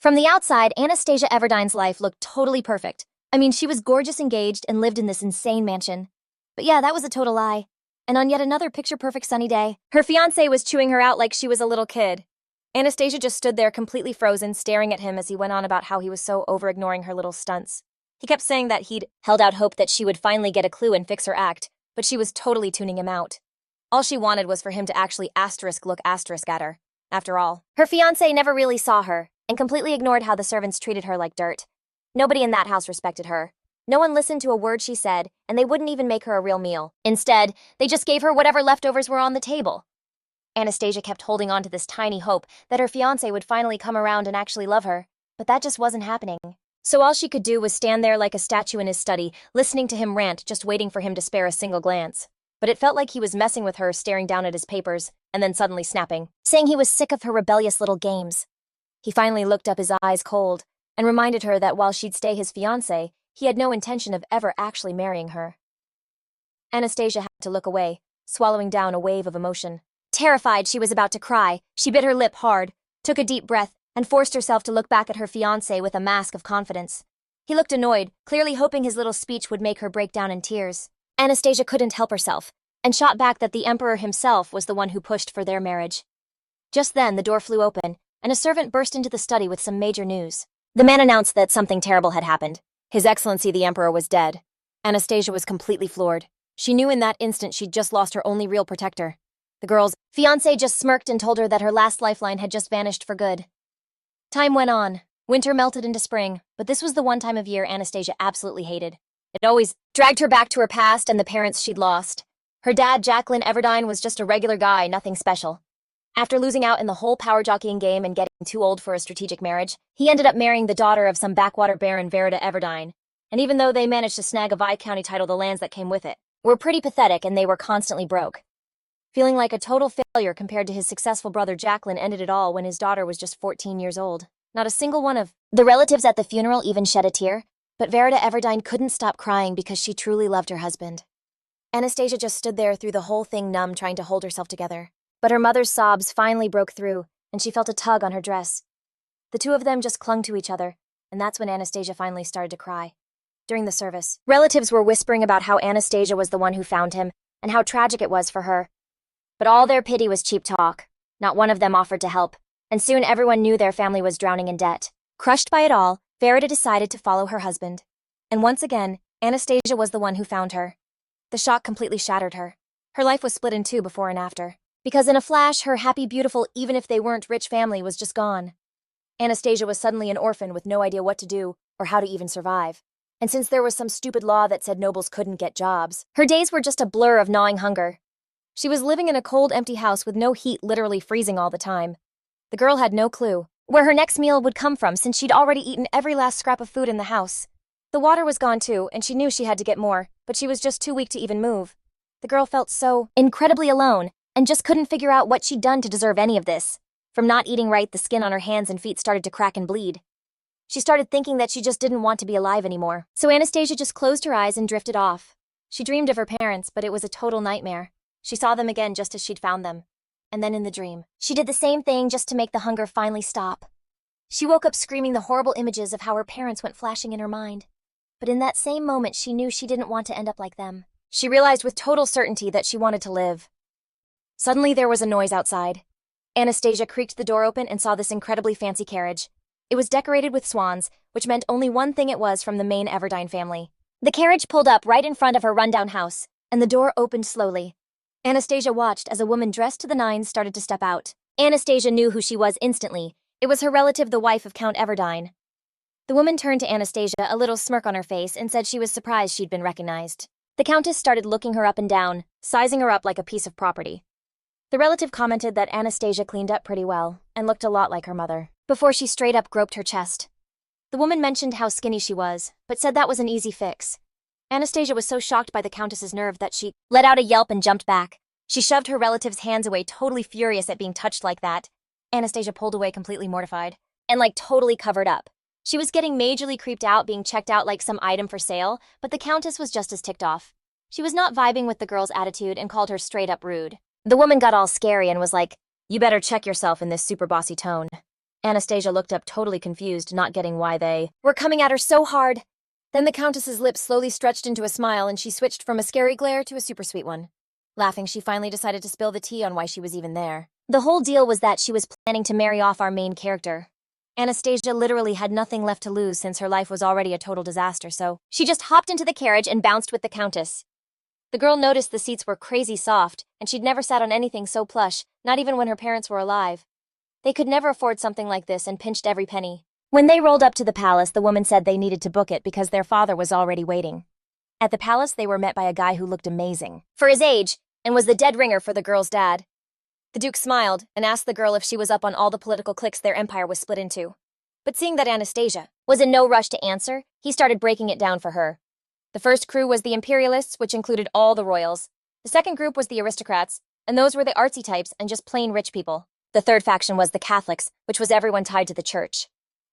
From the outside, Anastasia Everdine's life looked totally perfect. I mean, she was gorgeous engaged and lived in this insane mansion. But yeah, that was a total lie. And on yet another picture-perfect sunny day, her fiancé was chewing her out like she was a little kid. Anastasia just stood there completely frozen, staring at him as he went on about how he was so over-ignoring her little stunts. He kept saying that he'd held out hope that she would finally get a clue and fix her act, but she was totally tuning him out. All she wanted was for him to actually look at her. After all, her fiancé never really saw her, and completely ignored how the servants treated her like dirt. Nobody in that house respected her. No one listened to a word she said, and they wouldn't even make her a real meal. Instead, they just gave her whatever leftovers were on the table. Anastasia kept holding on to this tiny hope that her fiancé would finally come around and actually love her, but that just wasn't happening. So all she could do was stand there like a statue in his study, listening to him rant, just waiting for him to spare a single glance. But it felt like he was messing with her, staring down at his papers, and then suddenly snapping, saying he was sick of her rebellious little games. He finally looked up, his eyes cold, and reminded her that while she'd stay his fiancé, he had no intention of ever actually marrying her. Anastasia had to look away, swallowing down a wave of emotion. Terrified she was about to cry, she bit her lip hard, took a deep breath, and forced herself to look back at her fiancé with a mask of confidence. He looked annoyed, clearly hoping his little speech would make her break down in tears. Anastasia couldn't help herself, and shot back that the emperor himself was the one who pushed for their marriage. Just then, the door flew open, and a servant burst into the study with some major news. The man announced that something terrible had happened. His Excellency the Emperor was dead. Anastasia was completely floored. She knew in that instant she'd just lost her only real protector. The girl's fiancé just smirked and told her that her last lifeline had just vanished for good. Time went on. Winter melted into spring, but this was the one time of year Anastasia absolutely hated. It always dragged her back to her past and the parents she'd lost. Her dad, Jacqueline Everdine, was just a regular guy, nothing special. After losing out in the whole power jockeying game and getting too old for a strategic marriage, he ended up marrying the daughter of some backwater baron, Theodore Everdine. And even though they managed to snag a Viscounty title, the lands that came with it were pretty pathetic, and they were constantly broke. Feeling like a total failure compared to his successful brother, Jacqueline ended it all when his daughter was just 14 years old. Not a single one of the relatives at the funeral even shed a tear, but Verita Everdine couldn't stop crying because she truly loved her husband. Anastasia just stood there through the whole thing, numb, trying to hold herself together. But her mother's sobs finally broke through, and she felt a tug on her dress. The two of them just clung to each other, and that's when Anastasia finally started to cry. During the service, relatives were whispering about how Anastasia was the one who found him, and how tragic it was for her. But all their pity was cheap talk. Not one of them offered to help, and soon everyone knew their family was drowning in debt. Crushed by it all, Verita decided to follow her husband. And once again, Anastasia was the one who found her. The shock completely shattered her. Her life was split in two before and after. Because in a flash, her happy, beautiful, even if they weren't rich family was just gone. Anastasia was suddenly an orphan with no idea what to do or how to even survive. And since there was some stupid law that said nobles couldn't get jobs, her days were just a blur of gnawing hunger. She was living in a cold, empty house with no heat, literally freezing all the time. The girl had no clue where her next meal would come from since she'd already eaten every last scrap of food in the house. The water was gone too, and she knew she had to get more, but she was just too weak to even move. The girl felt so incredibly alone, and just couldn't figure out what she'd done to deserve any of this. From not eating right, the skin on her hands and feet started to crack and bleed. She started thinking that she just didn't want to be alive anymore. So Anastasia just closed her eyes and drifted off. She dreamed of her parents, but it was a total nightmare. She saw them again just as she'd found them. And then in the dream, she did the same thing just to make the hunger finally stop. She woke up screaming the horrible images of how her parents went flashing in her mind. But in that same moment, she knew she didn't want to end up like them. She realized with total certainty that she wanted to live. Suddenly, there was a noise outside. Anastasia creaked the door open and saw this incredibly fancy carriage. It was decorated with swans, which meant only one thing: it was from the main Everdine family. The carriage pulled up right in front of her rundown house, and the door opened slowly. Anastasia watched as a woman dressed to the nines started to step out. Anastasia knew who she was instantly. It was her relative, the wife of Count Everdine. The woman turned to Anastasia, a little smirk on her face, and said she was surprised she'd been recognized. The countess started looking her up and down, sizing her up like a piece of property. The relative commented that Anastasia cleaned up pretty well and looked a lot like her mother, before she straight up groped her chest. The woman mentioned how skinny she was, but said that was an easy fix. Anastasia was so shocked by the countess's nerve that she let out a yelp and jumped back. She shoved her relative's hands away, totally furious at being touched like that. Anastasia pulled away, completely mortified, and totally covered up. She was getting majorly creeped out, being checked out like some item for sale, but the countess was just as ticked off. She was not vibing with the girl's attitude and called her straight up rude. The woman got all scary and was like, "You better check yourself," in this super bossy tone. Anastasia looked up totally confused, not getting why they were coming at her so hard. Then the Countess's lips slowly stretched into a smile and she switched from a scary glare to a super sweet one. Laughing, she finally decided to spill the tea on why she was even there. The whole deal was that she was planning to marry off our main character. Anastasia literally had nothing left to lose since her life was already a total disaster, so she just hopped into the carriage and bounced with the Countess. The girl noticed the seats were crazy soft, and she'd never sat on anything so plush, not even when her parents were alive. They could never afford something like this and pinched every penny. When they rolled up to the palace, the woman said they needed to book it because their father was already waiting. At the palace, they were met by a guy who looked amazing for his age and was the dead ringer for the girl's dad. The Duke smiled and asked the girl if she was up on all the political cliques their empire was split into. But seeing that Anastasia was in no rush to answer, he started breaking it down for her. The first crew was the imperialists, which included all the royals. The second group was the aristocrats, and those were the artsy types and just plain rich people. The third faction was the Catholics, which was everyone tied to the church.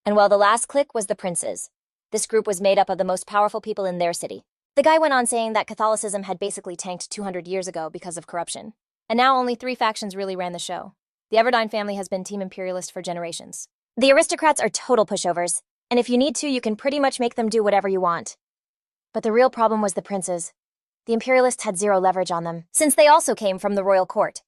And while the last clique was the princes. This group was made up of the most powerful people in their city. The guy went on saying that Catholicism had basically tanked 200 years ago because of corruption. And now only 3 factions really ran the show. The Everdine family has been team imperialist for generations. The aristocrats are total pushovers, and if you need to, you can pretty much make them do whatever you want. But the real problem was the princes. The imperialists had zero leverage on them, since they also came from the royal court.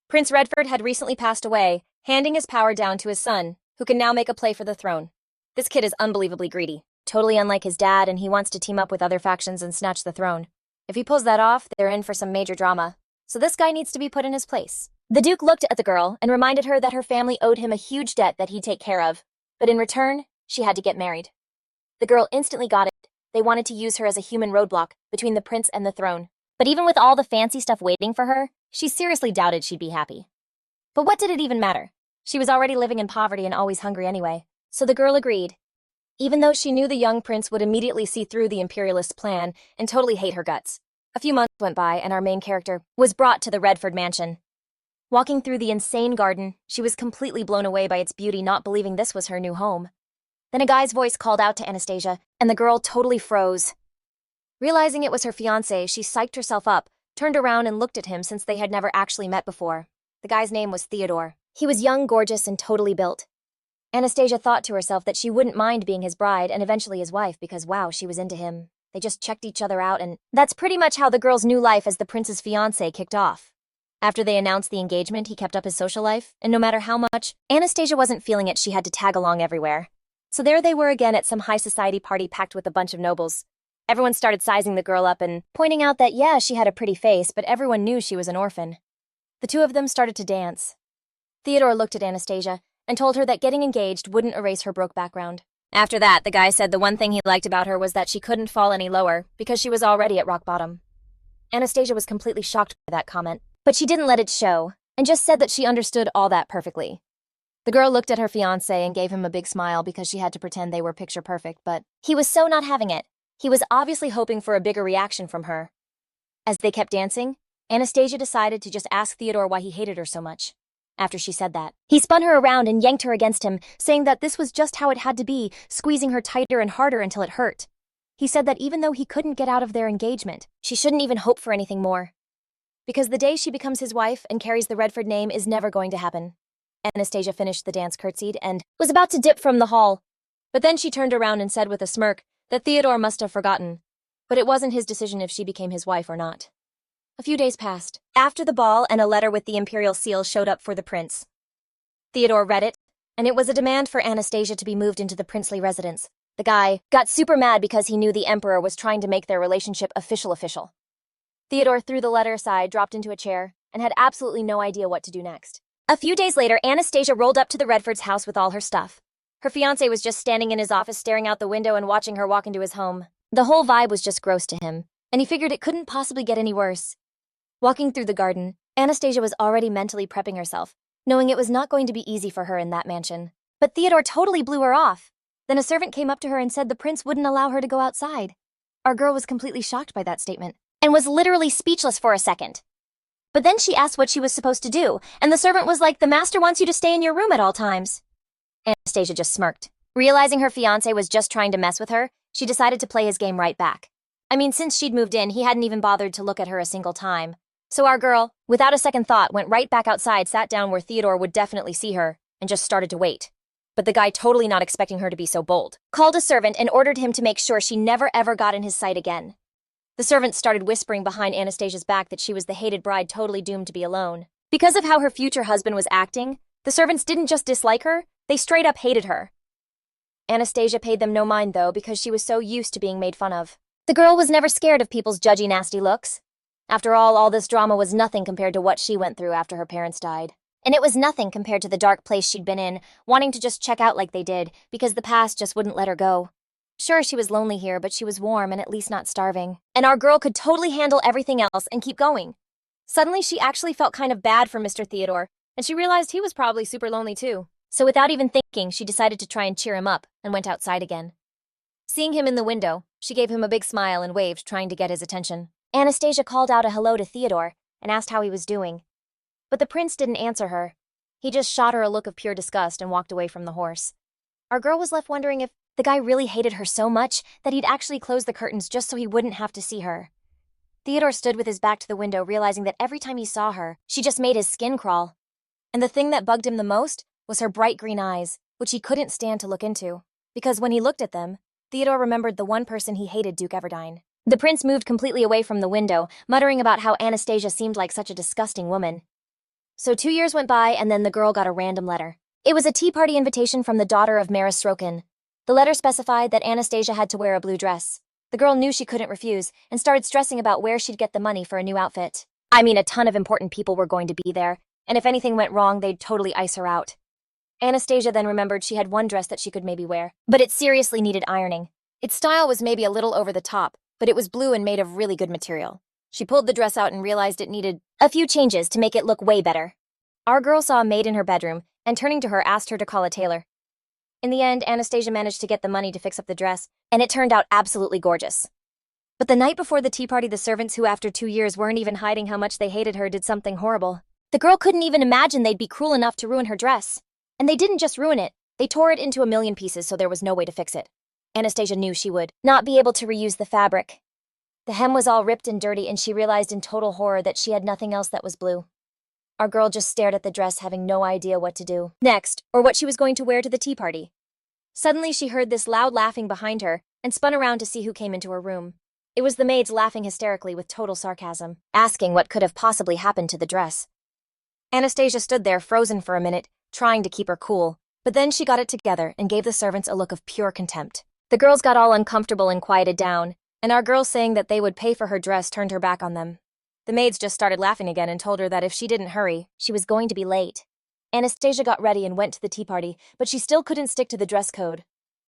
Prince Redford had recently passed away, handing his power down to his son, who can now make a play for the throne. This kid is unbelievably greedy, totally unlike his dad, and he wants to team up with other factions and snatch the throne. If he pulls that off, they're in for some major drama. So this guy needs to be put in his place. The Duke looked at the girl and reminded her that her family owed him a huge debt that he'd take care of, but in return, she had to get married. The girl instantly got it. They wanted to use her as a human roadblock between the prince and the throne. But even with all the fancy stuff waiting for her, she seriously doubted she'd be happy. But what did it even matter? She was already living in poverty and always hungry anyway, so the girl agreed. Even though she knew the young prince would immediately see through the imperialist plan and totally hate her guts. A few months went by and our main character was brought to the Redford mansion. Walking through the insane garden, she was completely blown away by its beauty, not believing this was her new home. Then a guy's voice called out to Anastasia, and the girl totally froze. Realizing it was her fiancé, she psyched herself up, turned around and looked at him since they had never actually met before. The guy's name was Theodore. He was young, gorgeous, and totally built. Anastasia thought to herself that she wouldn't mind being his bride and eventually his wife because, wow, she was into him. They just checked each other out, and that's pretty much how the girl's new life as the prince's fiancé kicked off. After they announced the engagement, he kept up his social life, and no matter how much, Anastasia wasn't feeling it, she had to tag along everywhere. So there they were again at some high society party packed with a bunch of nobles. Everyone started sizing the girl up and pointing out that, yeah, she had a pretty face, but everyone knew she was an orphan. The two of them started to dance. Theodore looked at Anastasia and told her that getting engaged wouldn't erase her broke background. After that, the guy said the one thing he liked about her was that she couldn't fall any lower because she was already at rock bottom. Anastasia was completely shocked by that comment, but she didn't let it show and just said that she understood all that perfectly. The girl looked at her fiancé and gave him a big smile because she had to pretend they were picture perfect, but he was so not having it. He was obviously hoping for a bigger reaction from her. As they kept dancing, Anastasia decided to just ask Theodore why he hated her so much. After she said that, he spun her around and yanked her against him, saying that this was just how it had to be, squeezing her tighter and harder until it hurt. He said that even though he couldn't get out of their engagement, she shouldn't even hope for anything more. Because the day she becomes his wife and carries the Redford name is never going to happen. Anastasia finished the dance, curtsied, and was about to dip from the hall. But then she turned around and said with a smirk that Theodore must have forgotten. But it wasn't his decision if she became his wife or not. A few days passed after the ball, and a letter with the imperial seal showed up for the prince. Theodore read it, and it was a demand for Anastasia to be moved into the princely residence. The guy got super mad because he knew the emperor was trying to make their relationship official. Theodore threw the letter aside, dropped into a chair, and had absolutely no idea what to do next. A few days later, Anastasia rolled up to the Redfords' house with all her stuff. Her fiancé was just standing in his office staring out the window and watching her walk into his home. The whole vibe was just gross to him, and he figured it couldn't possibly get any worse. Walking through the garden, Anastasia was already mentally prepping herself, knowing it was not going to be easy for her in that mansion. But Theodore totally blew her off. Then a servant came up to her and said the prince wouldn't allow her to go outside. Our girl was completely shocked by that statement, and was literally speechless for a second. But then she asked what she was supposed to do, and the servant was like, "The master wants you to stay in your room at all times." Anastasia just smirked. Realizing her fiancé was just trying to mess with her, she decided to play his game right back. I mean, since she'd moved in, he hadn't even bothered to look at her a single time. So our girl, without a second thought, went right back outside, sat down where Theodore would definitely see her, and just started to wait. but the guy, totally not expecting her to be so bold, called a servant and ordered him to make sure she never ever got in his sight again. The servant started whispering behind Anastasia's back that she was the hated bride totally doomed to be alone. Because of how her future husband was acting, the servants didn't just dislike her, they straight up hated her. Anastasia paid them no mind though, because she was so used to being made fun of. The girl was never scared of people's judgy nasty looks. After all this drama was nothing compared to what she went through after her parents died. And it was nothing compared to the dark place she'd been in, wanting to just check out like they did, because the past just wouldn't let her go. Sure, she was lonely here, but she was warm and at least not starving. And our girl could totally handle everything else and keep going. Suddenly, she actually felt kind of bad for Mr. Theodore, and she realized he was probably super lonely too. So without even thinking, she decided to try and cheer him up and went outside again. Seeing him in the window, she gave him a big smile and waved, trying to get his attention. Anastasia called out a hello to Theodore and asked how he was doing. But the prince didn't answer her. He just shot her a look of pure disgust and walked away from the horse. Our girl was left wondering if the guy really hated her so much that he'd actually close the curtains just so he wouldn't have to see her. Theodore stood with his back to the window, realizing that every time he saw her, she just made his skin crawl. And the thing that bugged him the most was her bright green eyes, which he couldn't stand to look into. Because when he looked at them, Theodore remembered the one person he hated, Duke Everdine. The prince moved completely away from the window, muttering about how Anastasia seemed like such a disgusting woman. So 2 years went by, and then the girl got a random letter. It was a tea party invitation from the daughter of Maris Srokin. The letter specified that Anastasia had to wear a blue dress. The girl knew she couldn't refuse, and started stressing about where she'd get the money for a new outfit. I mean, a ton of important people were going to be there, and if anything went wrong, they'd totally ice her out. Anastasia then remembered she had one dress that she could maybe wear, but it seriously needed ironing. Its style was maybe a little over the top, but it was blue and made of really good material. She pulled the dress out and realized it needed a few changes to make it look way better. Our girl saw a maid in her bedroom, and turning to her, asked her to call a tailor. In the end, Anastasia managed to get the money to fix up the dress, and it turned out absolutely gorgeous. But the night before the tea party, the servants, who after 2 years weren't even hiding how much they hated her, did something horrible. The girl couldn't even imagine they'd be cruel enough to ruin her dress. And they didn't just ruin it, they tore it into a million pieces, so there was no way to fix it. Anastasia knew she would not be able to reuse the fabric. The hem was all ripped and dirty, and she realized in total horror that she had nothing else that was blue. Our girl just stared at the dress, having no idea what to do next, or what she was going to wear to the tea party. Suddenly, she heard this loud laughing behind her, and spun around to see who came into her room. It was the maids, laughing hysterically with total sarcasm, asking what could have possibly happened to the dress. Anastasia stood there, frozen for a minute, trying to keep her cool, but then she got it together and gave the servants a look of pure contempt. The girls got all uncomfortable and quieted down, and our girl, saying that they would pay for her dress, turned her back on them. The maids just started laughing again and told her that if she didn't hurry, she was going to be late. Anastasia got ready and went to the tea party, but she still couldn't stick to the dress code.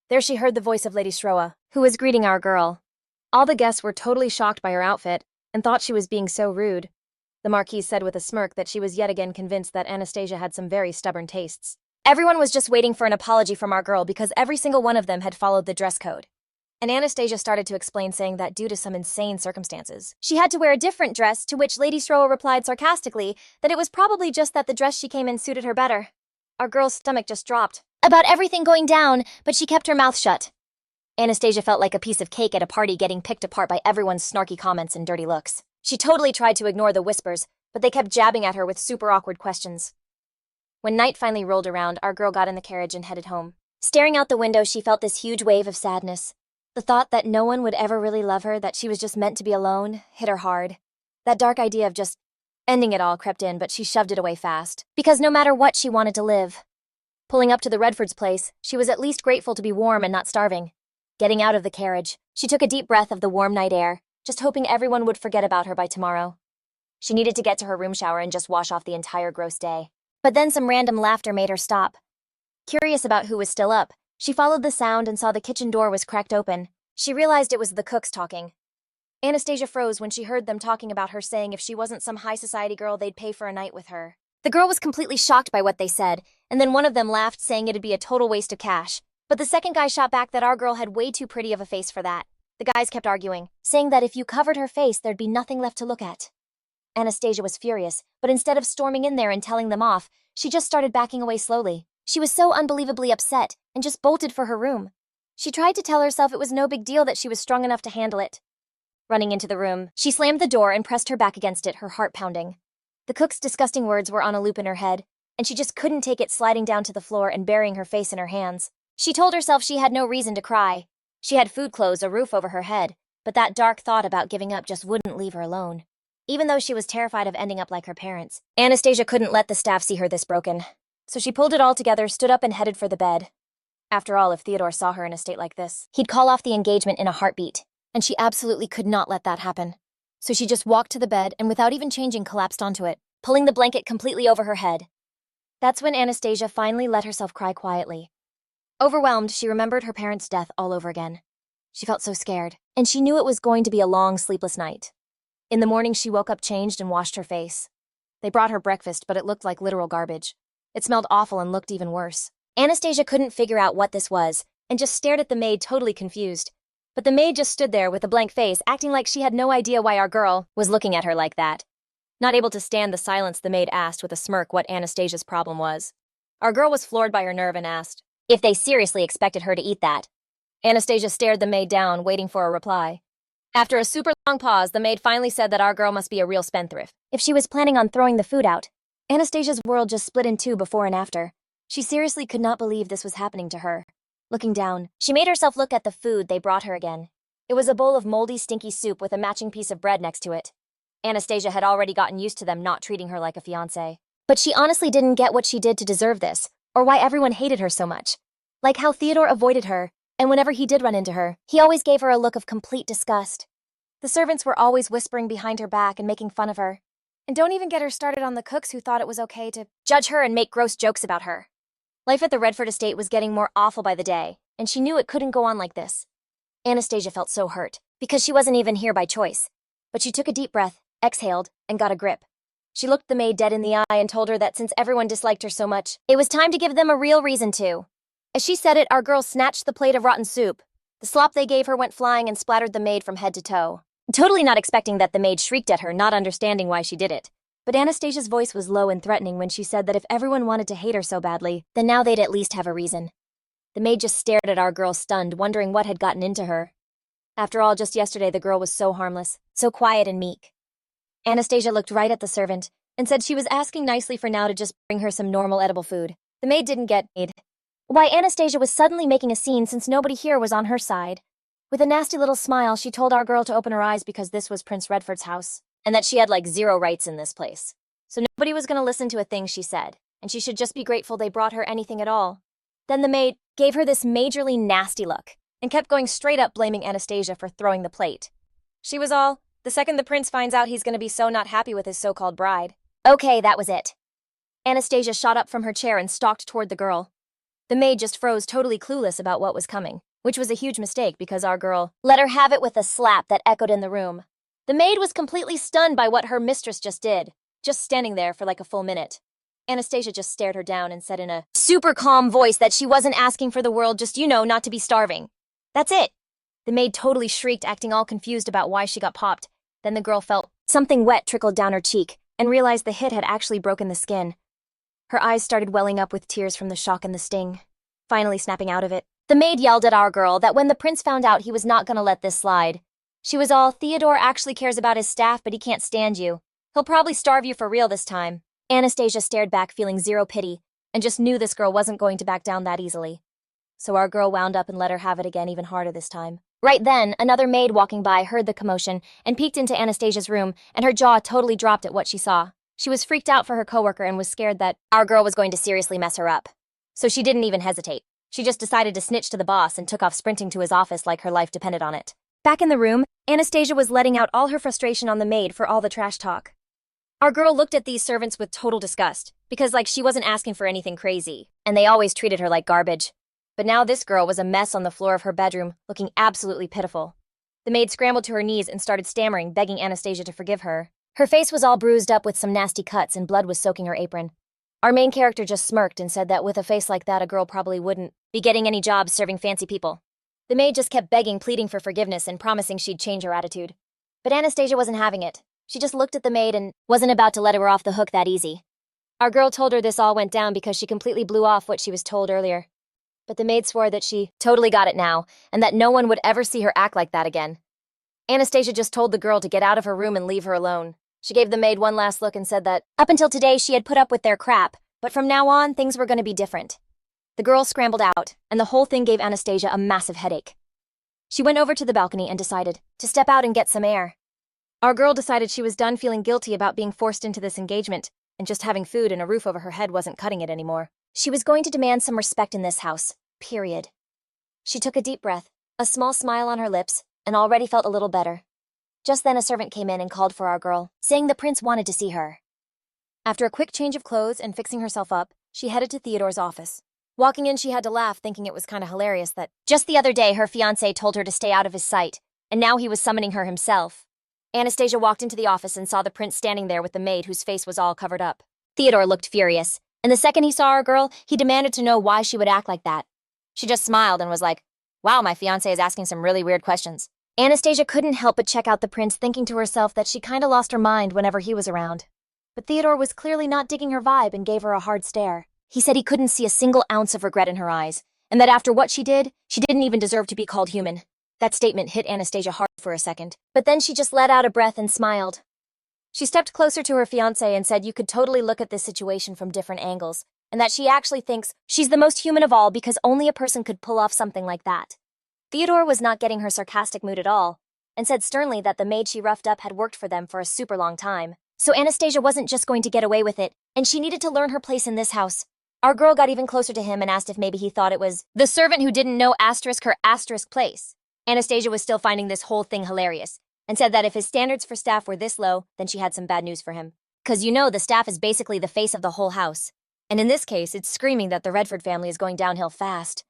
There she heard the voice of Lady Shroa, who was greeting our girl. All the guests were totally shocked by her outfit and thought she was being so rude. The Marquise said with a smirk that she was yet again convinced that Anastasia had some very stubborn tastes. Everyone was just waiting for an apology from our girl because every single one of them had followed the dress code. And Anastasia started to explain, saying that due to some insane circumstances, she had to wear a different dress, to which Lady Shroa replied sarcastically that it was probably just that the dress she came in suited her better. Our girl's stomach just dropped about everything going down, but she kept her mouth shut. Anastasia felt like a piece of cake at a party, getting picked apart by everyone's snarky comments and dirty looks. She totally tried to ignore the whispers, but they kept jabbing at her with super awkward questions. When night finally rolled around, our girl got in the carriage and headed home. Staring out the window, she felt this huge wave of sadness. The thought that no one would ever really love her, that she was just meant to be alone, hit her hard. That dark idea of just ending it all crept in, but she shoved it away fast, because no matter what, she wanted to live. Pulling up to the Redfords' place, she was at least grateful to be warm and not starving. Getting out of the carriage, she took a deep breath of the warm night air, just hoping everyone would forget about her by tomorrow. She needed to get to her room shower and just wash off the entire gross day. But then some random laughter made her stop. Curious about who was still up, she followed the sound and saw the kitchen door was cracked open. She realized it was the cooks talking. Anastasia froze when she heard them talking about her, saying if she wasn't some high society girl, they'd pay for a night with her. The girl was completely shocked by what they said, and then one of them laughed, saying it'd be a total waste of cash. But the second guy shot back that our girl had way too pretty of a face for that. The guys kept arguing, saying that if you covered her face, there'd be nothing left to look at. Anastasia was furious, but instead of storming in there and telling them off, she just started backing away slowly. She was so unbelievably upset and just bolted for her room. She tried to tell herself it was no big deal, that she was strong enough to handle it. Running into the room, she slammed the door and pressed her back against it, her heart pounding. The cook's disgusting words were on a loop in her head. and she just couldn't take it sliding down to the floor and burying her face in her hands. She told herself she had no reason to cry. She had food, clothes, a roof over her head, but that dark thought about giving up just wouldn't leave her alone. Even though she was terrified of ending up like her parents, Anastasia couldn't let the staff see her this broken. So she pulled it all together, stood up, and headed for the bed. After all, if Theodore saw her in a state like this, he'd call off the engagement in a heartbeat, and she absolutely could not let that happen. So she just walked to the bed and without even changing collapsed onto it, pulling the blanket completely over her head. That's when Anastasia finally let herself cry quietly. Overwhelmed, she remembered her parents' death all over again. She felt so scared, and she knew it was going to be a long, sleepless night. In the morning, she woke up changed and washed her face. They brought her breakfast, but it looked like literal garbage. It smelled awful and looked even worse. Anastasia couldn't figure out what this was, and just stared at the maid, totally confused. But the maid just stood there with a blank face, acting like she had no idea why our girl was looking at her like that. Not able to stand the silence, the maid asked with a smirk what Anastasia's problem was. Our girl was floored by her nerve and asked if they seriously expected her to eat that. Anastasia stared the maid down, waiting for a reply. After a super long pause, the maid finally said that our girl must be a real spendthrift if she was planning on throwing the food out. Anastasia's world just split in two before and after. She seriously could not believe this was happening to her. Looking down, she made herself look at the food they brought her again. It was a bowl of moldy, stinky soup with a matching piece of bread next to it. Anastasia had already gotten used to them not treating her like a fiancé. But she honestly didn't get what she did to deserve this, or why everyone hated her so much. Like how Theodore avoided her, and whenever he did run into her, he always gave her a look of complete disgust. The servants were always whispering behind her back and making fun of her. And don't even get her started on the cooks who thought it was okay to judge her and make gross jokes about her. Life at the Redford estate was getting more awful by the day, and she knew it couldn't go on like this. Anastasia felt so hurt, because she wasn't even here by choice. But she took a deep breath, exhaled, and got a grip. She looked the maid dead in the eye and told her that since everyone disliked her so much, it was time to give them a real reason to. As she said it, our girl snatched the plate of rotten soup. The slop they gave her went flying and splattered the maid from head to toe. Totally not expecting that, the maid shrieked at her, not understanding why she did it. But Anastasia's voice was low and threatening when she said that if everyone wanted to hate her so badly, then now they'd at least have a reason. The maid just stared at our girl, stunned, wondering what had gotten into her. After all, just yesterday the girl was so harmless, so quiet and meek. Anastasia looked right at the servant and said she was asking nicely for now to just bring her some normal edible food. The maid didn't get it. Why Anastasia was suddenly making a scene since nobody here was on her side. With a nasty little smile, she told our girl to open her eyes because this was Prince Redford's house, and that she had like zero rights in this place. So nobody was going to listen to a thing she said, and she should just be grateful they brought her anything at all. Then the maid gave her this majorly nasty look, and kept going straight up blaming Anastasia for throwing the plate. She was all, the second the prince finds out, he's going to be so not happy with his so-called bride. Okay, that was it. Anastasia shot up from her chair and stalked toward the girl. The maid just froze, totally clueless about what was coming, which was a huge mistake because our girl let her have it with a slap that echoed in the room. The maid was completely stunned by what her mistress just did, just standing there for like a full minute. Anastasia just stared her down and said in a super calm voice that she wasn't asking for the world, just, not to be starving. That's it. The maid totally shrieked, acting all confused about why she got popped. Then the girl felt something wet trickled down her cheek and realized the hit had actually broken the skin. Her eyes started welling up with tears from the shock and the sting. Finally snapping out of it, the maid yelled at our girl that when the prince found out, he was not going to let this slide. She was all, Theodore actually cares about his staff, but he can't stand you. He'll probably starve you for real this time. Anastasia stared back, feeling zero pity, and just knew this girl wasn't going to back down that easily. So our girl wound up and let her have it again, even harder this time. Right then, another maid walking by heard the commotion and peeked into Anastasia's room, and her jaw totally dropped at what she saw. She was freaked out for her coworker and was scared that our girl was going to seriously mess her up. So she didn't even hesitate. She just decided to snitch to the boss and took off sprinting to his office like her life depended on it. Back in the room, Anastasia was letting out all her frustration on the maid for all the trash talk. Our girl looked at these servants with total disgust, because like she wasn't asking for anything crazy, and they always treated her like garbage. But now this girl was a mess on the floor of her bedroom, looking absolutely pitiful. The maid scrambled to her knees and started stammering, begging Anastasia to forgive her. Her face was all bruised up with some nasty cuts and blood was soaking her apron. Our main character just smirked and said that with a face like that, a girl probably wouldn't be getting any jobs serving fancy people. The maid just kept begging, pleading for forgiveness and promising she'd change her attitude. But Anastasia wasn't having it. She just looked at the maid and wasn't about to let her off the hook that easy. Our girl told her this all went down because she completely blew off what she was told earlier. But the maid swore that she totally got it now, and that no one would ever see her act like that again. Anastasia just told the girl to get out of her room and leave her alone. She gave the maid one last look and said that up until today she had put up with their crap, But from now on, things were going to be different. The girl scrambled out, and the whole thing gave Anastasia a massive headache. She went over to the balcony and decided to step out and get some air. Our girl decided she was done feeling guilty about being forced into this engagement, and just having food and a roof over her head wasn't cutting it anymore. She was going to demand some respect in this house, period. She took a deep breath, a small smile on her lips, and already felt a little better. Just then a servant came in and called for our girl, saying the prince wanted to see her. After a quick change of clothes and fixing herself up, she headed to Theodore's office. Walking in, she had to laugh, thinking it was kind of hilarious that just the other day her fiancé told her to stay out of his sight, and now he was summoning her himself. Anastasia walked into the office and saw the prince standing there with the maid whose face was all covered up. Theodore looked furious, and the second he saw our girl, he demanded to know why she would act like that. She just smiled and was like, "Wow, my fiancé is asking some really weird questions." Anastasia couldn't help but check out the prince, thinking to herself that she kinda lost her mind whenever he was around. But Theodore was clearly not digging her vibe and gave her a hard stare. He said he couldn't see a single ounce of regret in her eyes, and that after what she didn't even deserve to be called human. That statement hit Anastasia hard for a second, but then she just let out a breath and smiled. She stepped closer to her fiancé and said you could totally look at this situation from different angles, and that she actually thinks she's the most human of all because only a person could pull off something like that. Theodore was not getting her sarcastic mood at all, and said sternly that the maid she roughed up had worked for them for a super long time. So Anastasia wasn't just going to get away with it, and she needed to learn her place in this house. Our girl got even closer to him and asked if maybe he thought it was the servant who didn't know her place. Anastasia was still finding this whole thing hilarious, and said that if his standards for staff were this low, then she had some bad news for him. 'Cause you know the staff is basically the face of the whole house. And in this case, it's screaming that the Redford family is going downhill fast.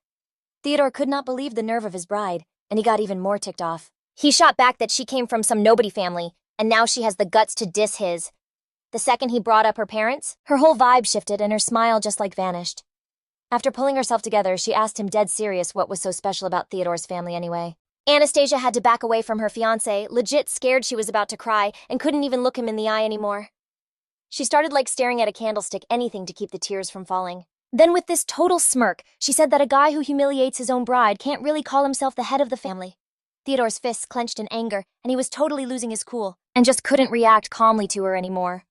Theodore could not believe the nerve of his bride, and he got even more ticked off. He shot back that she came from some nobody family, and now she has the guts to diss his. The second he brought up her parents, her whole vibe shifted and her smile just vanished. After pulling herself together, she asked him dead serious what was so special about Theodore's family anyway. Anastasia had to back away from her fiancé, legit scared she was about to cry, and couldn't even look him in the eye anymore. She started staring at a candlestick, anything to keep the tears from falling. Then with this total smirk, she said that a guy who humiliates his own bride can't really call himself the head of the family. Theodore's fists clenched in anger, and he was totally losing his cool, and just couldn't react calmly to her anymore.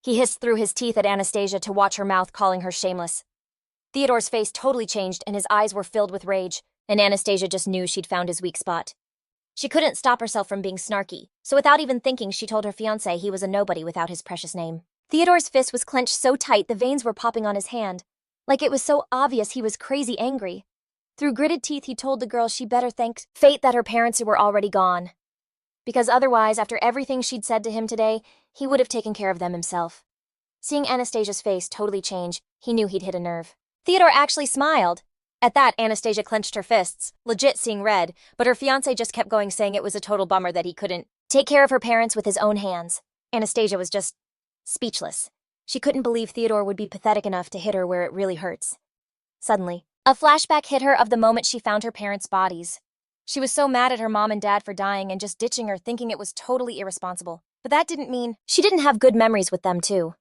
He hissed through his teeth at Anastasia to watch her mouth, calling her shameless. Theodore's face totally changed, and his eyes were filled with rage, and Anastasia just knew she'd found his weak spot. She couldn't stop herself from being snarky, so without even thinking, she told her fiancé he was a nobody without his precious name. Theodore's fist was clenched so tight the veins were popping on his hand, like it was so obvious he was crazy angry. Through gritted teeth, he told the girl she better thank fate that her parents were already gone. Because otherwise, after everything she'd said to him today, he would have taken care of them himself. Seeing Anastasia's face totally change, he knew he'd hit a nerve. Theodore actually smiled. At that, Anastasia clenched her fists, legit seeing red, but her fiancé just kept going, saying it was a total bummer that he couldn't take care of her parents with his own hands. Anastasia was just speechless. She couldn't believe Theodore would be pathetic enough to hit her where it really hurts. Suddenly, a flashback hit her of the moment she found her parents' bodies. She was so mad at her mom and dad for dying and just ditching her, thinking it was totally irresponsible. But that didn't mean she didn't have good memories with them too.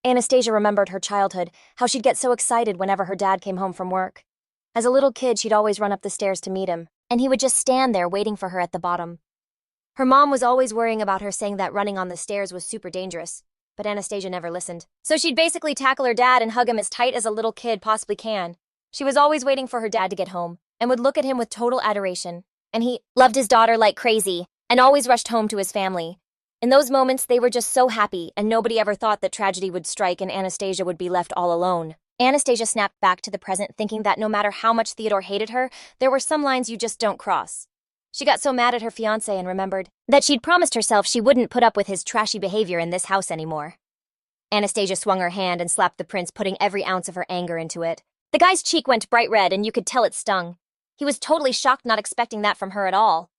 Anastasia remembered her childhood, how she'd get so excited whenever her dad came home from work. As a little kid, she'd always run up the stairs to meet him, and he would just stand there waiting for her at the bottom. Her mom was always worrying about her, saying that running on the stairs was super dangerous, but Anastasia never listened. So she'd basically tackle her dad and hug him as tight as a little kid possibly can. She was always waiting for her dad to get home, and would look at him with total adoration. And he loved his daughter like crazy, and always rushed home to his family. In those moments, they were just so happy, and nobody ever thought that tragedy would strike and Anastasia would be left all alone. Anastasia snapped back to the present, thinking that no matter how much Theodore hated her, there were some lines you just don't cross. She got so mad at her fiancé and remembered that she'd promised herself she wouldn't put up with his trashy behavior in this house anymore. Anastasia swung her hand and slapped the prince, putting every ounce of her anger into it. The guy's cheek went bright red, and you could tell it stung. He was totally shocked, not expecting that from her at all.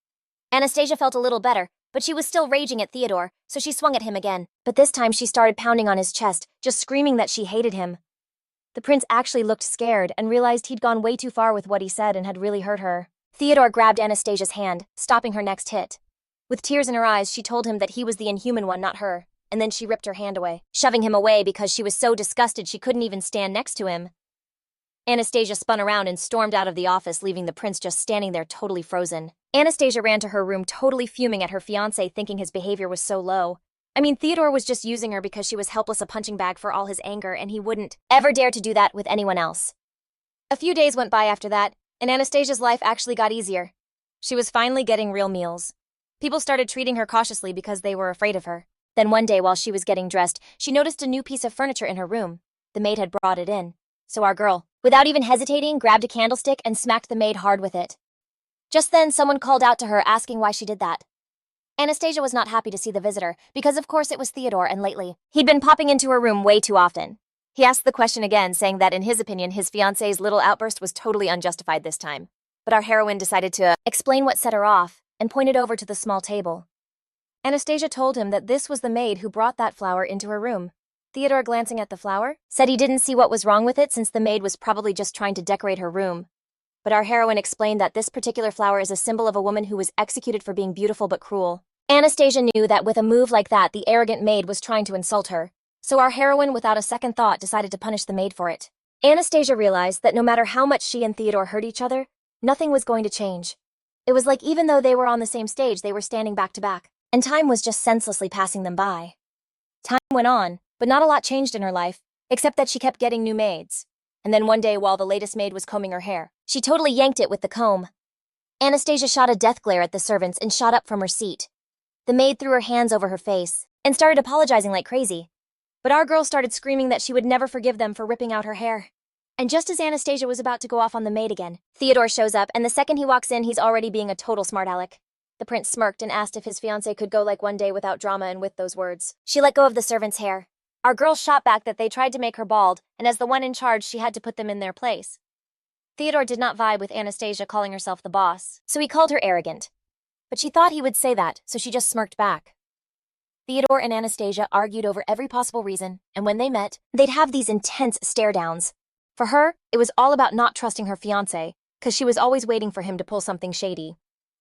Anastasia felt a little better, but she was still raging at Theodore, so she swung at him again. But this time she started pounding on his chest, just screaming that she hated him. The prince actually looked scared and realized he'd gone way too far with what he said and had really hurt her. Theodore grabbed Anastasia's hand, stopping her next hit. With tears in her eyes, she told him that he was the inhuman one, not her, and then she ripped her hand away, shoving him away because she was so disgusted she couldn't even stand next to him. Anastasia spun around and stormed out of the office, leaving the prince just standing there totally frozen. Anastasia ran to her room, totally fuming at her fiancé, thinking his behavior was so low. I mean, Theodore was just using her because she was helpless, a punching bag for all his anger, and he wouldn't ever dare to do that with anyone else. A few days went by after that, and Anastasia's life actually got easier. She was finally getting real meals. People started treating her cautiously because they were afraid of her. Then one day while she was getting dressed, she noticed a new piece of furniture in her room. The maid had brought it in. So our girl, without even hesitating, grabbed a candlestick and smacked the maid hard with it. Just then, someone called out to her asking why she did that. Anastasia was not happy to see the visitor, because of course it was Theodore, and lately, he'd been popping into her room way too often. He asked the question again, saying that in his opinion, his fiancé's little outburst was totally unjustified this time. But our heroine decided to explain what set her off, and pointed over to the small table. Anastasia told him that this was the maid who brought that flower into her room. Theodore, glancing at the flower, said he didn't see what was wrong with it since the maid was probably just trying to decorate her room. But our heroine explained that this particular flower is a symbol of a woman who was executed for being beautiful but cruel. Anastasia knew that with a move like that, the arrogant maid was trying to insult her. So our heroine, without a second thought, decided to punish the maid for it. Anastasia realized that no matter how much she and Theodore hurt each other, nothing was going to change. It was like even though they were on the same stage, they were standing back to back, and time was just senselessly passing them by. Time went on, but not a lot changed in her life, except that she kept getting new maids. And then one day, while the latest maid was combing her hair, she totally yanked it with the comb. Anastasia shot a death glare at the servants and shot up from her seat. The maid threw her hands over her face and started apologizing like crazy. But our girl started screaming that she would never forgive them for ripping out her hair. And just as Anastasia was about to go off on the maid again, Theodore shows up, and the second he walks in, he's already being a total smart aleck. The prince smirked and asked if his fiancé could go like one day without drama, and with those words, she let go of the servant's hair. Our girl shot back that they tried to make her bald, and as the one in charge, she had to put them in their place. Theodore did not vibe with Anastasia calling herself the boss, so he called her arrogant. But she thought he would say that, so she just smirked back. Theodore and Anastasia argued over every possible reason, and when they met, they'd have these intense stare-downs. For her, it was all about not trusting her fiancé, because she was always waiting for him to pull something shady.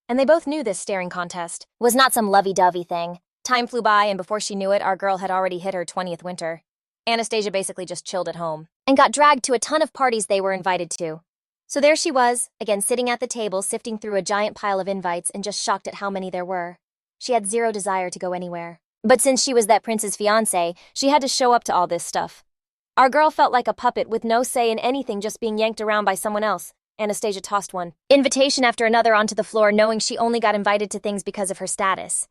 And they both knew this staring contest was not some lovey-dovey thing. Time flew by, and before she knew it, our girl had already hit her 20th winter. Anastasia basically just chilled at home, and got dragged to a ton of parties they were invited to. So there she was, again sitting at the table, sifting through a giant pile of invites and just shocked at how many there were. She had zero desire to go anywhere. But since she was that prince's fiancé, she had to show up to all this stuff. Our girl felt like a puppet with no say in anything, just being yanked around by someone else. Anastasia tossed one invitation after another onto the floor, knowing she only got invited to things because of her status.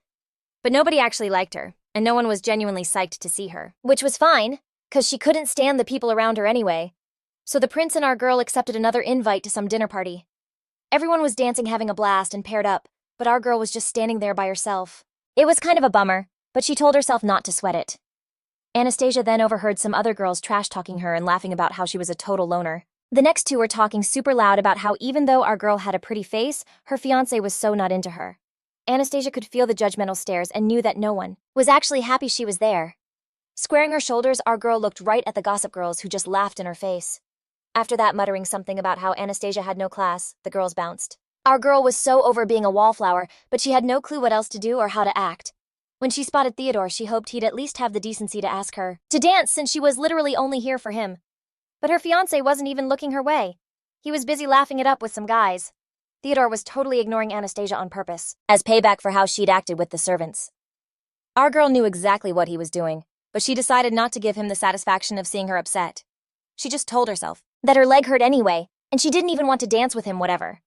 But nobody actually liked her, and no one was genuinely psyched to see her. Which was fine, because she couldn't stand the people around her anyway. So the prince and our girl accepted another invite to some dinner party. Everyone was dancing, having a blast, and paired up, but our girl was just standing there by herself. It was kind of a bummer, but she told herself not to sweat it. Anastasia then overheard some other girls trash-talking her and laughing about how she was a total loner. The next two were talking super loud about how even though our girl had a pretty face, her fiancé was so not into her. Anastasia could feel the judgmental stares and knew that no one was actually happy she was there. Squaring her shoulders, our girl looked right at the gossip girls, who just laughed in her face. After that, muttering something about how Anastasia had no class, the girls bounced. Our girl was so over being a wallflower, but she had no clue what else to do or how to act. When she spotted Theodore, she hoped he'd at least have the decency to ask her to dance, since she was literally only here for him. But her fiancé wasn't even looking her way. He was busy laughing it up with some guys. Theodore was totally ignoring Anastasia on purpose, as payback for how she'd acted with the servants. Our girl knew exactly what he was doing, but she decided not to give him the satisfaction of seeing her upset. She just told herself that her leg hurt anyway, and she didn't even want to dance with him, whatever.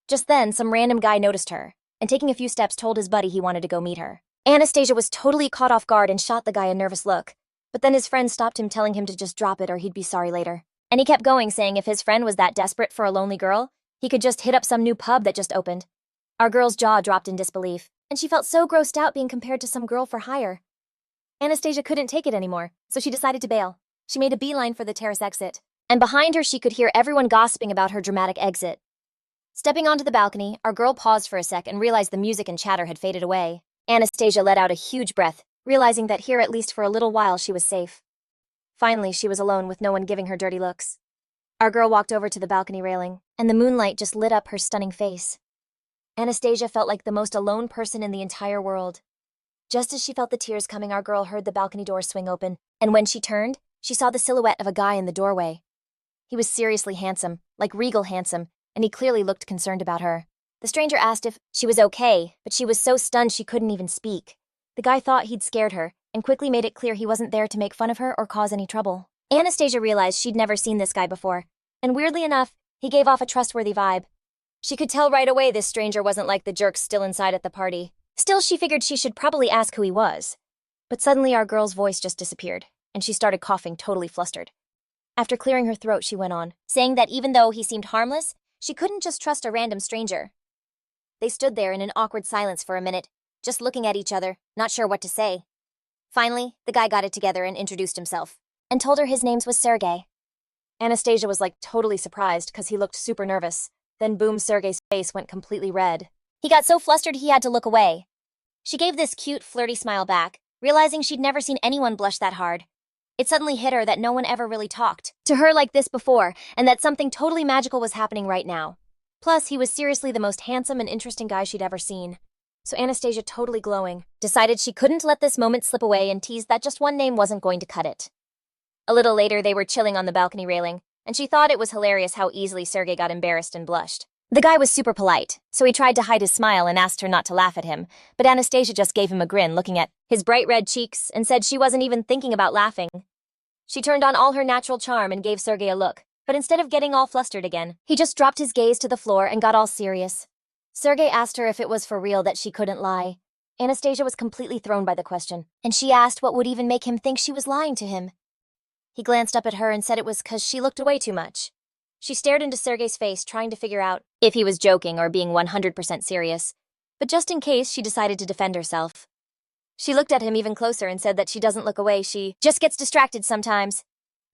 Just then, some random guy noticed her, and taking a few steps told his buddy he wanted to go meet her. Anastasia was totally caught off guard and shot the guy a nervous look, but then his friend stopped him, telling him to just drop it or he'd be sorry later. And he kept going, saying if his friend was that desperate for a lonely girl, he could just hit up some new pub that just opened. Our girl's jaw dropped in disbelief, and she felt so grossed out being compared to some girl for hire. Anastasia couldn't take it anymore, so she decided to bail. She made a beeline for the terrace exit, and behind her she could hear everyone gossiping about her dramatic exit. Stepping onto the balcony, our girl paused for a sec and realized the music and chatter had faded away. Anastasia let out a huge breath, realizing that here, at least for a little while, she was safe. Finally, she was alone with no one giving her dirty looks. Our girl walked over to the balcony railing, and the moonlight just lit up her stunning face. Anastasia felt like the most alone person in the entire world. Just as she felt the tears coming, our girl heard the balcony door swing open, and when she turned, she saw the silhouette of a guy in the doorway. He was seriously handsome, like regal handsome, and he clearly looked concerned about her. The stranger asked if she was okay, but she was so stunned she couldn't even speak. The guy thought he'd scared her, and quickly made it clear he wasn't there to make fun of her or cause any trouble. Anastasia realized she'd never seen this guy before, and weirdly enough, he gave off a trustworthy vibe. She could tell right away this stranger wasn't like the jerks still inside at the party. Still, she figured she should probably ask who he was. But suddenly our girl's voice just disappeared, and she started coughing, totally flustered. After clearing her throat, she went on, saying that even though he seemed harmless, she couldn't just trust a random stranger. They stood there in an awkward silence for a minute, just looking at each other, not sure what to say. Finally, the guy got it together and introduced himself, and told her his name was Sergey. Anastasia was like totally surprised because he looked super nervous. Then boom, Sergey's face went completely red. He got so flustered he had to look away. She gave this cute, flirty smile back, realizing she'd never seen anyone blush that hard. It suddenly hit her that no one ever really talked to her like this before, and that something totally magical was happening right now. Plus, he was seriously the most handsome and interesting guy she'd ever seen. So Anastasia, totally glowing, decided she couldn't let this moment slip away and teased that just one name wasn't going to cut it. A little later, they were chilling on the balcony railing, and she thought it was hilarious how easily Sergey got embarrassed and blushed. The guy was super polite, so he tried to hide his smile and asked her not to laugh at him, but Anastasia just gave him a grin, looking at his bright red cheeks, and said she wasn't even thinking about laughing. She turned on all her natural charm and gave Sergey a look, but instead of getting all flustered again, he just dropped his gaze to the floor and got all serious. Sergey asked her if it was for real that she couldn't lie. Anastasia was completely thrown by the question, and she asked what would even make him think she was lying to him. He glanced up at her and said it was 'cause she looked away too much. She stared into Sergey's face, trying to figure out if he was joking or being 100% serious. But just in case, she decided to defend herself. She looked at him even closer and said that she doesn't look away, she just gets distracted sometimes.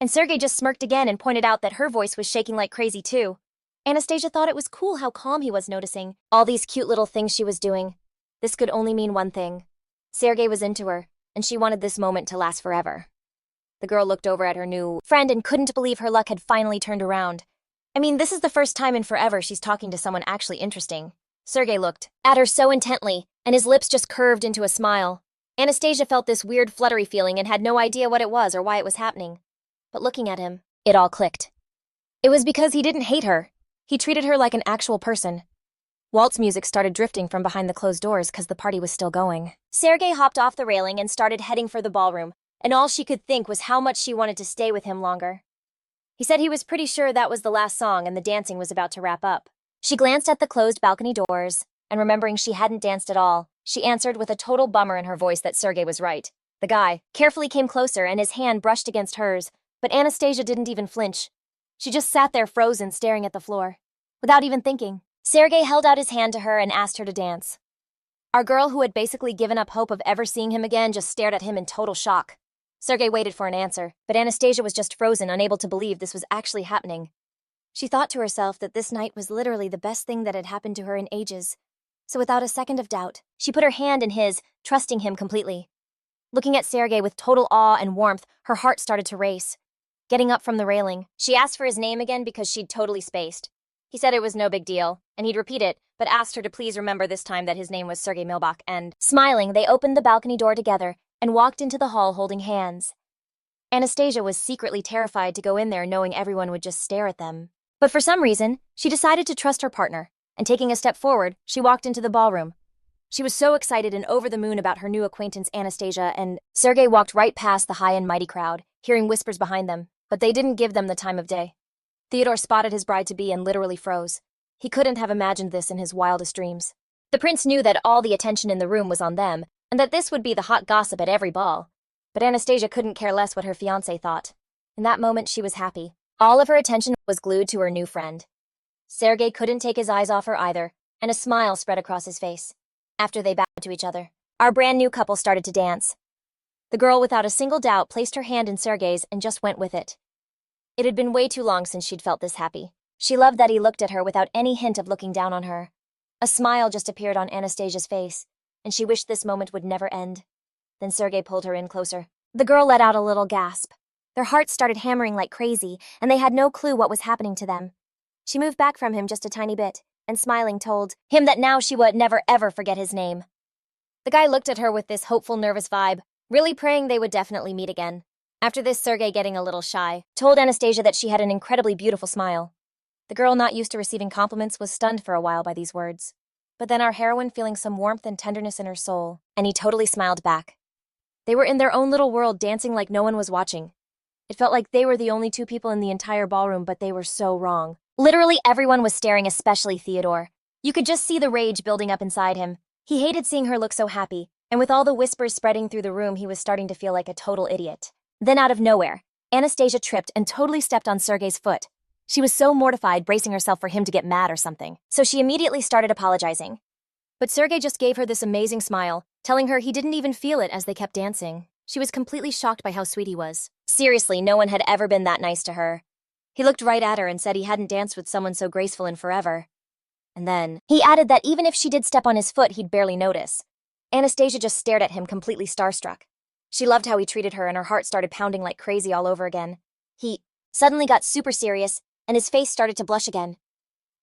And Sergey just smirked again and pointed out that her voice was shaking like crazy too. Anastasia thought it was cool how calm he was, noticing all these cute little things she was doing. This could only mean one thing. Sergey was into her, and she wanted this moment to last forever. The girl looked over at her new friend and couldn't believe her luck had finally turned around. I mean, this is the first time in forever she's talking to someone actually interesting. Sergey looked at her so intently, and his lips just curved into a smile. Anastasia felt this weird fluttery feeling and had no idea what it was or why it was happening. But looking at him, it all clicked. It was because he didn't hate her. He treated her like an actual person. Waltz music started drifting from behind the closed doors because the party was still going. Sergey hopped off the railing and started heading for the ballroom, and all she could think was how much she wanted to stay with him longer. He said he was pretty sure that was the last song and the dancing was about to wrap up. She glanced at the closed balcony doors, and remembering she hadn't danced at all, she answered with a total bummer in her voice that Sergey was right. The guy carefully came closer and his hand brushed against hers, but Anastasia didn't even flinch. She just sat there frozen, staring at the floor. Without even thinking, Sergey held out his hand to her and asked her to dance. Our girl, who had basically given up hope of ever seeing him again, just stared at him in total shock. Sergey waited for an answer, but Anastasia was just frozen, unable to believe this was actually happening. She thought to herself that this night was literally the best thing that had happened to her in ages. So without a second of doubt, she put her hand in his, trusting him completely. Looking at Sergey with total awe and warmth, her heart started to race. Getting up from the railing, she asked for his name again because she'd totally spaced. He said it was no big deal, and he'd repeat it, but asked her to please remember this time that his name was Sergey Milbach, and, smiling, they opened the balcony door together and walked into the hall holding hands. Anastasia was secretly terrified to go in there knowing everyone would just stare at them. But for some reason, she decided to trust her partner, and taking a step forward, she walked into the ballroom. She was so excited and over the moon about her new acquaintance Anastasia, and Sergey walked right past the high and mighty crowd, hearing whispers behind them, but they didn't give them the time of day. Theodore spotted his bride-to-be and literally froze. He couldn't have imagined this in his wildest dreams. The prince knew that all the attention in the room was on them, and that this would be the hot gossip at every ball. But Anastasia couldn't care less what her fiancé thought. In that moment, she was happy. All of her attention was glued to her new friend. Sergey couldn't take his eyes off her either, and a smile spread across his face. After they bowed to each other, our brand new couple started to dance. The girl, without a single doubt, placed her hand in Sergey's and just went with it. It had been way too long since she'd felt this happy. She loved that he looked at her without any hint of looking down on her. A smile just appeared on Anastasia's face, and she wished this moment would never end. Then Sergey pulled her in closer. The girl let out a little gasp. Their hearts started hammering like crazy, and they had no clue what was happening to them. She moved back from him just a tiny bit, and smiling told him that now she would never ever forget his name. The guy looked at her with this hopeful, nervous vibe, really praying they would definitely meet again. After this, Sergey, getting a little shy, told Anastasia that she had an incredibly beautiful smile. The girl, not used to receiving compliments, was stunned for a while by these words. but then our heroine feeling some warmth and tenderness in her soul, and he totally smiled back. They were in their own little world dancing like no one was watching. It felt like they were the only two people in the entire ballroom, but they were so wrong. Literally everyone was staring, especially Theodore. You could just see the rage building up inside him. He hated seeing her look so happy, and with all the whispers spreading through the room, he was starting to feel like a total idiot. Then out of nowhere, Anastasia tripped and totally stepped on Sergei's foot. She was so mortified, bracing herself for him to get mad or something, so she immediately started apologizing. But Sergei just gave her this amazing smile, telling her he didn't even feel it as they kept dancing. She was completely shocked by how sweet he was. Seriously, no one had ever been that nice to her. He looked right at her and said he hadn't danced with someone so graceful in forever. And then, he added that even if she did step on his foot, he'd barely notice. Anastasia just stared at him, completely starstruck. She loved how he treated her, and her heart started pounding like crazy all over again. He suddenly got super serious, and his face started to blush again.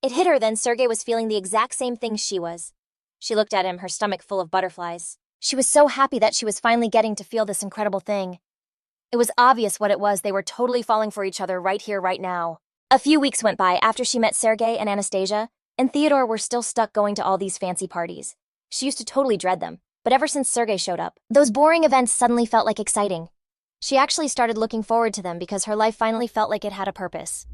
It hit her then Sergei was feeling the exact same thing she was. She looked at him, her stomach full of butterflies. She was so happy that she was finally getting to feel this incredible thing. It was obvious what it was. They were totally falling for each other right here, right now. A few weeks went by after she met Sergei and Anastasia, and Theodore were still stuck going to all these fancy parties. She used to totally dread them, but ever since Sergei showed up, those boring events suddenly felt like exciting. She actually started looking forward to them because her life finally felt like it had a purpose.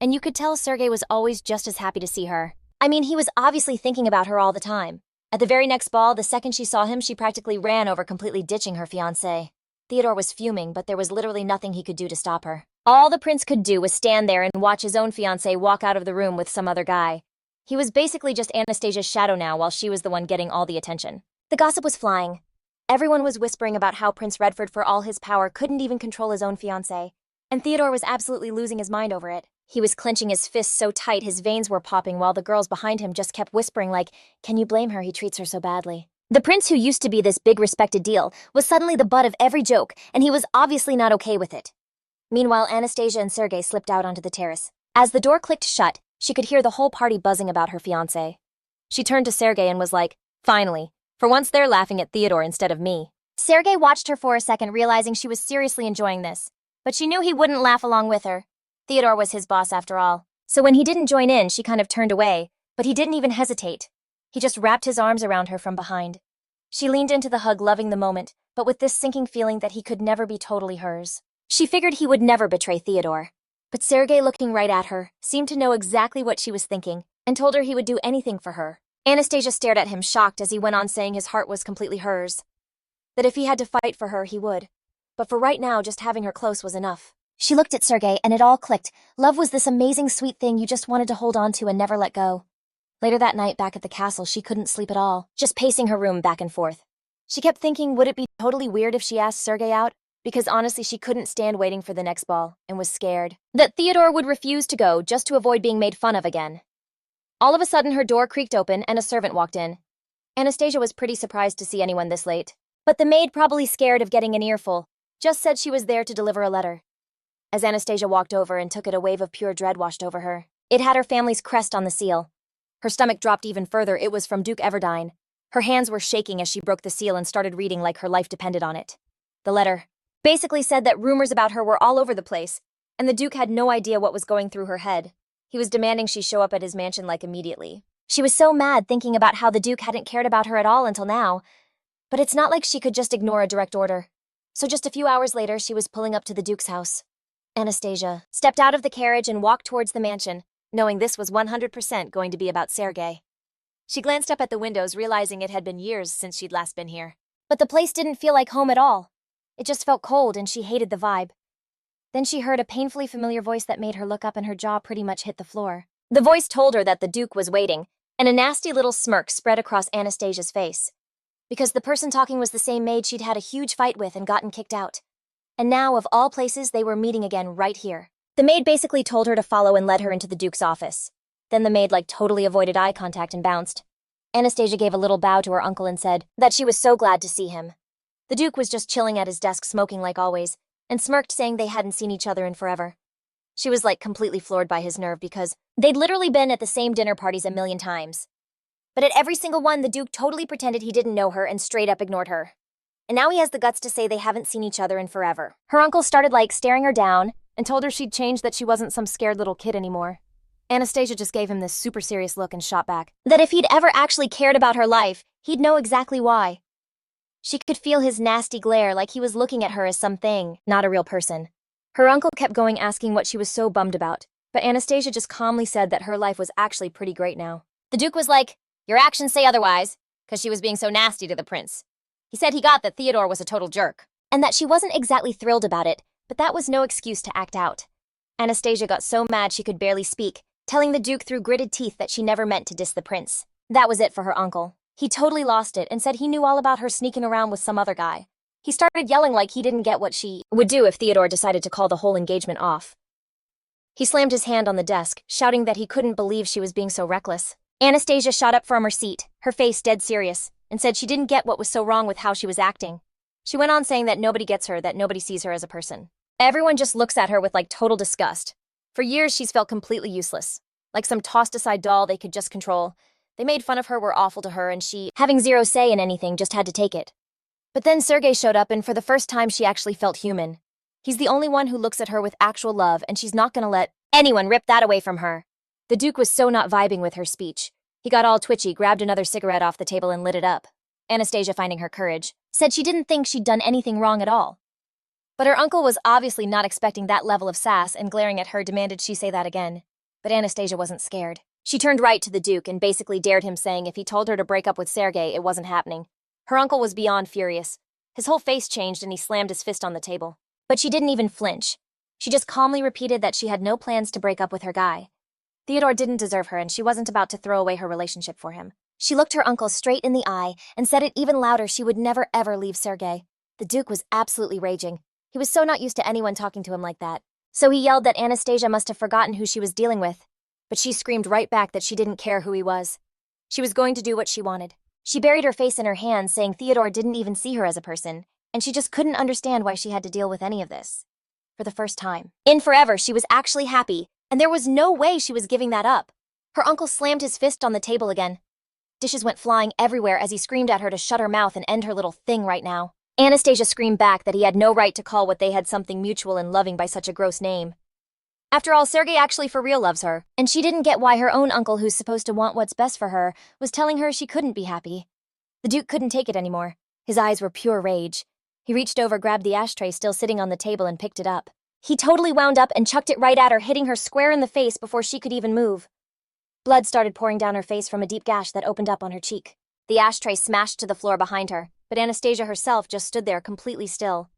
And you could tell Sergei was always just as happy to see her. I mean, he was obviously thinking about her all the time. At the very next ball, the second she saw him, she practically ran over, completely ditching her fiancé. Theodore was fuming, but there was literally nothing he could do to stop her. All the prince could do was stand there and watch his own fiancé walk out of the room with some other guy. He was basically just Anastasia's shadow now, while she was the one getting all the attention. The gossip was flying. Everyone was whispering about how Prince Redford, for all his power, couldn't even control his own fiancé. And Theodore was absolutely losing his mind over it. He was clenching his fists so tight his veins were popping, while the girls behind him just kept whispering like, "Can you blame her? He treats her so badly." The prince, who used to be this big respected deal, was suddenly the butt of every joke, and he was obviously not okay with it. Meanwhile, Anastasia and Sergei slipped out onto the terrace. As the door clicked shut, she could hear the whole party buzzing about her fiancé. She turned to Sergei and was like, "Finally, for once they're laughing at Theodore instead of me." Sergei watched her for a second, realizing she was seriously enjoying this, but she knew he wouldn't laugh along with her. Theodore was his boss after all, so when he didn't join in, she kind of turned away, but he didn't even hesitate. He just wrapped his arms around her from behind. She leaned into the hug, loving the moment, but with this sinking feeling that he could never be totally hers. She figured he would never betray Theodore. But Sergei, looking right at her, seemed to know exactly what she was thinking, and told her he would do anything for her. Anastasia stared at him, shocked, as he went on saying his heart was completely hers. That if he had to fight for her, he would. But for right now, just having her close was enough. She looked at Sergei, and it all clicked. Love was this amazing, sweet thing you just wanted to hold on to and never let go. Later that night, back at the castle, she couldn't sleep at all, just pacing her room back and forth. She kept thinking, would it be totally weird if she asked Sergei out? Because honestly, she couldn't stand waiting for the next ball, and was scared that Theodore would refuse to go just to avoid being made fun of again. All of a sudden, her door creaked open and a servant walked in. Anastasia was pretty surprised to see anyone this late. But the maid, probably scared of getting an earful, just said she was there to deliver a letter. As Anastasia walked over and took it, a wave of pure dread washed over her. It had her family's crest on the seal. Her stomach dropped even further. It was from Duke Everdine. Her hands were shaking as she broke the seal and started reading like her life depended on it. The letter basically said that rumors about her were all over the place, and the Duke had no idea what was going through her head. He was demanding she show up at his mansion like immediately. She was so mad thinking about how the Duke hadn't cared about her at all until now. But it's not like she could just ignore a direct order. So just a few hours later, she was pulling up to the Duke's house. Anastasia stepped out of the carriage and walked towards the mansion, knowing this was 100% going to be about Sergei. She glanced up at the windows, realizing it had been years since she'd last been here. But the place didn't feel like home at all. It just felt cold, and she hated the vibe. Then she heard a painfully familiar voice that made her look up, and her jaw pretty much hit the floor. The voice told her that the Duke was waiting, and a nasty little smirk spread across Anastasia's face. Because the person talking was the same maid she'd had a huge fight with and gotten kicked out. And now, of all places, they were meeting again right here. The maid basically told her to follow and led her into the Duke's office. Then the maid totally avoided eye contact and bounced. Anastasia gave a little bow to her uncle and said that she was so glad to see him. The Duke was just chilling at his desk, smoking like always, and smirked, saying they hadn't seen each other in forever. She was completely floored by his nerve, because they'd literally been at the same dinner parties a million times. But at every single one, the Duke totally pretended he didn't know her and straight up ignored her. And now he has the guts to say they haven't seen each other in forever. Her uncle started staring her down and told her she'd changed, that she wasn't some scared little kid anymore. Anastasia just gave him this super serious look and shot back that if he'd ever actually cared about her life, he'd know exactly why. She could feel his nasty glare like he was looking at her as something, not a real person. Her uncle kept going asking what she was so bummed about, but Anastasia just calmly said that her life was actually pretty great now. The Duke was like, "Your actions say otherwise," because she was being so nasty to the prince. He said he got that Theodore was a total jerk, and that she wasn't exactly thrilled about it, but that was no excuse to act out. Anastasia got so mad she could barely speak, telling the Duke through gritted teeth that she never meant to diss the prince. That was it for her uncle. He totally lost it and said he knew all about her sneaking around with some other guy. He started yelling like he didn't get what she would do if Theodore decided to call the whole engagement off. He slammed his hand on the desk, shouting that he couldn't believe she was being so reckless. Anastasia shot up from her seat, her face dead serious, and said she didn't get what was so wrong with how she was acting. She went on saying that nobody gets her, that nobody sees her as a person. Everyone just looks at her with like total disgust. For years, she's felt completely useless, like some tossed-aside doll they could just control. They made fun of her, were awful to her, and she, having zero say in anything, just had to take it. But then Sergei showed up, and for the first time, she actually felt human. He's the only one who looks at her with actual love, and she's not gonna let anyone rip that away from her. The Duke was so not vibing with her speech. He got all twitchy, grabbed another cigarette off the table and lit it up. Anastasia, finding her courage, said she didn't think she'd done anything wrong at all. But her uncle was obviously not expecting that level of sass and glaring at her demanded she say that again. But Anastasia wasn't scared. She turned right to the Duke and basically dared him, saying if he told her to break up with Sergei, it wasn't happening. Her uncle was beyond furious. His whole face changed and he slammed his fist on the table. But she didn't even flinch. She just calmly repeated that she had no plans to break up with her guy. Theodore didn't deserve her and she wasn't about to throw away her relationship for him. She looked her uncle straight in the eye and said it even louder she would never ever leave Sergei. The Duke was absolutely raging. He was so not used to anyone talking to him like that. So he yelled that Anastasia must have forgotten who she was dealing with. But she screamed right back that she didn't care who he was. She was going to do what she wanted. She buried her face in her hands, saying Theodore didn't even see her as a person, and she just couldn't understand why she had to deal with any of this. For the first time in forever, she was actually happy, and there was no way she was giving that up. Her uncle slammed his fist on the table again. Dishes went flying everywhere as he screamed at her to shut her mouth and end her little thing right now. Anastasia screamed back that he had no right to call what they had something mutual and loving by such a gross name. After all, Sergei actually for real loves her, and she didn't get why her own uncle, who's supposed to want what's best for her, was telling her she couldn't be happy. The Duke couldn't take it anymore. His eyes were pure rage. He reached over, grabbed the ashtray still sitting on the table, and picked it up. He totally wound up and chucked it right at her, hitting her square in the face before she could even move. Blood started pouring down her face from a deep gash that opened up on her cheek. The ashtray smashed to the floor behind her, but Anastasia herself just stood there completely still.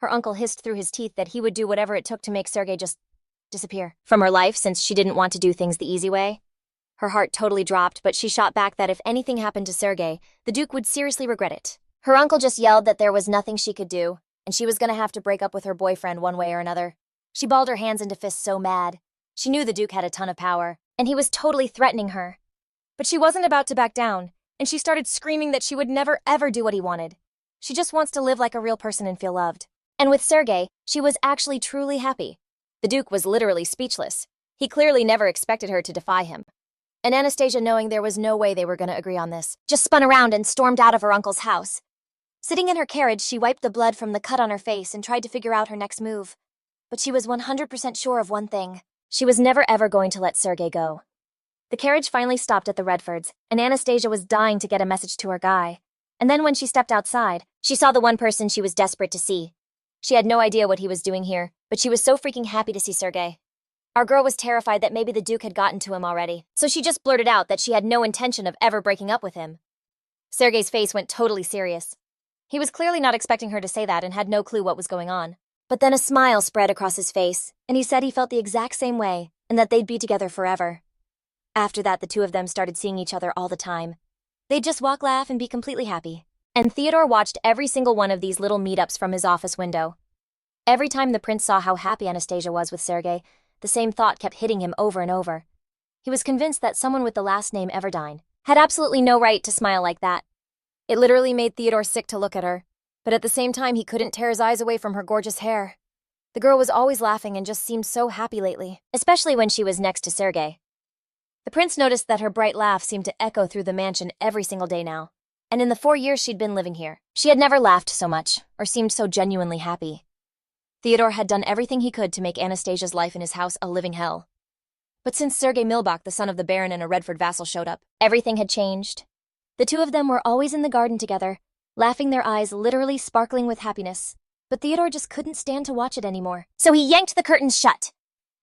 Her uncle hissed through his teeth that he would do whatever it took to make Sergei just disappear from her life since she didn't want to do things the easy way. Her heart totally dropped, but she shot back that if anything happened to Sergei, the Duke would seriously regret it. Her uncle just yelled that there was nothing she could do, and she was gonna have to break up with her boyfriend one way or another. She balled her hands into fists so mad. She knew the Duke had a ton of power, and he was totally threatening her. But she wasn't about to back down, and she started screaming that she would never ever do what he wanted. She just wants to live like a real person and feel loved. And with Sergei, she was actually truly happy. The Duke was literally speechless. He clearly never expected her to defy him. And Anastasia, knowing there was no way they were going to agree on this, just spun around and stormed out of her uncle's house. Sitting in her carriage, she wiped the blood from the cut on her face and tried to figure out her next move. But she was 100% sure of one thing. She was never ever going to let Sergei go. The carriage finally stopped at the Redfords, and Anastasia was dying to get a message to her guy. And then when she stepped outside, she saw the one person she was desperate to see. She had no idea what he was doing here, but she was so freaking happy to see Sergei. Our girl was terrified that maybe the Duke had gotten to him already, so she just blurted out that she had no intention of ever breaking up with him. Sergei's face went totally serious. He was clearly not expecting her to say that and had no clue what was going on. But then a smile spread across his face, and he said he felt the exact same way, and that they'd be together forever. After that, the two of them started seeing each other all the time. They'd just walk, laugh, and be completely happy. And Theodore watched every single one of these little meetups from his office window. Every time the prince saw how happy Anastasia was with Sergei, the same thought kept hitting him over and over. He was convinced that someone with the last name Everdine had absolutely no right to smile like that. It literally made Theodore sick to look at her, but at the same time he couldn't tear his eyes away from her gorgeous hair. The girl was always laughing and just seemed so happy lately, especially when she was next to Sergei. The prince noticed that her bright laugh seemed to echo through the mansion every single day now. And in the 4 years she'd been living here, she had never laughed so much, or seemed so genuinely happy. Theodore had done everything he could to make Anastasia's life in his house a living hell. But since Sergei Milbach, the son of the Baron and a Redford vassal, showed up, everything had changed. The two of them were always in the garden together, laughing, their eyes literally sparkling with happiness. But Theodore just couldn't stand to watch it anymore. So he yanked the curtains shut.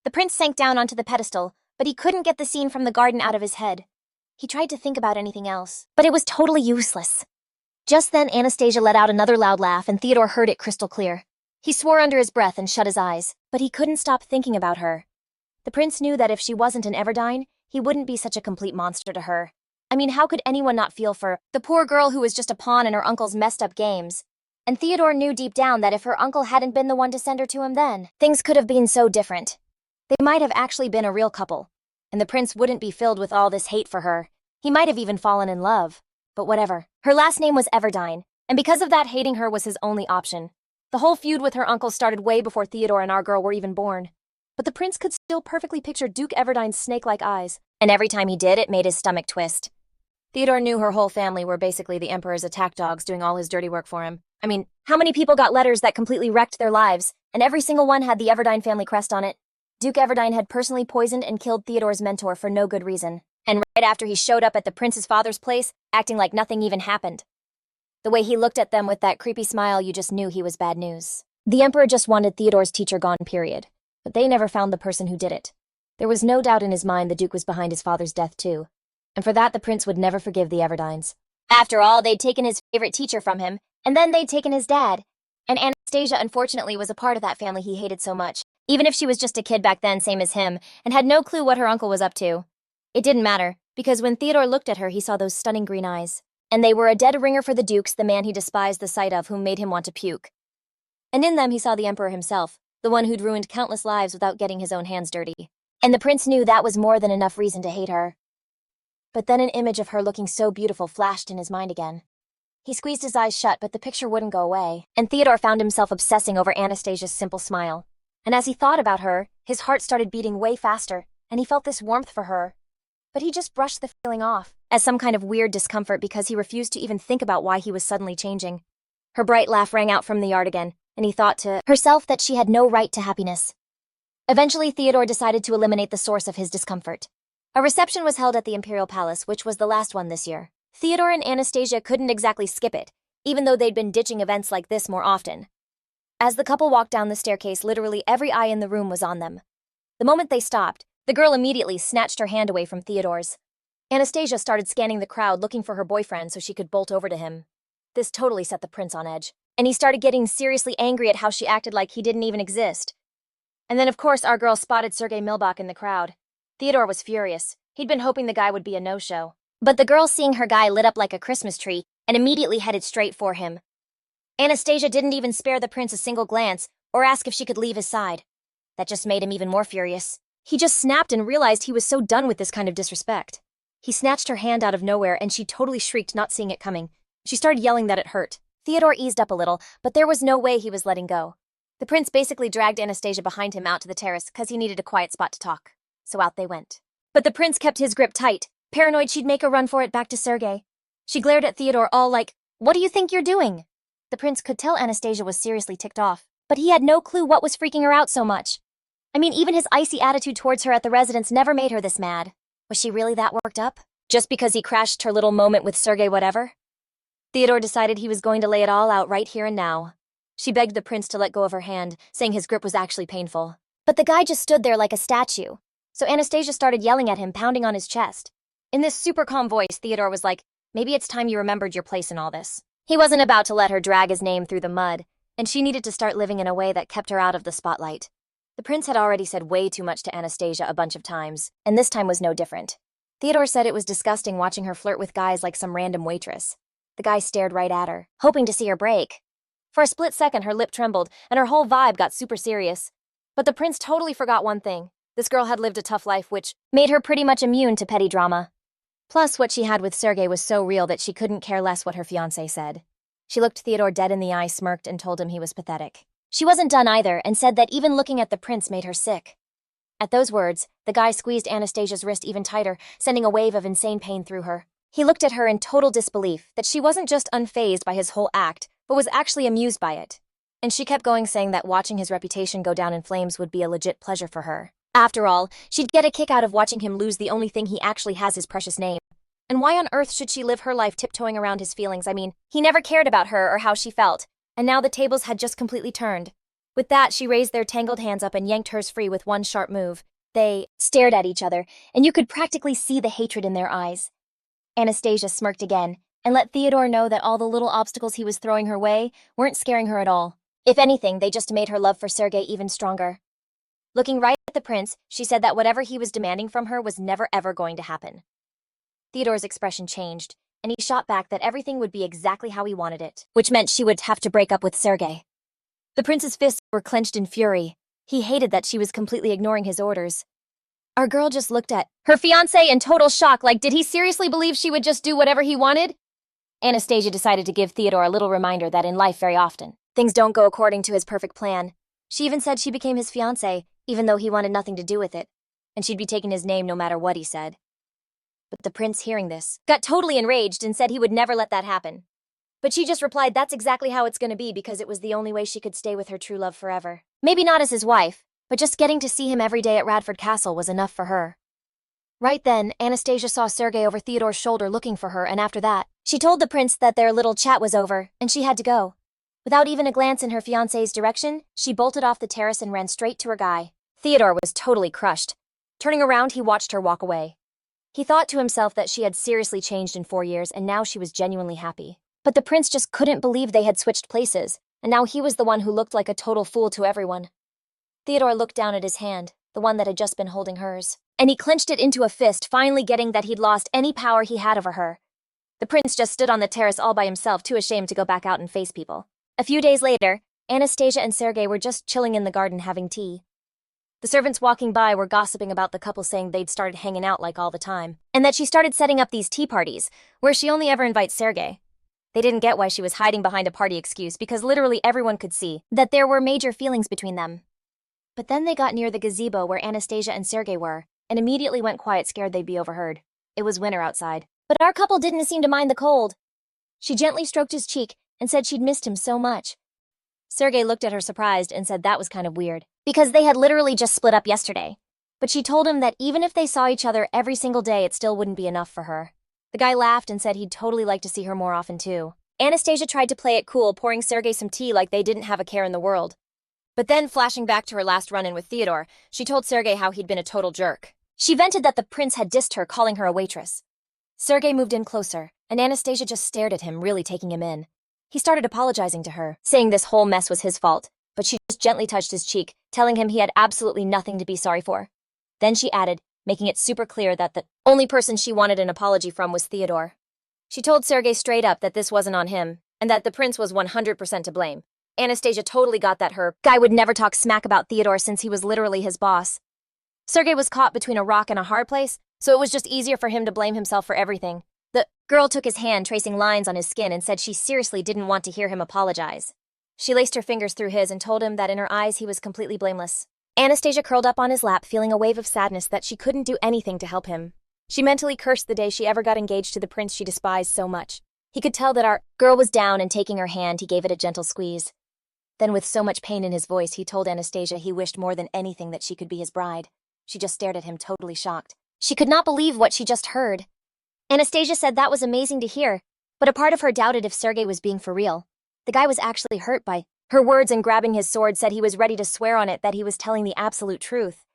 The prince sank down onto the pedestal, but he couldn't get the scene from the garden out of his head. He tried to think about anything else, but it was totally useless. Just then, Anastasia let out another loud laugh, and Theodore heard it crystal clear. He swore under his breath and shut his eyes, but he couldn't stop thinking about her. The prince knew that if she wasn't an Everdine, he wouldn't be such a complete monster to her. I mean, how could anyone not feel for the poor girl who was just a pawn in her uncle's messed up games? And Theodore knew deep down that if her uncle hadn't been the one to send her to him then, things could have been so different. They might have actually been a real couple, and the prince wouldn't be filled with all this hate for her. He might have even fallen in love. But whatever. Her last name was Everdine, and because of that, hating her was his only option. The whole feud with her uncle started way before Theodore and our girl were even born. But the prince could still perfectly picture Duke Everdine's snake-like eyes, and every time he did, it made his stomach twist. Theodore knew her whole family were basically the Emperor's attack dogs doing all his dirty work for him. I mean, how many people got letters that completely wrecked their lives, and every single one had the Everdine family crest on it? Duke Everdine had personally poisoned and killed Theodore's mentor for no good reason. And right after he showed up at the prince's father's place, acting like nothing even happened. The way he looked at them with that creepy smile, you just knew he was bad news. The Emperor just wanted Theodore's teacher gone, period. But they never found the person who did it. There was no doubt in his mind the Duke was behind his father's death too. And for that, the prince would never forgive the Everdines. After all, they'd taken his favorite teacher from him, and then they'd taken his dad. And Anastasia, unfortunately, was a part of that family he hated so much, even if she was just a kid back then, same as him, and had no clue what her uncle was up to. It didn't matter, because when Theodore looked at her, he saw those stunning green eyes. And they were a dead ringer for the Dukes, the man he despised the sight of, whom made him want to puke. And in them he saw the Emperor himself, the one who'd ruined countless lives without getting his own hands dirty. And the prince knew that was more than enough reason to hate her. But then an image of her looking so beautiful flashed in his mind again. He squeezed his eyes shut, but the picture wouldn't go away, and Theodore found himself obsessing over Anastasia's simple smile. And as he thought about her, his heart started beating way faster, and he felt this warmth for her. But he just brushed the feeling off, as some kind of weird discomfort, because he refused to even think about why he was suddenly changing. Her bright laugh rang out from the yard again, and he thought to herself that she had no right to happiness. Eventually, Theodore decided to eliminate the source of his discomfort. A reception was held at the Imperial Palace, which was the last one this year. Theodore and Anastasia couldn't exactly skip it, even though they'd been ditching events like this more often. As the couple walked down the staircase, literally every eye in the room was on them. The moment they stopped, the girl immediately snatched her hand away from Theodore's. Anastasia started scanning the crowd, looking for her boyfriend so she could bolt over to him. This totally set the prince on edge, and he started getting seriously angry at how she acted like he didn't even exist. And then, of course, our girl spotted Sergei Milbach in the crowd. Theodore was furious. He'd been hoping the guy would be a no-show. But the girl, seeing her guy, lit up like a Christmas tree and immediately headed straight for him. Anastasia didn't even spare the prince a single glance or ask if she could leave his side. That just made him even more furious. He just snapped and realized he was so done with this kind of disrespect. He snatched her hand out of nowhere, and she totally shrieked, not seeing it coming. She started yelling that it hurt. Theodore eased up a little, but there was no way he was letting go. The prince basically dragged Anastasia behind him out to the terrace because he needed a quiet spot to talk. So out they went. But the prince kept his grip tight, paranoid she'd make a run for it back to Sergei. She glared at Theodore all like, "What do you think you're doing?" The prince could tell Anastasia was seriously ticked off, but he had no clue what was freaking her out so much. I mean, even his icy attitude towards her at the residence never made her this mad. Was she really that worked up? Just because he crashed her little moment with Sergei whatever? Theodore decided he was going to lay it all out right here and now. She begged the prince to let go of her hand, saying his grip was actually painful. But the guy just stood there like a statue. So Anastasia started yelling at him, pounding on his chest. In this super calm voice, Theodore was like, "Maybe it's time you remembered your place in all this." He wasn't about to let her drag his name through the mud, and she needed to start living in a way that kept her out of the spotlight. The prince had already said way too much to Anastasia a bunch of times, and this time was no different. Theodore said it was disgusting watching her flirt with guys like some random waitress. The guy stared right at her, hoping to see her break. For a split second, her lip trembled, and her whole vibe got super serious. But the prince totally forgot one thing. This girl had lived a tough life, which made her pretty much immune to petty drama. Plus, what she had with Sergei was so real that she couldn't care less what her fiancé said. She looked Theodore dead in the eye, smirked, and told him he was pathetic. She wasn't done either, and said that even looking at the prince made her sick. At those words, the guy squeezed Anastasia's wrist even tighter, sending a wave of insane pain through her. He looked at her in total disbelief that she wasn't just unfazed by his whole act, but was actually amused by it. And she kept going, saying that watching his reputation go down in flames would be a legit pleasure for her. After all, she'd get a kick out of watching him lose the only thing he actually has, his precious name. And why on earth should she live her life tiptoeing around his feelings? I mean, he never cared about her or how she felt, and now the tables had just completely turned. With that, she raised their tangled hands up and yanked hers free with one sharp move. They stared at each other, and you could practically see the hatred in their eyes. Anastasia smirked again, and let Theodore know that all the little obstacles he was throwing her way weren't scaring her at all. If anything, they just made her love for Sergei even stronger. Looking right at the prince, she said that whatever he was demanding from her was never ever going to happen. Theodore's expression changed, and he shot back that everything would be exactly how he wanted it, which meant she would have to break up with Sergei. The prince's fists were clenched in fury. He hated that she was completely ignoring his orders. Our girl just looked at her fiancé in total shock, like, did he seriously believe she would just do whatever he wanted? Anastasia decided to give Theodore a little reminder that in life very often, things don't go according to his perfect plan. She even said she became his fiancé, even though he wanted nothing to do with it, and she'd be taking his name no matter what he said. But the prince, hearing this, got totally enraged and said he would never let that happen. But she just replied that's exactly how it's going to be because it was the only way she could stay with her true love forever. Maybe not as his wife, but just getting to see him every day at Radford Castle was enough for her. Right then, Anastasia saw Sergei over Theodore's shoulder looking for her, and after that, she told the prince that their little chat was over, and she had to go. Without even a glance in her fiancé's direction, she bolted off the terrace and ran straight to her guy. Theodore was totally crushed. Turning around, he watched her walk away. He thought to himself that she had seriously changed in 4 years, and now she was genuinely happy. But the prince just couldn't believe they had switched places, and now he was the one who looked like a total fool to everyone. Theodore looked down at his hand, the one that had just been holding hers, and he clenched it into a fist, finally getting that he'd lost any power he had over her. The prince just stood on the terrace all by himself, too ashamed to go back out and face people. A few days later, Anastasia and Sergei were just chilling in the garden having tea. The servants walking by were gossiping about the couple, saying they'd started hanging out like all the time, and that she started setting up these tea parties, where she only ever invites Sergei. They didn't get why she was hiding behind a party excuse because literally everyone could see that there were major feelings between them. But then they got near the gazebo where Anastasia and Sergei were, and immediately went quiet, scared they'd be overheard. It was winter outside, but our couple didn't seem to mind the cold. She gently stroked his cheek and said she'd missed him so much. Sergei looked at her surprised and said that was kind of weird, because they had literally just split up yesterday. But she told him that even if they saw each other every single day, it still wouldn't be enough for her. The guy laughed and said he'd totally like to see her more often too. Anastasia tried to play it cool, pouring Sergei some tea like they didn't have a care in the world. But then, flashing back to her last run-in with Theodore, she told Sergei how he'd been a total jerk. She vented that the prince had dissed her, calling her a waitress. Sergei moved in closer, and Anastasia just stared at him, really taking him in. He started apologizing to her, saying this whole mess was his fault, but she just gently touched his cheek, telling him he had absolutely nothing to be sorry for. Then she added, making it super clear that the only person she wanted an apology from was Theodore. She told Sergei straight up that this wasn't on him, and that the prince was 100% to blame. Anastasia totally got that her guy would never talk smack about Theodore since he was literally his boss. Sergei was caught between a rock and a hard place, so it was just easier for him to blame himself for everything. The girl took his hand, tracing lines on his skin, and said she seriously didn't want to hear him apologize. She laced her fingers through his and told him that in her eyes he was completely blameless. Anastasia curled up on his lap, feeling a wave of sadness that she couldn't do anything to help him. She mentally cursed the day she ever got engaged to the prince she despised so much. He could tell that our girl was down, and taking her hand, he gave it a gentle squeeze. Then, with so much pain in his voice, he told Anastasia he wished more than anything that she could be his bride. She just stared at him, totally shocked. She could not believe what she just heard. Anastasia said that was amazing to hear, but a part of her doubted if Sergei was being for real. The guy was actually hurt by her words, and grabbing his sword said he was ready to swear on it that he was telling the absolute truth.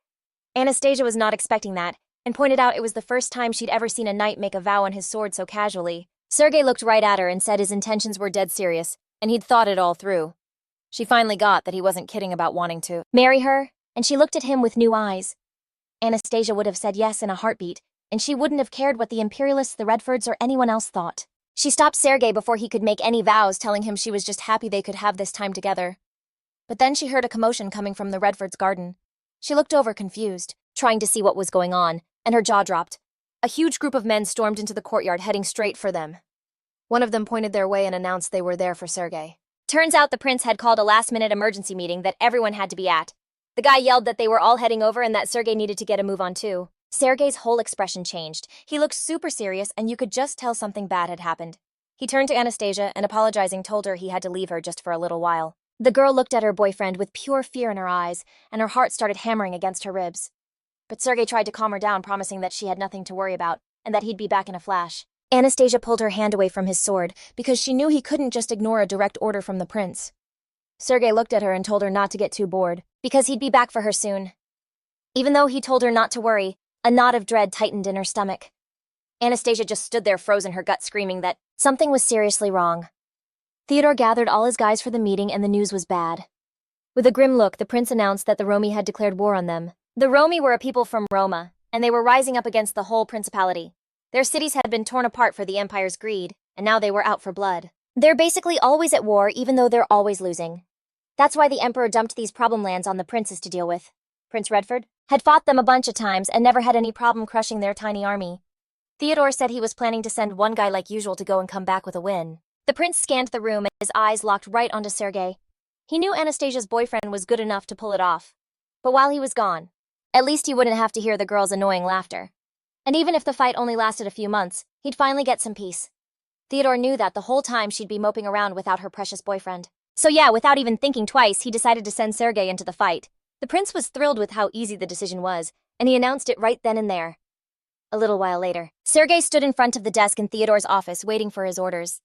Anastasia was not expecting that, and pointed out it was the first time she'd ever seen a knight make a vow on his sword so casually. Sergei looked right at her and said his intentions were dead serious, and he'd thought it all through. She finally got that he wasn't kidding about wanting to marry her, and she looked at him with new eyes. Anastasia would have said yes in a heartbeat, and she wouldn't have cared what the Imperialists, the Redfords, or anyone else thought. She stopped Sergei before he could make any vows, telling him she was just happy they could have this time together. But then she heard a commotion coming from the Redfords' garden. She looked over, confused, trying to see what was going on, and her jaw dropped. A huge group of men stormed into the courtyard, heading straight for them. One of them pointed their way and announced they were there for Sergei. Turns out the prince had called a last-minute emergency meeting that everyone had to be at. The guy yelled that they were all heading over and that Sergei needed to get a move on too. Sergei's whole expression changed. He looked super serious, and you could just tell something bad had happened. He turned to Anastasia and, apologizing, told her he had to leave her just for a little while. The girl looked at her boyfriend with pure fear in her eyes, and her heart started hammering against her ribs. But Sergei tried to calm her down, promising that she had nothing to worry about and that he'd be back in a flash. Anastasia pulled her hand away from his sword because she knew he couldn't just ignore a direct order from the prince. Sergei looked at her and told her not to get too bored because he'd be back for her soon. Even though he told her not to worry, a knot of dread tightened in her stomach. Anastasia just stood there, frozen, her gut screaming that something was seriously wrong. Theodore gathered all his guys for the meeting, and the news was bad. With a grim look, the prince announced that the Romi had declared war on them. The Romi were a people from Roma, and they were rising up against the whole principality. Their cities had been torn apart for the empire's greed, and now they were out for blood. They're basically always at war, even though they're always losing. That's why the emperor dumped these problem lands on the princes to deal with. Prince Redford had fought them a bunch of times and never had any problem crushing their tiny army. Theodore said he was planning to send one guy like usual to go and come back with a win. The prince scanned the room and his eyes locked right onto Sergei. He knew Anastasia's boyfriend was good enough to pull it off. But while he was gone, at least he wouldn't have to hear the girl's annoying laughter. And even if the fight only lasted a few months, he'd finally get some peace. Theodore knew that the whole time she'd be moping around without her precious boyfriend. So yeah, without even thinking twice, he decided to send Sergei into the fight. The prince was thrilled with how easy the decision was, and he announced it right then and there. A little while later, Sergei stood in front of the desk in Theodore's office waiting for his orders.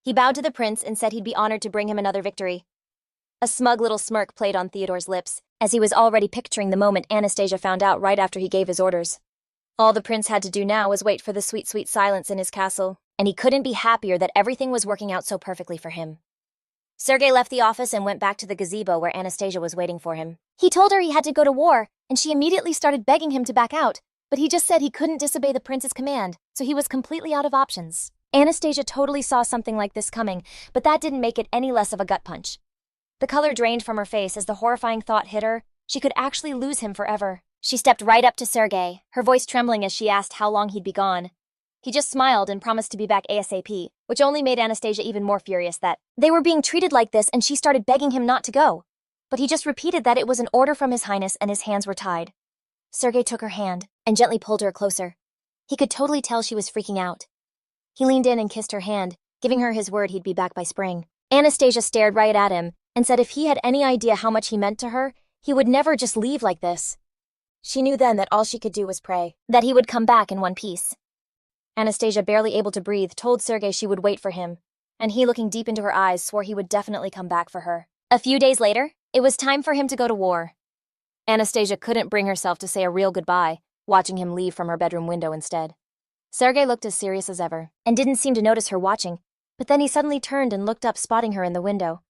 He bowed to the prince and said he'd be honored to bring him another victory. A smug little smirk played on Theodore's lips, as he was already picturing the moment Anastasia found out right after he gave his orders. All the prince had to do now was wait for the sweet, sweet silence in his castle, and he couldn't be happier that everything was working out so perfectly for him. Sergei left the office and went back to the gazebo where Anastasia was waiting for him. He told her he had to go to war, and she immediately started begging him to back out, but he just said he couldn't disobey the prince's command, so he was completely out of options. Anastasia totally saw something like this coming, but that didn't make it any less of a gut punch. The color drained from her face as the horrifying thought hit her. She could actually lose him forever. She stepped right up to Sergei, her voice trembling as she asked how long he'd be gone. He just smiled and promised to be back ASAP, which only made Anastasia even more furious that they were being treated like this, and she started begging him not to go. But he just repeated that it was an order from His Highness and his hands were tied. Sergei took her hand and gently pulled her closer. He could totally tell she was freaking out. He leaned in and kissed her hand, giving her his word he'd be back by spring. Anastasia stared right at him and said if he had any idea how much he meant to her, he would never just leave like this. She knew then that all she could do was pray that he would come back in one piece. Anastasia, barely able to breathe, told Sergei she would wait for him, and he, looking deep into her eyes, swore he would definitely come back for her. A few days later, it was time for him to go to war. Anastasia couldn't bring herself to say a real goodbye, watching him leave from her bedroom window instead. Sergei looked as serious as ever, and didn't seem to notice her watching, but then he suddenly turned and looked up, spotting her in the window.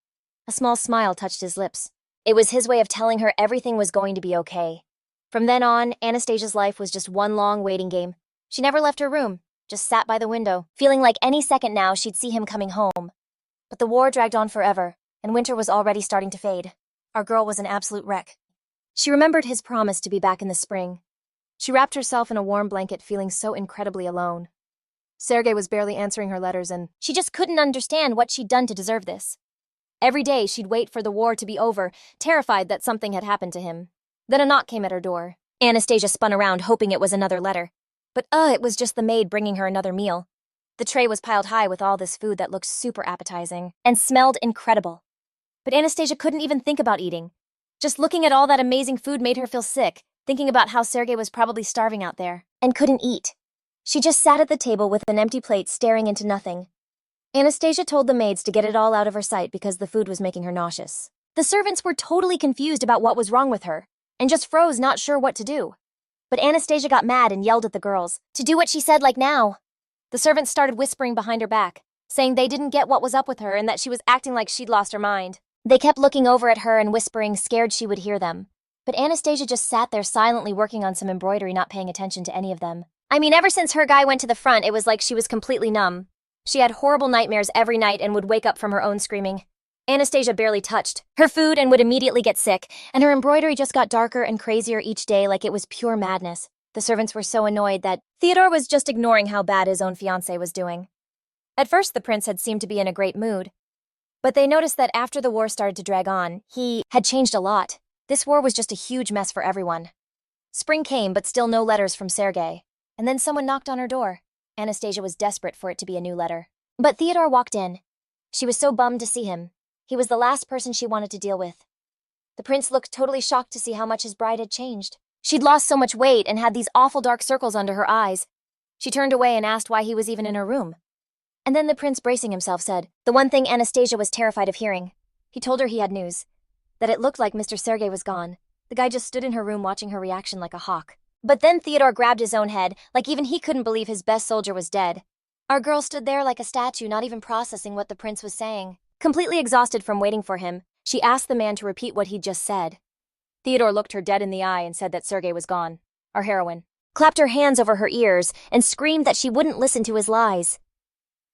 A small smile touched his lips. It was his way of telling her everything was going to be okay. From then on, Anastasia's life was just one long waiting game. She never left her room, just sat by the window, feeling like any second now she'd see him coming home. But the war dragged on forever, and winter was already starting to fade. Our girl was an absolute wreck. She remembered his promise to be back in the spring. She wrapped herself in a warm blanket, feeling so incredibly alone. Sergei was barely answering her letters, and she just couldn't understand what she'd done to deserve this. Every day she'd wait for the war to be over, terrified that something had happened to him. Then a knock came at her door. Anastasia spun around, hoping it was another letter. But it was just the maid bringing her another meal. The tray was piled high with all this food that looked super appetizing and smelled incredible. But Anastasia couldn't even think about eating. Just looking at all that amazing food made her feel sick, thinking about how Sergei was probably starving out there and couldn't eat. She just sat at the table with an empty plate, staring into nothing. Anastasia told the maids to get it all out of her sight because the food was making her nauseous. The servants were totally confused about what was wrong with her and just froze, not sure what to do. But Anastasia got mad and yelled at the girls to do what she said, like now. The servants started whispering behind her back, saying they didn't get what was up with her and that she was acting like she'd lost her mind. They kept looking over at her and whispering, scared she would hear them. But Anastasia just sat there silently working on some embroidery, not paying attention to any of them. I mean, ever since her guy went to the front, it was like she was completely numb. She had horrible nightmares every night and would wake up from her own screaming. Anastasia barely touched her food and would immediately get sick, and her embroidery just got darker and crazier each day, like it was pure madness. The servants were so annoyed that Theodore was just ignoring how bad his own fiancé was doing. At first, the prince had seemed to be in a great mood, but they noticed that after the war started to drag on, he had changed a lot. This war was just a huge mess for everyone. Spring came, but still no letters from Sergei, and then someone knocked on her door. Anastasia was desperate for it to be a new letter. But Theodore walked in. She was so bummed to see him. He was the last person she wanted to deal with. The prince looked totally shocked to see how much his bride had changed. She'd lost so much weight and had these awful dark circles under her eyes. She turned away and asked why he was even in her room. And then the prince, bracing himself, said the one thing Anastasia was terrified of hearing. He told her he had news. That it looked like Mr. Sergei was gone. The guy just stood in her room watching her reaction like a hawk. But then Theodore grabbed his own head, like even he couldn't believe his best soldier was dead. Our girl stood there like a statue, not even processing what the prince was saying. Completely exhausted from waiting for him, she asked the man to repeat what he'd just said. Theodore looked her dead in the eye and said that Sergei was gone. Our heroine clapped her hands over her ears and screamed that she wouldn't listen to his lies.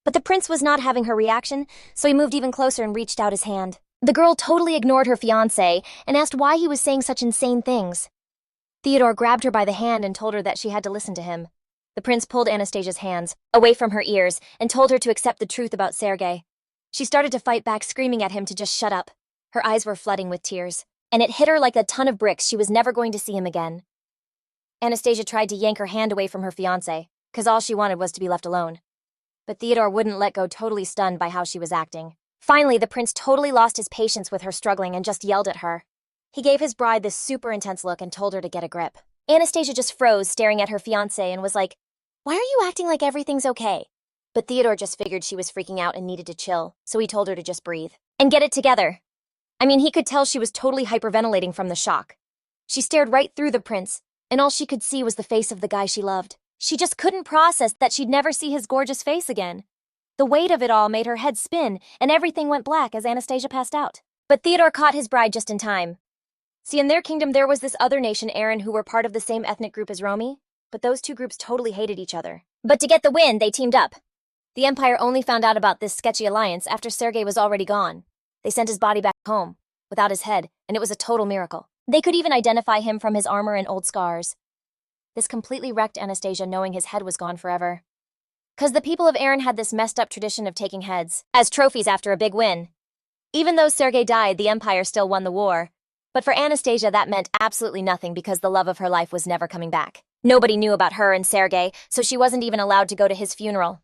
But the prince was not having her reaction, so he moved even closer and reached out his hand. The girl totally ignored her fiancé and asked why he was saying such insane things. Theodore grabbed her by the hand and told her that she had to listen to him. The prince pulled Anastasia's hands away from her ears and told her to accept the truth about Sergei. She started to fight back, screaming at him to just shut up. Her eyes were flooding with tears, and it hit her like a ton of bricks she was never going to see him again. Anastasia tried to yank her hand away from her fiancé, because all she wanted was to be left alone. But Theodore wouldn't let go, totally stunned by how she was acting. Finally, the prince totally lost his patience with her struggling and just yelled at her. He gave his bride this super intense look and told her to get a grip. Anastasia just froze, staring at her fiancé, and was like, "Why are you acting like everything's okay?" But Theodore just figured she was freaking out and needed to chill, so he told her to just breathe and get it together. I mean, he could tell she was totally hyperventilating from the shock. She stared right through the prince, and all she could see was the face of the guy she loved. She just couldn't process that she'd never see his gorgeous face again. The weight of it all made her head spin, and everything went black as Anastasia passed out. But Theodore caught his bride just in time. See, in their kingdom there was this other nation, Aaron, who were part of the same ethnic group as Romy, but those two groups totally hated each other. But to get the win, they teamed up. The Empire only found out about this sketchy alliance after Sergei was already gone. They sent his body back home, without his head, and it was a total miracle. They could even identify him from his armor and old scars. This completely wrecked Anastasia, knowing his head was gone forever. Because the people of Aaron had this messed up tradition of taking heads as trophies after a big win. Even though Sergei died, the Empire still won the war. But for Anastasia, that meant absolutely nothing because the love of her life was never coming back. Nobody knew about her and Sergei, so she wasn't even allowed to go to his funeral.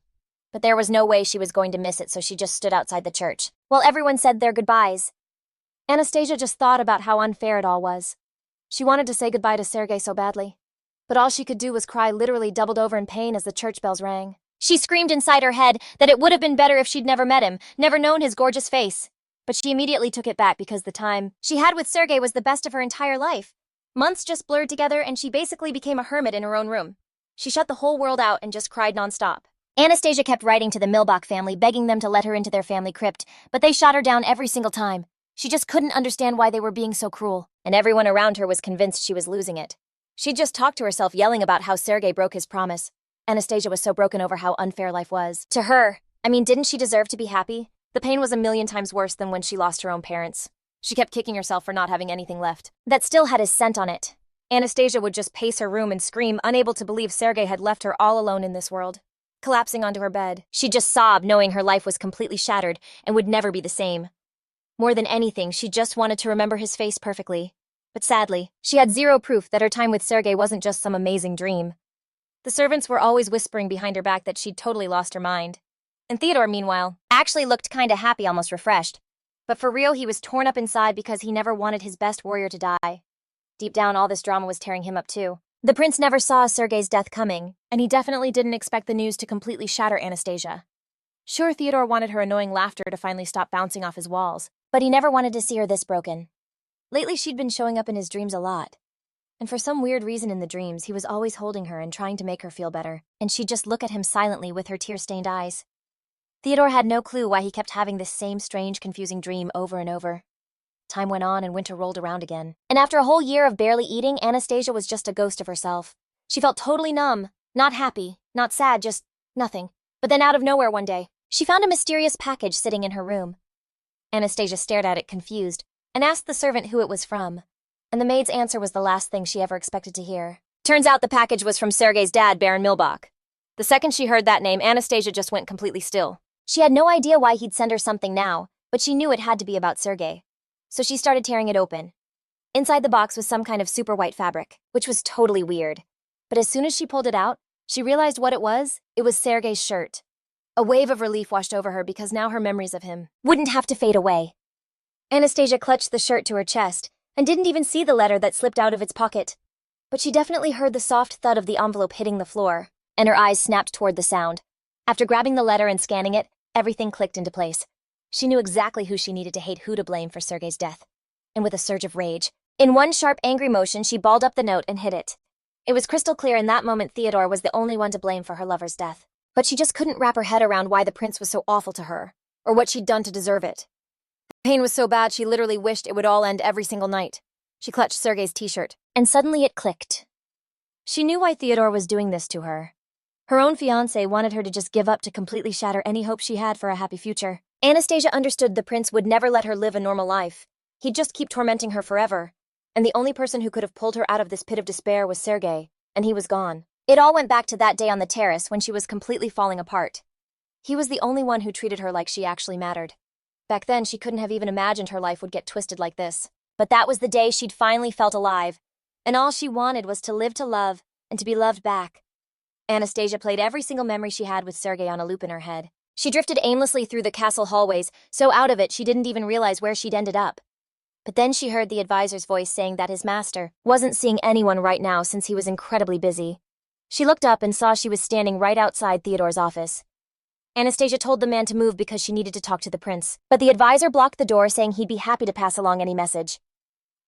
But there was no way she was going to miss it, so she just stood outside the church while everyone said their goodbyes. Anastasia just thought about how unfair it all was. She wanted to say goodbye to Sergei so badly, but all she could do was cry, literally doubled over in pain as the church bells rang. She screamed inside her head that it would have been better if she'd never met him, never known his gorgeous face. But she immediately took it back because the time she had with Sergei was the best of her entire life. Months just blurred together and she basically became a hermit in her own room. She shut the whole world out and just cried nonstop. Anastasia kept writing to the Milbach family, begging them to let her into their family crypt, but they shot her down every single time. She just couldn't understand why they were being so cruel, and everyone around her was convinced she was losing it. She just talked to herself, yelling about how Sergei broke his promise. Anastasia was so broken over how unfair life was. To her, I mean, didn't she deserve to be happy? The pain was a million times worse than when she lost her own parents. She kept kicking herself for not having anything left that still had his scent on it. Anastasia would just pace her room and scream, unable to believe Sergei had left her all alone in this world. Collapsing onto her bed, she'd just sob, knowing her life was completely shattered and would never be the same. More than anything, she just wanted to remember his face perfectly. But sadly, she had zero proof that her time with Sergei wasn't just some amazing dream. The servants were always whispering behind her back that she'd totally lost her mind. And Theodore, meanwhile, actually looked kinda happy, almost refreshed. But for real, he was torn up inside because he never wanted his best warrior to die. Deep down, all this drama was tearing him up too. The prince never saw Sergei's death coming, and he definitely didn't expect the news to completely shatter Anastasia. Sure, Theodore wanted her annoying laughter to finally stop bouncing off his walls, but he never wanted to see her this broken. Lately, she'd been showing up in his dreams a lot. And for some weird reason in the dreams, he was always holding her and trying to make her feel better, and she'd just look at him silently with her tear-stained eyes. Theodore had no clue why he kept having this same strange, confusing dream over and over. Time went on and winter rolled around again. And after a whole year of barely eating, Anastasia was just a ghost of herself. She felt totally numb, not happy, not sad, just nothing. But then out of nowhere one day, she found a mysterious package sitting in her room. Anastasia stared at it confused and asked the servant who it was from. And the maid's answer was the last thing she ever expected to hear. Turns out the package was from Sergei's dad, Baron Milbach. The second she heard that name, Anastasia just went completely still. She had no idea why he'd send her something now, but she knew it had to be about Sergei. So she started tearing it open. Inside the box was some kind of super white fabric, which was totally weird. But as soon as she pulled it out, she realized what it was. It was Sergei's shirt. A wave of relief washed over her because now her memories of him wouldn't have to fade away. Anastasia clutched the shirt to her chest and didn't even see the letter that slipped out of its pocket. but she definitely heard the soft thud of the envelope hitting the floor, and her eyes snapped toward the sound. After grabbing the letter and scanning it, everything clicked into place. She knew exactly who she needed to hate, who to blame for Sergei's death. And with a surge of rage, in one sharp, angry motion, she balled up the note and hid it. It was crystal clear in that moment Theodore was the only one to blame for her lover's death. But she just couldn't wrap her head around why the prince was so awful to her, or what she'd done to deserve it. The pain was so bad she literally wished it would all end every single night. She clutched Sergei's t-shirt, and suddenly it clicked. She knew why Theodore was doing this to her. Her own fiancé wanted her to just give up, to completely shatter any hope she had for a happy future. Anastasia understood the prince would never let her live a normal life. He'd just keep tormenting her forever. And the only person who could have pulled her out of this pit of despair was Sergei, and he was gone. It all went back to that day on the terrace when she was completely falling apart. He was the only one who treated her like she actually mattered. Back then, she couldn't have even imagined her life would get twisted like this. But that was the day she'd finally felt alive, and all she wanted was to live to love and to be loved back. Anastasia played every single memory she had with Sergei on a loop in her head. She drifted aimlessly through the castle hallways, so out of it she didn't even realize where she'd ended up. But then she heard the advisor's voice saying that his master wasn't seeing anyone right now since he was incredibly busy. She looked up and saw she was standing right outside Theodore's office. Anastasia told the man to move because she needed to talk to the prince, but the advisor blocked the door, saying he'd be happy to pass along any message.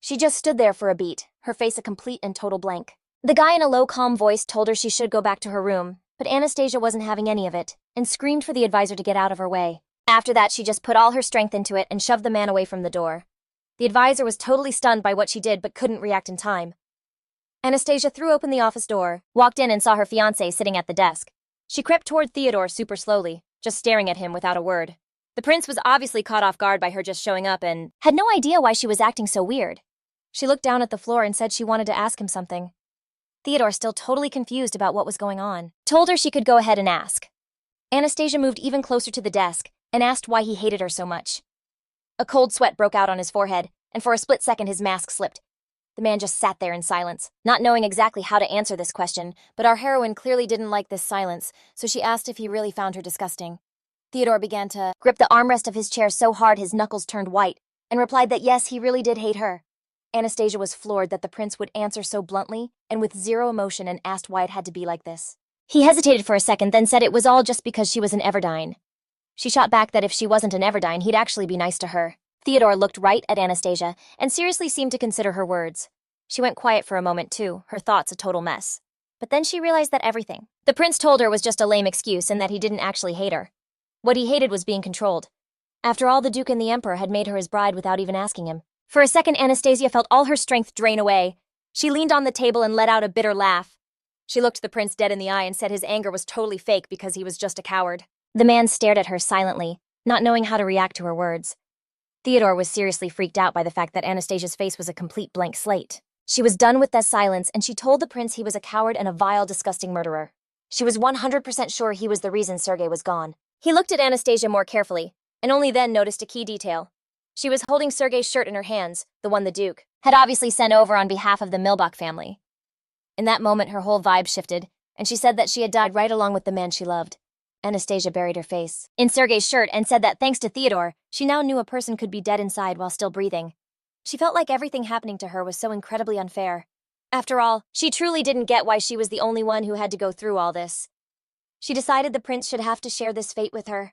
She just stood there for a beat, her face a complete and total blank. The guy in a low, calm voice told her she should go back to her room, but Anastasia wasn't having any of it, and screamed for the advisor to get out of her way. After that, she just put all her strength into it and shoved the man away from the door. The advisor was totally stunned by what she did but couldn't react in time. Anastasia threw open the office door, walked in and saw her fiancé sitting at the desk. She crept toward Theodore super slowly, just staring at him without a word. The prince was obviously caught off guard by her just showing up and had no idea why she was acting so weird. She looked down at the floor and said she wanted to ask him something. Theodore, still totally confused about what was going on, told her she could go ahead and ask. Anastasia moved even closer to the desk and asked why he hated her so much. A cold sweat broke out on his forehead, and for a split second his mask slipped. The man just sat there in silence, not knowing exactly how to answer this question, but our heroine clearly didn't like this silence, so she asked if he really found her disgusting. Theodore began to grip the armrest of his chair so hard his knuckles turned white, and replied that yes, he really did hate her. Anastasia was floored that the prince would answer so bluntly and with zero emotion, and asked why it had to be like this. He hesitated for a second, then said it was all just because she was an Everdine. She shot back that if she wasn't an Everdine, he'd actually be nice to her. Theodore looked right at Anastasia and seriously seemed to consider her words. She went quiet for a moment too, her thoughts a total mess. But then she realized that everything the prince told her was just a lame excuse, and that he didn't actually hate her. What he hated was being controlled. After all, the Duke and the Emperor had made her his bride without even asking him. For a second, Anastasia felt all her strength drain away. She leaned on the table and let out a bitter laugh. She looked the prince dead in the eye and said his anger was totally fake because he was just a coward. The man stared at her silently, not knowing how to react to her words. Theodore was seriously freaked out by the fact that Anastasia's face was a complete blank slate. She was done with that silence, and she told the prince he was a coward and a vile, disgusting murderer. She was 100% sure he was the reason Sergei was gone. He looked at Anastasia more carefully, and only then noticed a key detail. She was holding Sergei's shirt in her hands, the one the Duke had obviously sent over on behalf of the Milbach family. In that moment, her whole vibe shifted, and she said that she had died right along with the man she loved. Anastasia buried her face in Sergei's shirt and said that thanks to Theodore, she now knew a person could be dead inside while still breathing. She felt like everything happening to her was so incredibly unfair. After all, she truly didn't get why she was the only one who had to go through all this. She decided the prince should have to share this fate with her.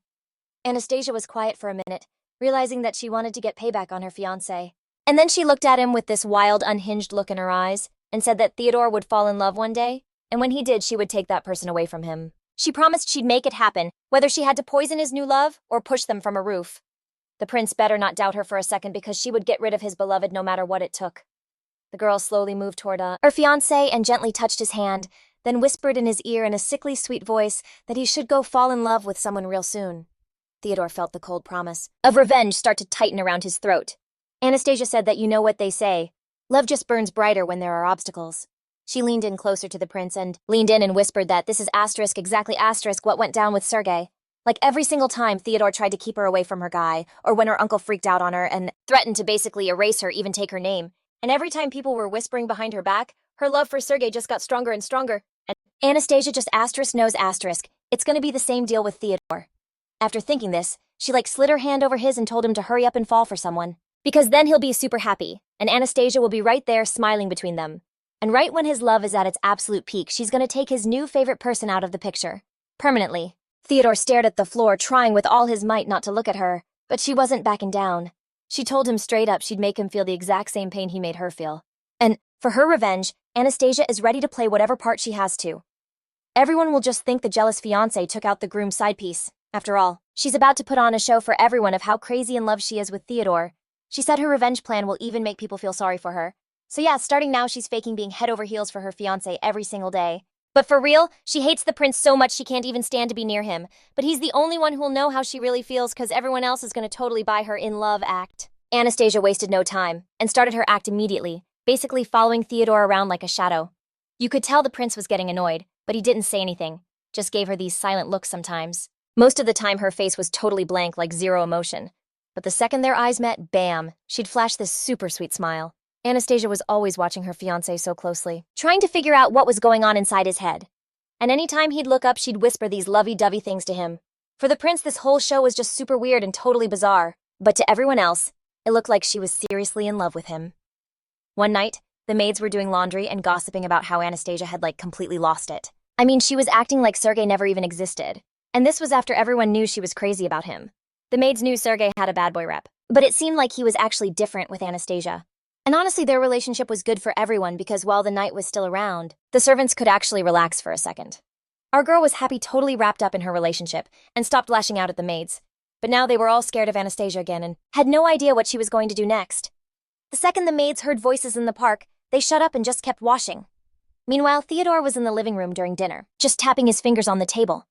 Anastasia was quiet for a minute, realizing that she wanted to get payback on her fiancé. And then she looked at him with this wild, unhinged look in her eyes and said that Theodore would fall in love one day, and when he did, she would take that person away from him. She promised she'd make it happen, whether she had to poison his new love or push them from a roof. The prince better not doubt her for a second, because she would get rid of his beloved no matter what it took. The girl slowly moved toward her fiancé and gently touched his hand, then whispered in his ear in a sickly sweet voice that he should go fall in love with someone real soon. Theodore felt the cold promise of revenge start to tighten around his throat. Anastasia said that you know what they say, love just burns brighter when there are obstacles. She leaned in closer to the prince and whispered that this is exactly what went down with Sergei. Like every single time Theodore tried to keep her away from her guy, or when her uncle freaked out on her and threatened to basically erase her, even take her name. And every time people were whispering behind her back, her love for Sergei just got stronger and stronger. And Anastasia just knows it's gonna be the same deal with Theodore. After thinking this, she slid her hand over his and told him to hurry up and fall for someone. Because then he'll be super happy, and Anastasia will be right there smiling between them. And right when his love is at its absolute peak, she's gonna take his new favorite person out of the picture. Permanently. Theodore stared at the floor, trying with all his might not to look at her, but she wasn't backing down. She told him straight up she'd make him feel the exact same pain he made her feel. And, for her revenge, Anastasia is ready to play whatever part she has to. Everyone will just think the jealous fiancé took out the groom's side piece. After all, she's about to put on a show for everyone of how crazy in love she is with Theodore. She said her revenge plan will even make people feel sorry for her. So yeah, starting now she's faking being head over heels for her fiancé every single day. But for real, she hates the prince so much she can't even stand to be near him. But he's the only one who'll know how she really feels because everyone else is going to totally buy her in love act. Anastasia wasted no time and started her act immediately, basically following Theodore around like a shadow. You could tell the prince was getting annoyed, but he didn't say anything, just gave her these silent looks sometimes. Most of the time her face was totally blank, like zero emotion. But the second their eyes met, bam, she'd flash this super sweet smile. Anastasia was always watching her fiancé so closely, trying to figure out what was going on inside his head. And anytime he'd look up, she'd whisper these lovey-dovey things to him. For the prince, this whole show was just super weird and totally bizarre. But to everyone else, it looked like she was seriously in love with him. One night, the maids were doing laundry and gossiping about how Anastasia had completely lost it. I mean, she was acting like Sergei never even existed. And this was after everyone knew she was crazy about him. The maids knew Sergei had a bad boy rep, but it seemed like he was actually different with Anastasia. And honestly, their relationship was good for everyone because while the night was still around, the servants could actually relax for a second. Our girl was happy, totally wrapped up in her relationship, and stopped lashing out at the maids. But now they were all scared of Anastasia again and had no idea what she was going to do next. The second the maids heard voices in the park, they shut up and just kept washing. Meanwhile, Theodore was in the living room during dinner, just tapping his fingers on the table.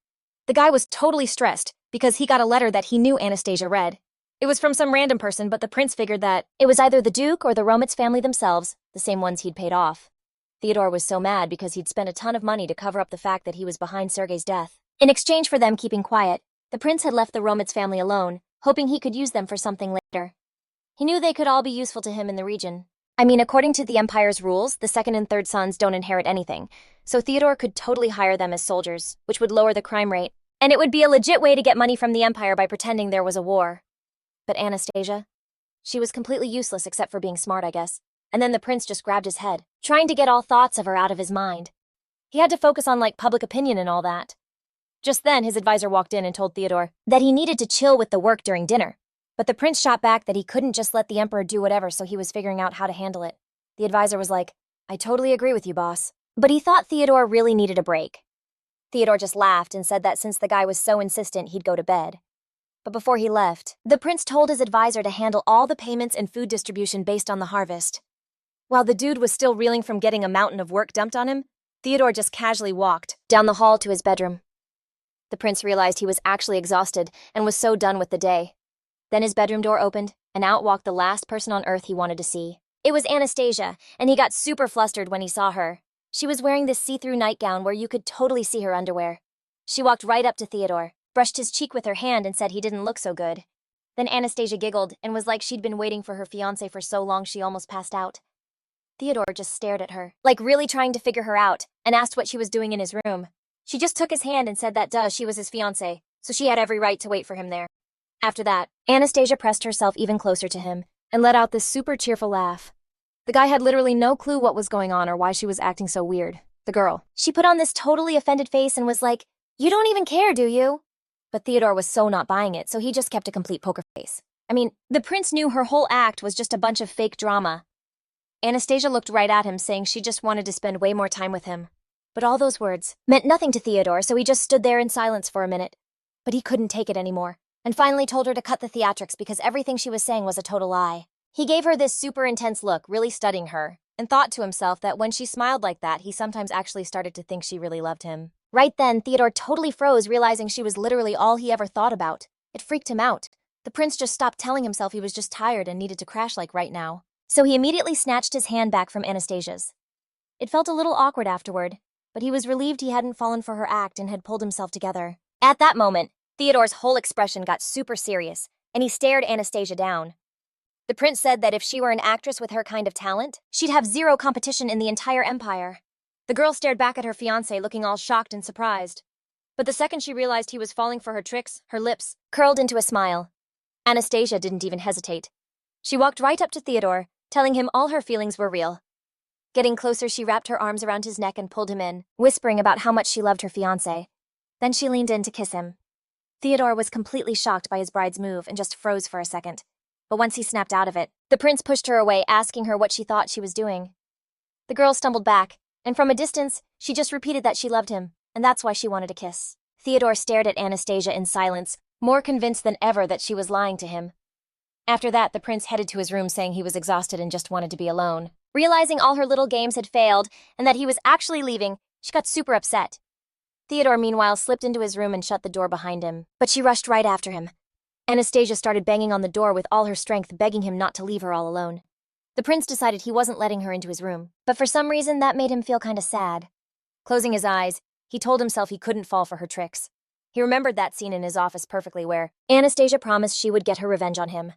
The guy was totally stressed because he got a letter that he knew Anastasia read. It was from some random person, but the prince figured that it was either the Duke or the Romitz family themselves, the same ones he'd paid off. Theodore was so mad because he'd spent a ton of money to cover up the fact that he was behind Sergei's death. In exchange for them keeping quiet, the prince had left the Romitz family alone, hoping he could use them for something later. He knew they could all be useful to him in the region. I mean, according to the Empire's rules, the second and third sons don't inherit anything, so Theodore could totally hire them as soldiers, which would lower the crime rate. And it would be a legit way to get money from the Empire by pretending there was a war. But Anastasia? She was completely useless except for being smart, I guess. And then the prince just grabbed his head, trying to get all thoughts of her out of his mind. He had to focus on public opinion and all that. Just then, his advisor walked in and told Theodore that he needed to chill with the work during dinner. But the prince shot back that he couldn't just let the emperor do whatever, so he was figuring out how to handle it. The advisor was like, "I totally agree with you, boss." But he thought Theodore really needed a break. Theodore just laughed and said that since the guy was so insistent, he'd go to bed. But before he left, the prince told his advisor to handle all the payments and food distribution based on the harvest. While the dude was still reeling from getting a mountain of work dumped on him, Theodore just casually walked down the hall to his bedroom. The prince realized he was actually exhausted and was so done with the day. Then his bedroom door opened, and out walked the last person on earth he wanted to see. It was Anastasia, and he got super flustered when he saw her. She was wearing this see-through nightgown where you could totally see her underwear. She walked right up to Theodore, brushed his cheek with her hand and said he didn't look so good. Then Anastasia giggled and was like she'd been waiting for her fiancé for so long she almost passed out. Theodore just stared at her, really trying to figure her out, and asked what she was doing in his room. She just took his hand and said that she was his fiancé, so she had every right to wait for him there. After that, Anastasia pressed herself even closer to him and let out this super cheerful laugh. The guy had literally no clue what was going on or why she was acting so weird. The girl. She put on this totally offended face and was like, "You don't even care, do you?" But Theodore was so not buying it, so he just kept a complete poker face. I mean, the prince knew her whole act was just a bunch of fake drama. Anastasia looked right at him, saying she just wanted to spend way more time with him. But all those words meant nothing to Theodore, so he just stood there in silence for a minute. But he couldn't take it anymore, and finally told her to cut the theatrics because everything she was saying was a total lie. He gave her this super intense look, really studying her, and thought to himself that when she smiled like that, he sometimes actually started to think she really loved him. Right then, Theodore totally froze, realizing she was literally all he ever thought about. It freaked him out. The prince just stopped telling himself he was just tired and needed to crash right now. So he immediately snatched his hand back from Anastasia's. It felt a little awkward afterward, but he was relieved he hadn't fallen for her act and had pulled himself together. At that moment, Theodore's whole expression got super serious, and he stared Anastasia down. The prince said that if she were an actress with her kind of talent, she'd have zero competition in the entire empire. The girl stared back at her fiancé, looking all shocked and surprised. But the second she realized he was falling for her tricks, her lips curled into a smile. Anastasia didn't even hesitate. She walked right up to Theodore, telling him all her feelings were real. Getting closer, she wrapped her arms around his neck and pulled him in, whispering about how much she loved her fiancé. Then she leaned in to kiss him. Theodore was completely shocked by his bride's move and just froze for a second. But once he snapped out of it, the prince pushed her away, asking her what she thought she was doing. The girl stumbled back, and from a distance, she just repeated that she loved him, and that's why she wanted a kiss. Theodore stared at Anastasia in silence, more convinced than ever that she was lying to him. After that, the prince headed to his room saying he was exhausted and just wanted to be alone. Realizing all her little games had failed and that he was actually leaving, she got super upset. Theodore, meanwhile, slipped into his room and shut the door behind him, but she rushed right after him. Anastasia started banging on the door with all her strength, begging him not to leave her all alone. The prince decided he wasn't letting her into his room, but for some reason that made him feel kinda sad. Closing his eyes, he told himself he couldn't fall for her tricks. He remembered that scene in his office perfectly where Anastasia promised she would get her revenge on him.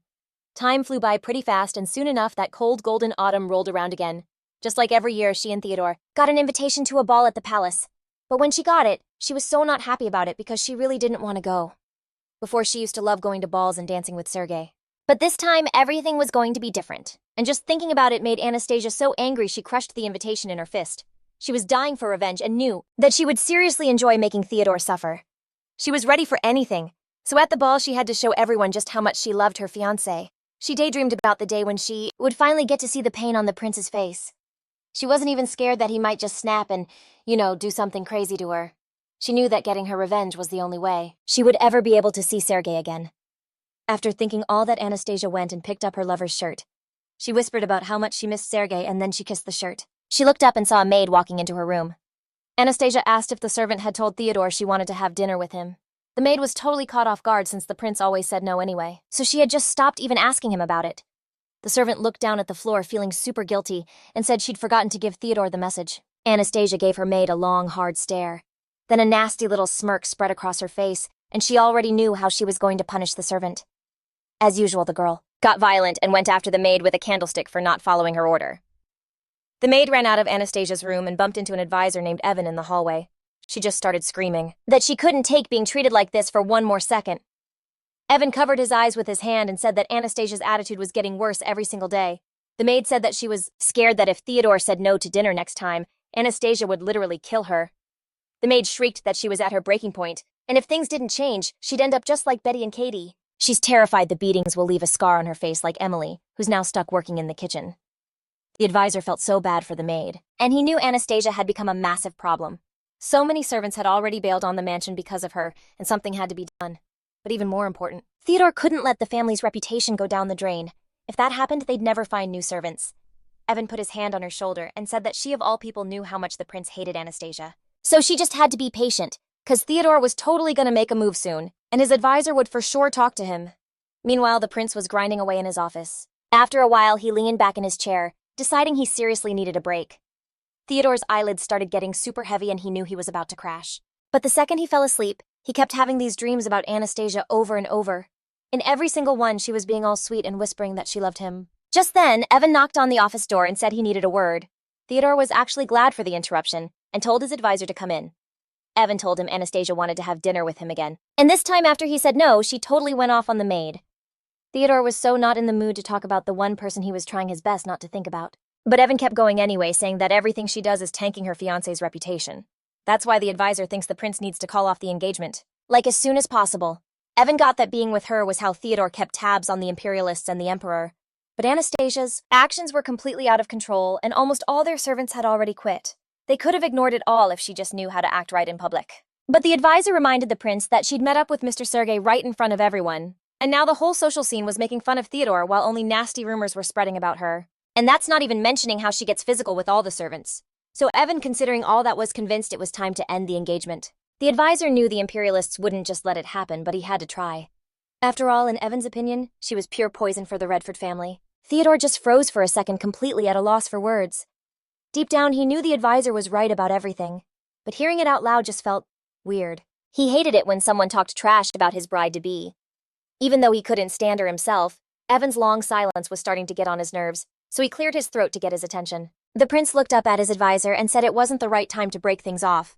Time flew by pretty fast, and soon enough that cold golden autumn rolled around again. Just like every year, she and Theodore got an invitation to a ball at the palace. But when she got it, she was so not happy about it because she really didn't want to go. Before, she used to love going to balls and dancing with Sergei. But this time, everything was going to be different. And just thinking about it made Anastasia so angry she crushed the invitation in her fist. She was dying for revenge and knew that she would seriously enjoy making Theodore suffer. She was ready for anything, so at the ball she had to show everyone just how much she loved her fiancé. She daydreamed about the day when she would finally get to see the pain on the prince's face. She wasn't even scared that he might just snap and, do something crazy to her. She knew that getting her revenge was the only way she would ever be able to see Sergei again. After thinking all that, Anastasia went and picked up her lover's shirt. She whispered about how much she missed Sergei, and then she kissed the shirt. She looked up and saw a maid walking into her room. Anastasia asked if the servant had told Theodore she wanted to have dinner with him. The maid was totally caught off guard since the prince always said no anyway, so she had just stopped even asking him about it. The servant looked down at the floor feeling super guilty and said she'd forgotten to give Theodore the message. Anastasia gave her maid a long, hard stare. Then a nasty little smirk spread across her face, and she already knew how she was going to punish the servant. As usual, the girl got violent and went after the maid with a candlestick for not following her order. The maid ran out of Anastasia's room and bumped into an advisor named Evan in the hallway. She just started screaming that she couldn't take being treated like this for one more second. Evan covered his eyes with his hand and said that Anastasia's attitude was getting worse every single day. The maid said that she was scared that if Theodore said no to dinner next time, Anastasia would literally kill her. The maid shrieked that she was at her breaking point, and if things didn't change, she'd end up just like Betty and Katie. She's terrified the beatings will leave a scar on her face like Emily, who's now stuck working in the kitchen. The advisor felt so bad for the maid, and he knew Anastasia had become a massive problem. So many servants had already bailed on the mansion because of her, and something had to be done. But even more important, Theodore couldn't let the family's reputation go down the drain. If that happened, they'd never find new servants. Evan put his hand on her shoulder and said that she of all people knew how much the prince hated Anastasia. So she just had to be patient, because Theodore was totally gonna make a move soon, and his advisor would for sure talk to him. Meanwhile, the prince was grinding away in his office. After a while, he leaned back in his chair, deciding he seriously needed a break. Theodore's eyelids started getting super heavy and he knew he was about to crash. But the second he fell asleep, he kept having these dreams about Anastasia over and over. In every single one, she was being all sweet and whispering that she loved him. Just then, Evan knocked on the office door and said he needed a word. Theodore was actually glad for the interruption and told his advisor to come in. Evan told him Anastasia wanted to have dinner with him again. And this time after he said no, she totally went off on the maid. Theodore was so not in the mood to talk about the one person he was trying his best not to think about. But Evan kept going anyway, saying that everything she does is tanking her fiancé's reputation. That's why the advisor thinks the prince needs to call off the engagement. Like as soon as possible. Evan got that being with her was how Theodore kept tabs on the imperialists and the emperor. But Anastasia's actions were completely out of control, and almost all their servants had already quit. They could have ignored it all if she just knew how to act right in public. But the advisor reminded the prince that she'd met up with Mr. Sergei right in front of everyone, and now the whole social scene was making fun of Theodore while only nasty rumors were spreading about her. And that's not even mentioning how she gets physical with all the servants. So Evan, considering all that, was convinced it was time to end the engagement. The advisor knew the imperialists wouldn't just let it happen, but he had to try. After all, in Evan's opinion, she was pure poison for the Redford family. Theodore just froze for a second, completely at a loss for words. Deep down, he knew the advisor was right about everything, but hearing it out loud just felt weird. He hated it when someone talked trash about his bride-to-be. Even though he couldn't stand her himself, Evan's long silence was starting to get on his nerves, so he cleared his throat to get his attention. The prince looked up at his advisor and said it wasn't the right time to break things off.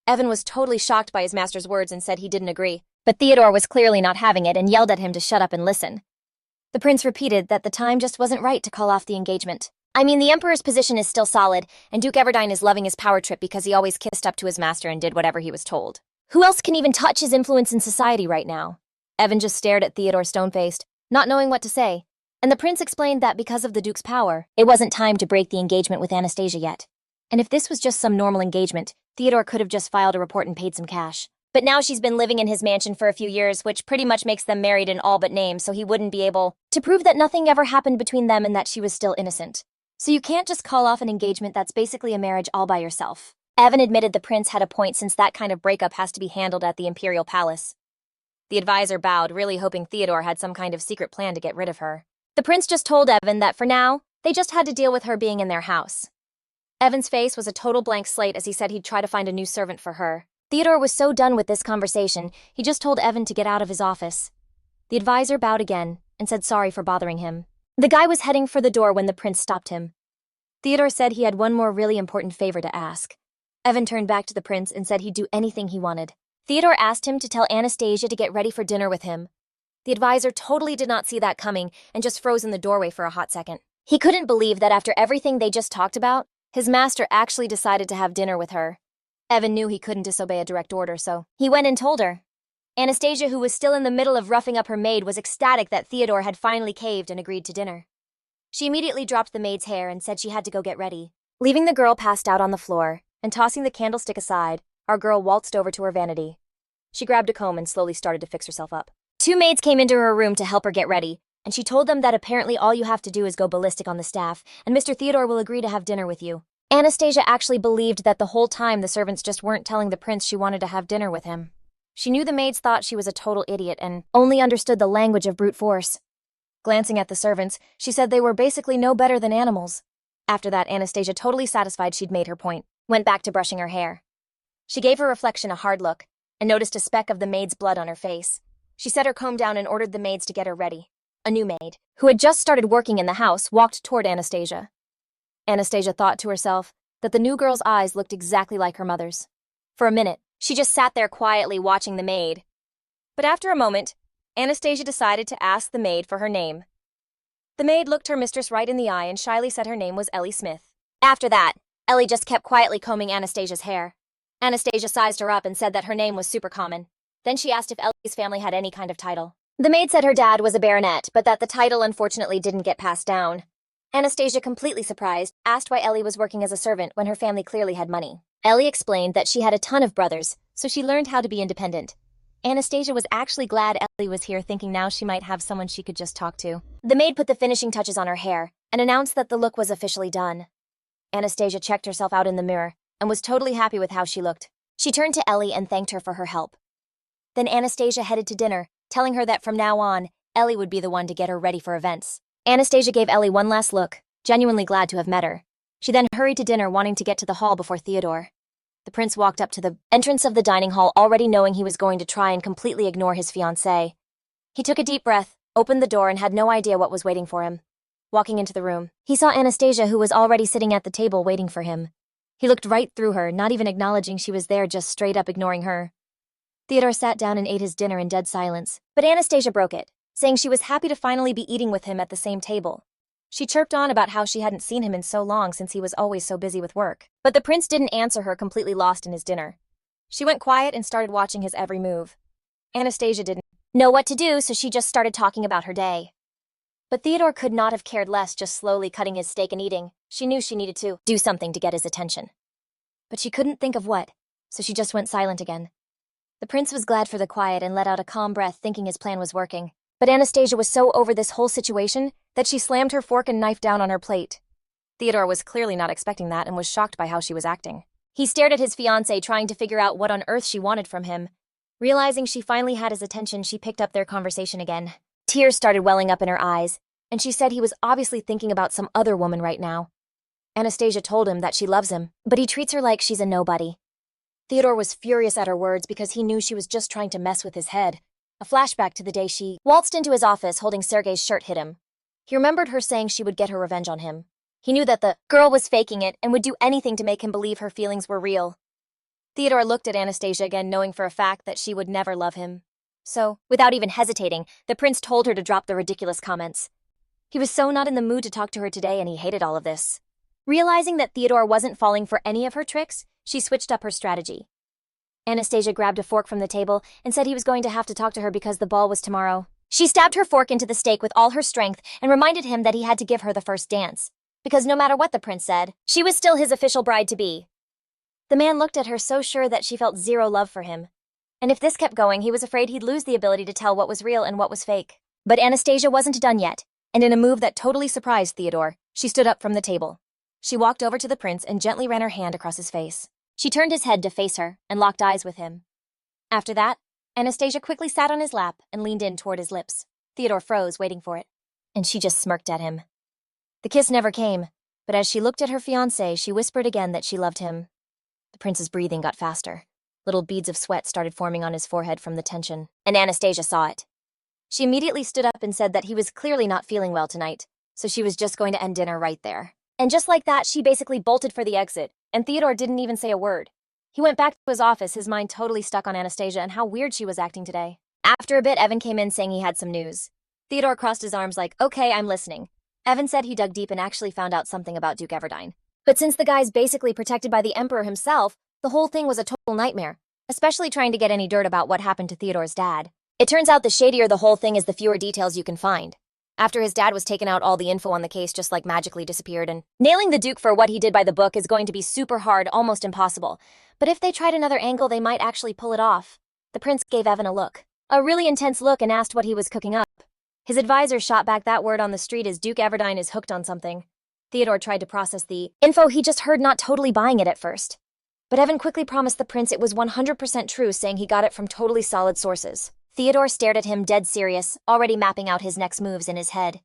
Evan was totally shocked by his master's words and said he didn't agree, but Theodore was clearly not having it and yelled at him to shut up and listen. The prince repeated that the time just wasn't right to call off the engagement. I mean, the Emperor's position is still solid, and Duke Everdine is loving his power trip because he always kissed up to his master and did whatever he was told. Who else can even touch his influence in society right now? Evan just stared at Theodore stone-faced, not knowing what to say, and the prince explained that because of the Duke's power, it wasn't time to break the engagement with Anastasia yet. And if this was just some normal engagement, Theodore could have just filed a report and paid some cash. But now she's been living in his mansion for a few years, which pretty much makes them married in all but name, so he wouldn't be able to prove that nothing ever happened between them and that she was still innocent. So you can't just call off an engagement that's basically a marriage all by yourself. Evan admitted the prince had a point since that kind of breakup has to be handled at the imperial palace. The advisor bowed, really hoping Theodore had some kind of secret plan to get rid of her. The prince just told Evan that for now, they just had to deal with her being in their house. Evan's face was a total blank slate as he said he'd try to find a new servant for her. Theodore was so done with this conversation, he just told Evan to get out of his office. The advisor bowed again and said sorry for bothering him. The guy was heading for the door when the prince stopped him. Theodore said he had one more really important favor to ask. Evan turned back to the prince and said he'd do anything he wanted. Theodore asked him to tell Anastasia to get ready for dinner with him. The advisor totally did not see that coming and just froze in the doorway for a hot second. He couldn't believe that after everything they just talked about, his master actually decided to have dinner with her. Evan knew he couldn't disobey a direct order, so he went and told her. Anastasia, who was still in the middle of roughing up her maid, was ecstatic that Theodore had finally caved and agreed to dinner. She immediately dropped the maid's hair and said she had to go get ready. Leaving the girl passed out on the floor and tossing the candlestick aside, our girl waltzed over to her vanity. She grabbed a comb and slowly started to fix herself up. Two maids came into her room to help her get ready, and she told them that apparently all you have to do is go ballistic on the staff, and Mr. Theodore will agree to have dinner with you. Anastasia actually believed that the whole time the servants just weren't telling the prince she wanted to have dinner with him. She knew the maids thought she was a total idiot and only understood the language of brute force. Glancing at the servants, she said they were basically no better than animals. After that, Anastasia, totally satisfied she'd made her point, went back to brushing her hair. She gave her reflection a hard look and noticed a speck of the maid's blood on her face. She set her comb down and ordered the maids to get her ready. A new maid, who had just started working in the house, walked toward Anastasia. Anastasia thought to herself that the new girl's eyes looked exactly like her mother's. For a minute, she just sat there quietly watching the maid. But after a moment, Anastasia decided to ask the maid for her name. The maid looked her mistress right in the eye and shyly said her name was Ellie Smith. After that, Ellie just kept quietly combing Anastasia's hair. Anastasia sized her up and said that her name was super common. Then she asked if Ellie's family had any kind of title. The maid said her dad was a baronet, but that the title unfortunately didn't get passed down. Anastasia, completely surprised, asked why Ellie was working as a servant when her family clearly had money. Ellie explained that she had a ton of brothers, so she learned how to be independent. Anastasia was actually glad Ellie was here, thinking now she might have someone she could just talk to. The maid put the finishing touches on her hair and announced that the look was officially done. Anastasia checked herself out in the mirror and was totally happy with how she looked. She turned to Ellie and thanked her for her help. Then Anastasia headed to dinner, telling her that from now on, Ellie would be the one to get her ready for events. Anastasia gave Ellie one last look, genuinely glad to have met her. She then hurried to dinner, wanting to get to the hall before Theodore. The prince walked up to the entrance of the dining hall, already knowing he was going to try and completely ignore his fiancé. He took a deep breath, opened the door, and had no idea what was waiting for him. Walking into the room, he saw Anastasia, who was already sitting at the table waiting for him. He looked right through her, not even acknowledging she was there, just straight up ignoring her. Theodore sat down and ate his dinner in dead silence, but Anastasia broke it, saying she was happy to finally be eating with him at the same table. She chirped on about how she hadn't seen him in so long since he was always so busy with work. But the prince didn't answer her, completely lost in his dinner. She went quiet and started watching his every move. Anastasia didn't know what to do, so she just started talking about her day. But Theodore could not have cared less, just slowly cutting his steak and eating. She knew she needed to do something to get his attention. But she couldn't think of what, so she just went silent again. The prince was glad for the quiet and let out a calm breath, thinking his plan was working. But Anastasia was so over this whole situation that she slammed her fork and knife down on her plate. Theodore was clearly not expecting that and was shocked by how she was acting. He stared at his fiancée, trying to figure out what on earth she wanted from him. Realizing she finally had his attention, she picked up their conversation again. Tears started welling up in her eyes, and she said he was obviously thinking about some other woman right now. Anastasia told him that she loves him, but he treats her like she's a nobody. Theodore was furious at her words because he knew she was just trying to mess with his head. A flashback to the day she waltzed into his office holding Sergei's shirt hit him. He remembered her saying she would get her revenge on him. He knew that the girl was faking it and would do anything to make him believe her feelings were real. Theodore looked at Anastasia again, knowing for a fact that she would never love him. So, without even hesitating, the prince told her to drop the ridiculous comments. He was so not in the mood to talk to her today, and he hated all of this. Realizing that Theodore wasn't falling for any of her tricks, she switched up her strategy. Anastasia grabbed a fork from the table and said he was going to have to talk to her because the ball was tomorrow. She stabbed her fork into the steak with all her strength and reminded him that he had to give her the first dance, because no matter what the prince said, she was still his official bride-to-be. The man looked at her so sure that she felt zero love for him. And if this kept going, he was afraid he'd lose the ability to tell what was real and what was fake. But Anastasia wasn't done yet, and in a move that totally surprised Theodore, she stood up from the table. She walked over to the prince and gently ran her hand across his face. She turned his head to face her and locked eyes with him. After that, Anastasia quickly sat on his lap and leaned in toward his lips. Theodore froze, waiting for it, and she just smirked at him. The kiss never came, but as she looked at her fiancé, she whispered again that she loved him. The prince's breathing got faster. Little beads of sweat started forming on his forehead from the tension, and Anastasia saw it. She immediately stood up and said that he was clearly not feeling well tonight, so she was just going to end dinner right there. And just like that, she basically bolted for the exit, and Theodore didn't even say a word. He went back to his office, his mind totally stuck on Anastasia and how weird she was acting today. After a bit, Evan came in saying he had some news. Theodore crossed his arms like, "Okay, I'm listening." Evan said he dug deep and actually found out something about Duke Everdine. But since the guy's basically protected by the Emperor himself, the whole thing was a total nightmare, especially trying to get any dirt about what happened to Theodore's dad. It turns out the shadier the whole thing is, the fewer details you can find. After his dad was taken out, all the info on the case just like magically disappeared, and nailing the Duke for what he did by the book is going to be super hard, almost impossible. But if they tried another angle, they might actually pull it off. The prince gave Evan a look. A really intense look, and asked what he was cooking up. His advisor shot back that word on the street is Duke Everdine is hooked on something. Theodore tried to process the info he just heard, not totally buying it at first. But Evan quickly promised the prince it was 100% true, saying he got it from totally solid sources. Theodore stared at him dead serious, already mapping out his next moves in his head.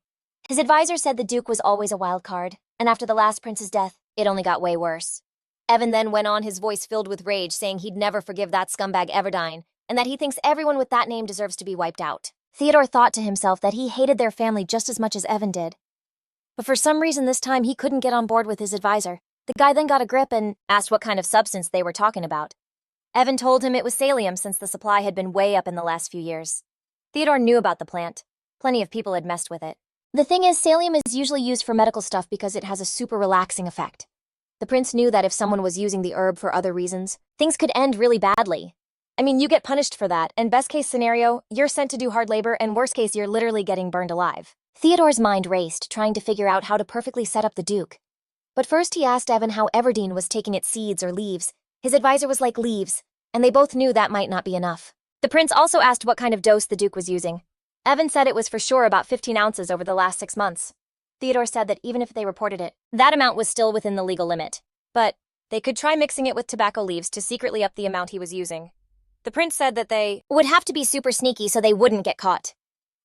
His advisor said the Duke was always a wild card, and after the last prince's death, it only got way worse. Evan then went on, his voice filled with rage, saying he'd never forgive that scumbag Everdine, and that he thinks everyone with that name deserves to be wiped out. Theodore thought to himself that he hated their family just as much as Evan did. But for some reason this time he couldn't get on board with his advisor. The guy then got a grip and asked what kind of substance they were talking about. Evan told him it was salium, since the supply had been way up in the last few years. Theodore knew about the plant. Plenty of people had messed with it. The thing is, salium is usually used for medical stuff because it has a super relaxing effect. The prince knew that if someone was using the herb for other reasons, things could end really badly. I mean, you get punished for that, and best case scenario, you're sent to do hard labor, and worst case, you're literally getting burned alive. Theodore's mind raced, trying to figure out how to perfectly set up the Duke. But first he asked Evan how Everdine was taking its seeds or leaves. His advisor was like, leaves, and they both knew that might not be enough. The prince also asked what kind of dose the Duke was using. Evan said it was for sure about 15 ounces over the last 6 months. Theodore said that even if they reported it, that amount was still within the legal limit. But they could try mixing it with tobacco leaves to secretly up the amount he was using. The prince said that they would have to be super sneaky so they wouldn't get caught.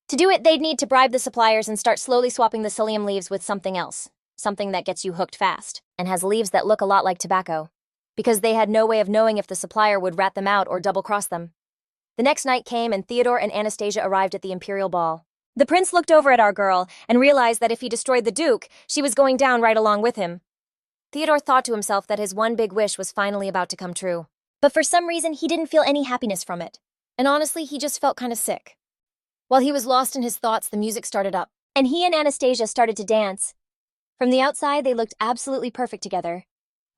To do it, they'd need to bribe the suppliers and start slowly swapping the psyllium leaves with something else. Something that gets you hooked fast, and has leaves that look a lot like tobacco. Because they had no way of knowing if the supplier would rat them out or double-cross them. The next night came, and Theodore and Anastasia arrived at the imperial ball. The prince looked over at our girl and realized that if he destroyed the Duke, she was going down right along with him. Theodore thought to himself that his one big wish was finally about to come true. But for some reason, he didn't feel any happiness from it. And honestly, he just felt kind of sick. While he was lost in his thoughts, the music started up, and he and Anastasia started to dance. From the outside, they looked absolutely perfect together.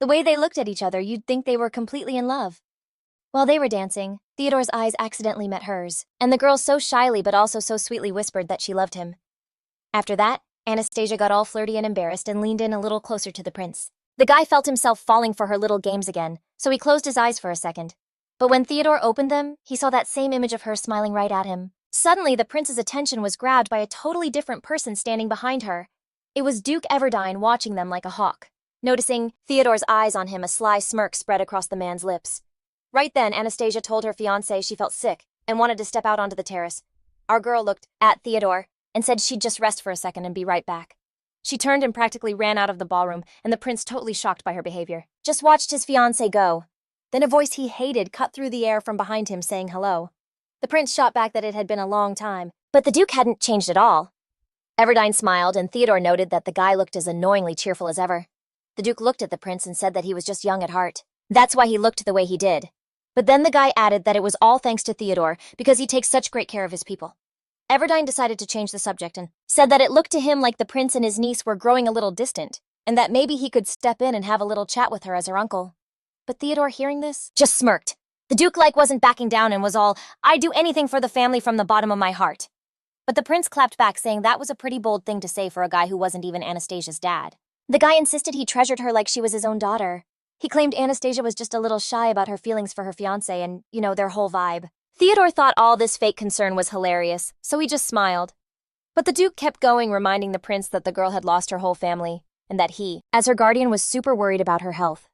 The way they looked at each other, you'd think they were completely in love. While they were dancing, Theodore's eyes accidentally met hers, and the girl so shyly but also so sweetly whispered that she loved him. After that, Anastasia got all flirty and embarrassed and leaned in a little closer to the prince. The guy felt himself falling for her little games again, so he closed his eyes for a second. But when Theodore opened them, he saw that same image of her smiling right at him. Suddenly, the prince's attention was grabbed by a totally different person standing behind her. It was Duke Everdine watching them like a hawk. Noticing Theodore's eyes on him, a sly smirk spread across the man's lips. Right then, Anastasia told her fiancé she felt sick and wanted to step out onto the terrace. Our girl looked at Theodore and said she'd just rest for a second and be right back. She turned and practically ran out of the ballroom, and the prince, totally shocked by her behavior, just watched his fiancé go. Then a voice he hated cut through the air from behind him saying hello. The prince shot back that it had been a long time, but the Duke hadn't changed at all. Everdine smiled, and Theodore noted that the guy looked as annoyingly cheerful as ever. The Duke looked at the prince and said that he was just young at heart. That's why he looked the way he did. But then the guy added that it was all thanks to Theodore because he takes such great care of his people. Everdine decided to change the subject and said that it looked to him like the prince and his niece were growing a little distant, and that maybe he could step in and have a little chat with her as her uncle. But Theodore, hearing this, just smirked. The Duke wasn't backing down and was all, "I'd do anything for the family from the bottom of my heart." But the prince clapped back, saying that was a pretty bold thing to say for a guy who wasn't even Anastasia's dad. The guy insisted he treasured her like she was his own daughter. He claimed Anastasia was just a little shy about her feelings for her fiancé and, their whole vibe. Theodore thought all this fake concern was hilarious, so he just smiled. But the Duke kept going, reminding the prince that the girl had lost her whole family, and that he, as her guardian, was super worried about her health.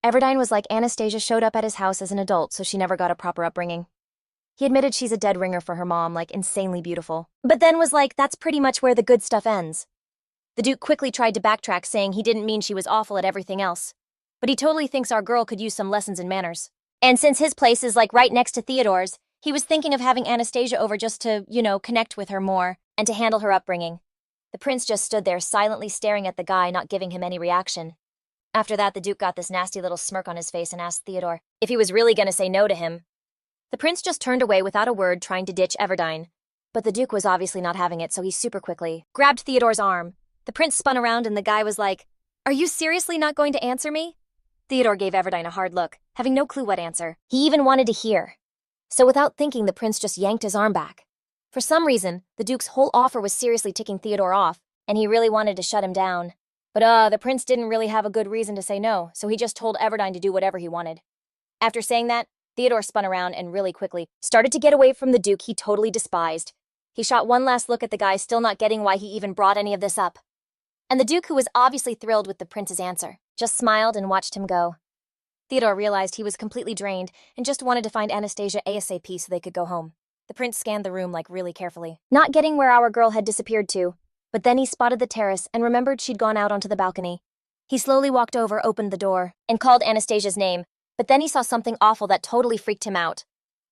Everdine was like, Anastasia showed up at his house as an adult, so she never got a proper upbringing. He admitted she's a dead ringer for her mom, insanely beautiful. But then was like, that's pretty much where the good stuff ends. The Duke quickly tried to backtrack, saying he didn't mean she was awful at everything else. But he totally thinks our girl could use some lessons in manners. And since his place is right next to Theodore's, he was thinking of having Anastasia over just to, connect with her more and to handle her upbringing. The prince just stood there silently staring at the guy, not giving him any reaction. After that, the Duke got this nasty little smirk on his face and asked Theodore if he was really going to say no to him. The prince just turned away without a word, trying to ditch Everdine. But the Duke was obviously not having it, so he super quickly grabbed Theodore's arm. The prince spun around and the guy was like, "Are you seriously not going to answer me?" Theodore gave Everdine a hard look, having no clue what answer he even wanted to hear. So without thinking, the prince just yanked his arm back. For some reason, the Duke's whole offer was seriously ticking Theodore off, and he really wanted to shut him down. But the prince didn't really have a good reason to say no, so he just told Everdine to do whatever he wanted. After saying that, Theodore spun around and really quickly started to get away from the Duke he totally despised. He shot one last look at the guy, still not getting why he even brought any of this up. And the Duke, who was obviously thrilled with the prince's answer, just smiled and watched him go. Theodore realized he was completely drained and just wanted to find Anastasia ASAP so they could go home. The prince scanned the room really carefully, not getting where our girl had disappeared to. But then he spotted the terrace and remembered she'd gone out onto the balcony. He slowly walked over, opened the door, and called Anastasia's name, but then he saw something awful that totally freaked him out.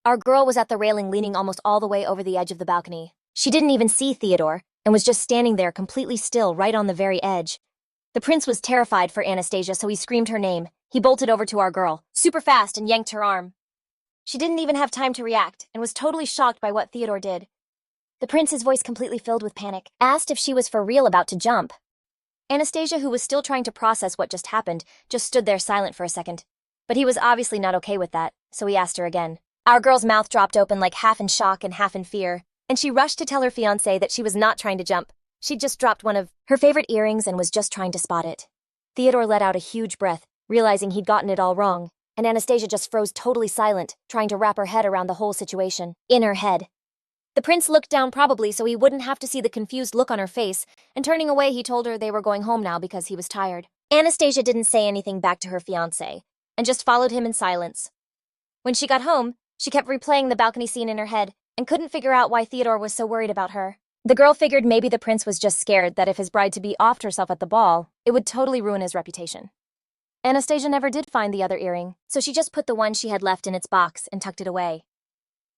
Our girl was at the railing, leaning almost all the way over the edge of the balcony. She didn't even see Theodore, and was just standing there completely still right on the very edge. The prince was terrified for Anastasia, so he screamed her name. He bolted over to our girl, super fast, and yanked her arm. She didn't even have time to react, and was totally shocked by what Theodore did. The prince, his voice completely filled with panic, asked if she was for real about to jump. Anastasia, who was still trying to process what just happened, just stood there silent for a second. But he was obviously not okay with that, so he asked her again. Our girl's mouth dropped open, half in shock and half in fear, and she rushed to tell her fiancé that she was not trying to jump. She'd just dropped one of her favorite earrings and was just trying to spot it. Theodore let out a huge breath, realizing he'd gotten it all wrong, and Anastasia just froze totally silent, trying to wrap her head around the whole situation, in her head. The prince looked down, probably so he wouldn't have to see the confused look on her face, and turning away, he told her they were going home now because he was tired. Anastasia didn't say anything back to her fiancé, and just followed him in silence. When she got home, she kept replaying the balcony scene in her head, and couldn't figure out why Theodore was so worried about her. The girl figured maybe the prince was just scared that if his bride-to-be offed herself at the ball, it would totally ruin his reputation. Anastasia never did find the other earring, so she just put the one she had left in its box and tucked it away.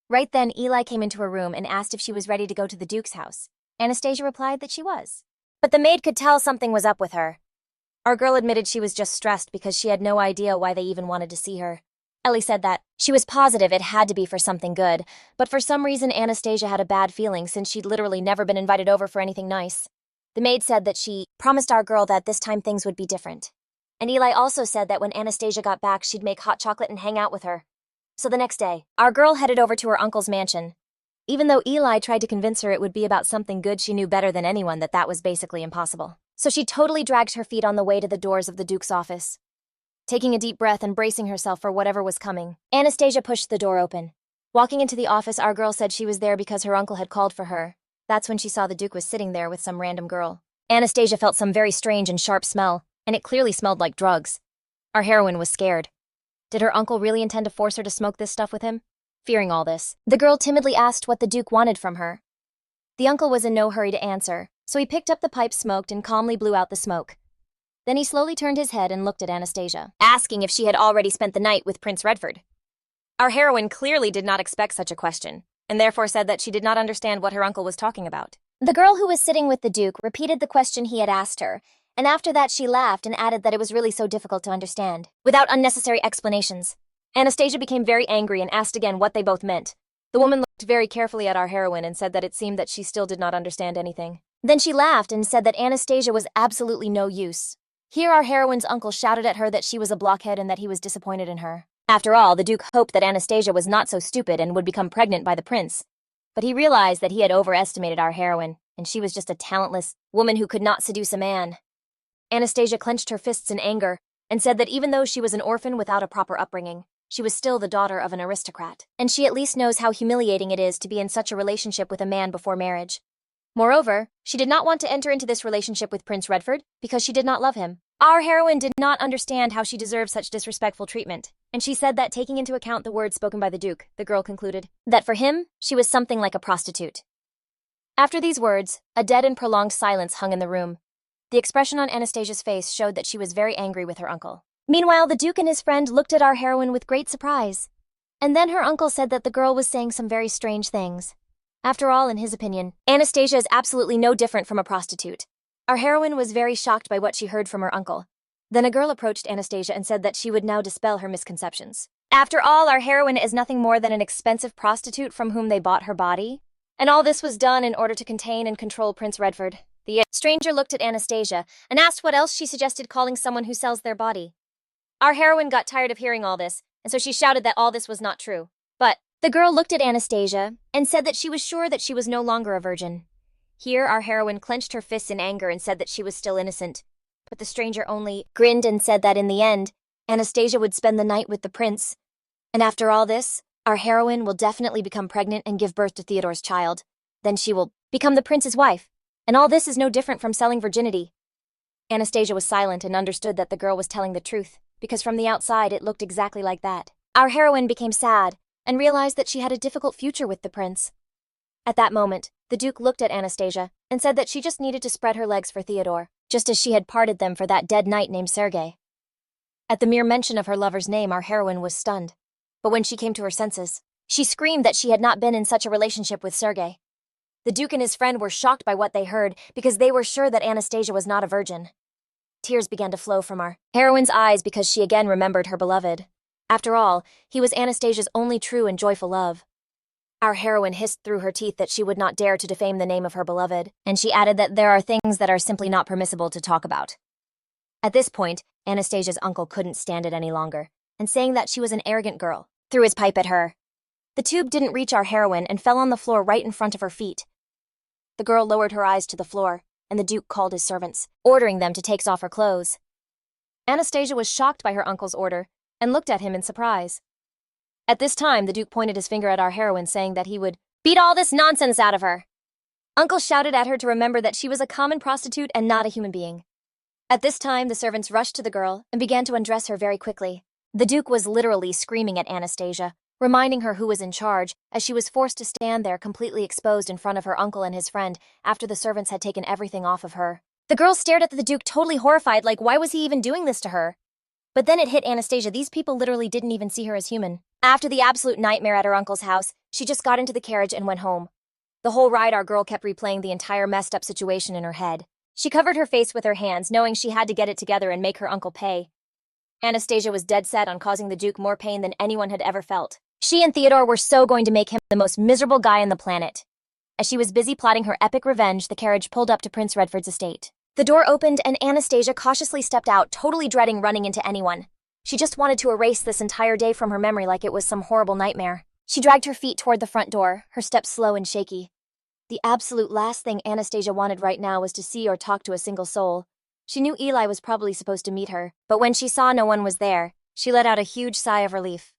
Right then, Eli came into her room and asked if she was ready to go to the Duke's house. Anastasia replied that she was. But the maid could tell something was up with her. Our girl admitted she was just stressed because she had no idea why they even wanted to see her. Ellie said that she was positive it had to be for something good, but for some reason Anastasia had a bad feeling since she'd literally never been invited over for anything nice. The maid said that she promised our girl that this time things would be different. And Eli also said that when Anastasia got back, she'd make hot chocolate and hang out with her. So the next day, our girl headed over to her uncle's mansion. Even though Eli tried to convince her it would be about something good, she knew better than anyone that was basically impossible. So she totally dragged her feet on the way to the doors of the Duke's office. Taking a deep breath and bracing herself for whatever was coming, Anastasia pushed the door open. Walking into the office, our girl said she was there because her uncle had called for her. That's when she saw the Duke was sitting there with some random girl. Anastasia felt some very strange and sharp smell, and it clearly smelled like drugs. Our heroine was scared. Did her uncle really intend to force her to smoke this stuff with him? Fearing all this, the girl timidly asked what the Duke wanted from her. The uncle was in no hurry to answer, so he picked up the pipe, smoked, and calmly blew out the smoke. Then he slowly turned his head and looked at Anastasia, asking if she had already spent the night with Prince Redford. Our heroine clearly did not expect such a question, and therefore said that she did not understand what her uncle was talking about. The girl who was sitting with the Duke repeated the question he had asked her, and after that she laughed and added that it was really so difficult to understand, without unnecessary explanations. Anastasia became very angry and asked again what they both meant. The woman looked very carefully at our heroine and said that it seemed that she still did not understand anything. Then she laughed and said that Anastasia was absolutely no use. Here our heroine's uncle shouted at her that she was a blockhead and that he was disappointed in her. After all, the Duke hoped that Anastasia was not so stupid and would become pregnant by the prince. But he realized that he had overestimated our heroine, and she was just a talentless woman who could not seduce a man. Anastasia clenched her fists in anger and said that even though she was an orphan without a proper upbringing, she was still the daughter of an aristocrat, and she at least knows how humiliating it is to be in such a relationship with a man before marriage. Moreover, she did not want to enter into this relationship with Prince Redford because she did not love him. Our heroine did not understand how she deserved such disrespectful treatment, and she said that taking into account the words spoken by the Duke, the girl concluded that for him, she was something like a prostitute. After these words, a dead and prolonged silence hung in the room. The expression on Anastasia's face showed that she was very angry with her uncle. Meanwhile, the Duke and his friend looked at our heroine with great surprise. And then her uncle said that the girl was saying some very strange things. After all, in his opinion, Anastasia is absolutely no different from a prostitute. Our heroine was very shocked by what she heard from her uncle. Then a girl approached Anastasia and said that she would now dispel her misconceptions. After all, our heroine is nothing more than an expensive prostitute from whom they bought her body. And all this was done in order to contain and control Prince Redford. The stranger looked at Anastasia and asked what else she suggested calling someone who sells their body. Our heroine got tired of hearing all this, and so she shouted that all this was not true. But the girl looked at Anastasia and said that she was sure that she was no longer a virgin. Here our heroine clenched her fists in anger and said that she was still innocent. But the stranger only grinned and said that in the end, Anastasia would spend the night with the prince. And after all this, our heroine will definitely become pregnant and give birth to Theodore's child. Then she will become the prince's wife. And all this is no different from selling virginity. Anastasia was silent and understood that the girl was telling the truth, because from the outside it looked exactly like that. Our heroine became sad and realized that she had a difficult future with the prince. At that moment, the Duke looked at Anastasia and said that she just needed to spread her legs for Theodore, just as she had parted them for that dead knight named Sergei. At the mere mention of her lover's name, our heroine was stunned. But when she came to her senses, she screamed that she had not been in such a relationship with Sergei. The Duke and his friend were shocked by what they heard because they were sure that Anastasia was not a virgin. Tears began to flow from our heroine's eyes because she again remembered her beloved. After all, he was Anastasia's only true and joyful love. Our heroine hissed through her teeth that she would not dare to defame the name of her beloved, and she added that there are things that are simply not permissible to talk about. At this point, Anastasia's uncle couldn't stand it any longer, and saying that she was an arrogant girl, threw his pipe at her. The tube didn't reach our heroine and fell on the floor right in front of her feet. The girl lowered her eyes to the floor, and the Duke called his servants, ordering them to take off her clothes. Anastasia was shocked by her uncle's order and looked at him in surprise. At this time, the Duke pointed his finger at our heroine, saying that he would beat all this nonsense out of her. Uncle shouted at her to remember that she was a common prostitute and not a human being. At this time, the servants rushed to the girl and began to undress her very quickly. The Duke was literally screaming at Anastasia, reminding her who was in charge, as she was forced to stand there completely exposed in front of her uncle and his friend after the servants had taken everything off of her. The girl stared at the Duke totally horrified, like why was he even doing this to her? But then it hit Anastasia, these people literally didn't even see her as human. After the absolute nightmare at her uncle's house, she just got into the carriage and went home. The whole ride our girl kept replaying the entire messed up situation in her head. She covered her face with her hands, knowing she had to get it together and make her uncle pay. Anastasia was dead set on causing the Duke more pain than anyone had ever felt. She and Theodore were so going to make him the most miserable guy on the planet. As she was busy plotting her epic revenge, the carriage pulled up to Prince Redford's estate. The door opened and Anastasia cautiously stepped out, totally dreading running into anyone. She just wanted to erase this entire day from her memory like it was some horrible nightmare. She dragged her feet toward the front door, her steps slow and shaky. The absolute last thing Anastasia wanted right now was to see or talk to a single soul. She knew Eli was probably supposed to meet her, but when she saw no one was there, she let out a huge sigh of relief.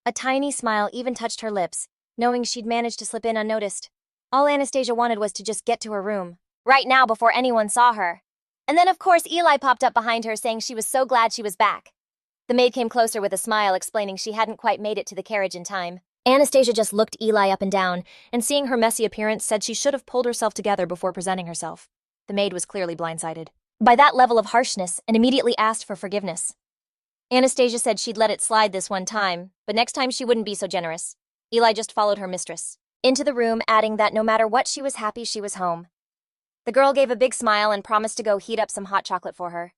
A tiny smile even touched her lips, knowing she'd managed to slip in unnoticed. All Anastasia wanted was to just get to her room, right now before anyone saw her. And then of course Eli popped up behind her saying she was so glad she was back. The maid came closer with a smile explaining she hadn't quite made it to the carriage in time. Anastasia just looked Eli up and down, and seeing her messy appearance said she should have pulled herself together before presenting herself. The maid was clearly blindsided by that level of harshness and immediately asked for forgiveness. Anastasia said she'd let it slide this one time, but next time she wouldn't be so generous. Eli just followed her mistress into the room, adding that no matter what she was happy she was home. The girl gave a big smile and promised to go heat up some hot chocolate for her.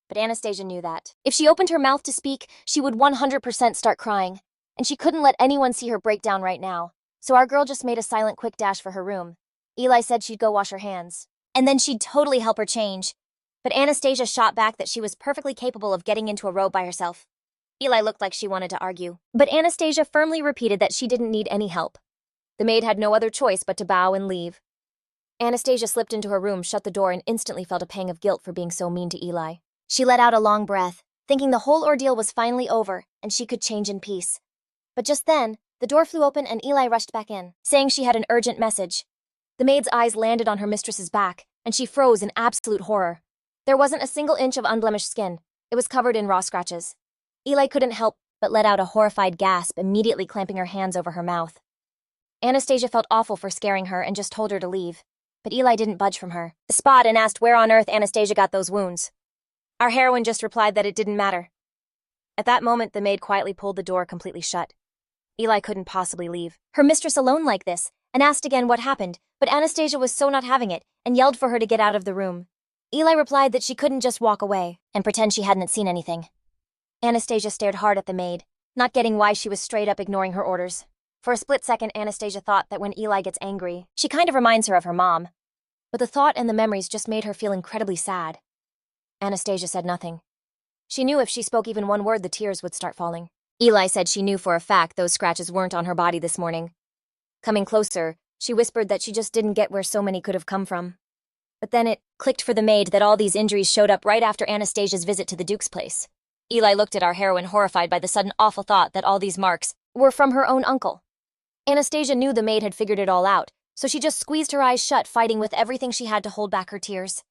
But Anastasia knew that if she opened her mouth to speak, she would 100% start crying, and she couldn't let anyone see her break down right now. So our girl just made a silent quick dash for her room. Eli said she'd go wash her hands. And then she'd totally help her change. But Anastasia shot back that she was perfectly capable of getting into a robe by herself. Eli looked like she wanted to argue. But Anastasia firmly repeated that she didn't need any help. The maid had no other choice but to bow and leave. Anastasia slipped into her room, shut the door, and instantly felt a pang of guilt for being so mean to Eli. She let out a long breath, thinking the whole ordeal was finally over and she could change in peace. But just then, the door flew open and Eli rushed back in, saying she had an urgent message. The maid's eyes landed on her mistress's back, and she froze in absolute horror. There wasn't a single inch of unblemished skin. It was covered in raw scratches. Eli couldn't help but let out a horrified gasp, immediately clamping her hands over her mouth. Anastasia felt awful for scaring her and just told her to leave. But Eli didn't budge from her. Spot and asked where on earth Anastasia got those wounds. Our heroine just replied that it didn't matter. At that moment, the maid quietly pulled the door completely shut. Eli couldn't possibly leave her mistress alone like this, and asked again what happened, but Anastasia was so not having it and yelled for her to get out of the room. Eli replied that she couldn't just walk away and pretend she hadn't seen anything. Anastasia stared hard at the maid, not getting why she was straight up ignoring her orders. For a split second, Anastasia thought that when Eli gets angry, she kind of reminds her of her mom. But the thought and the memories just made her feel incredibly sad. Anastasia said nothing. She knew if she spoke even one word, the tears would start falling. Eli said she knew for a fact those scratches weren't on her body this morning. Coming closer, she whispered that she just didn't get where so many could have come from. But then it clicked for the maid that all these injuries showed up right after Anastasia's visit to the Duke's place. Eli looked at our heroine, horrified by the sudden awful thought that all these marks were from her own uncle. Anastasia knew the maid had figured it all out, so she just squeezed her eyes shut, fighting with everything she had to hold back her tears.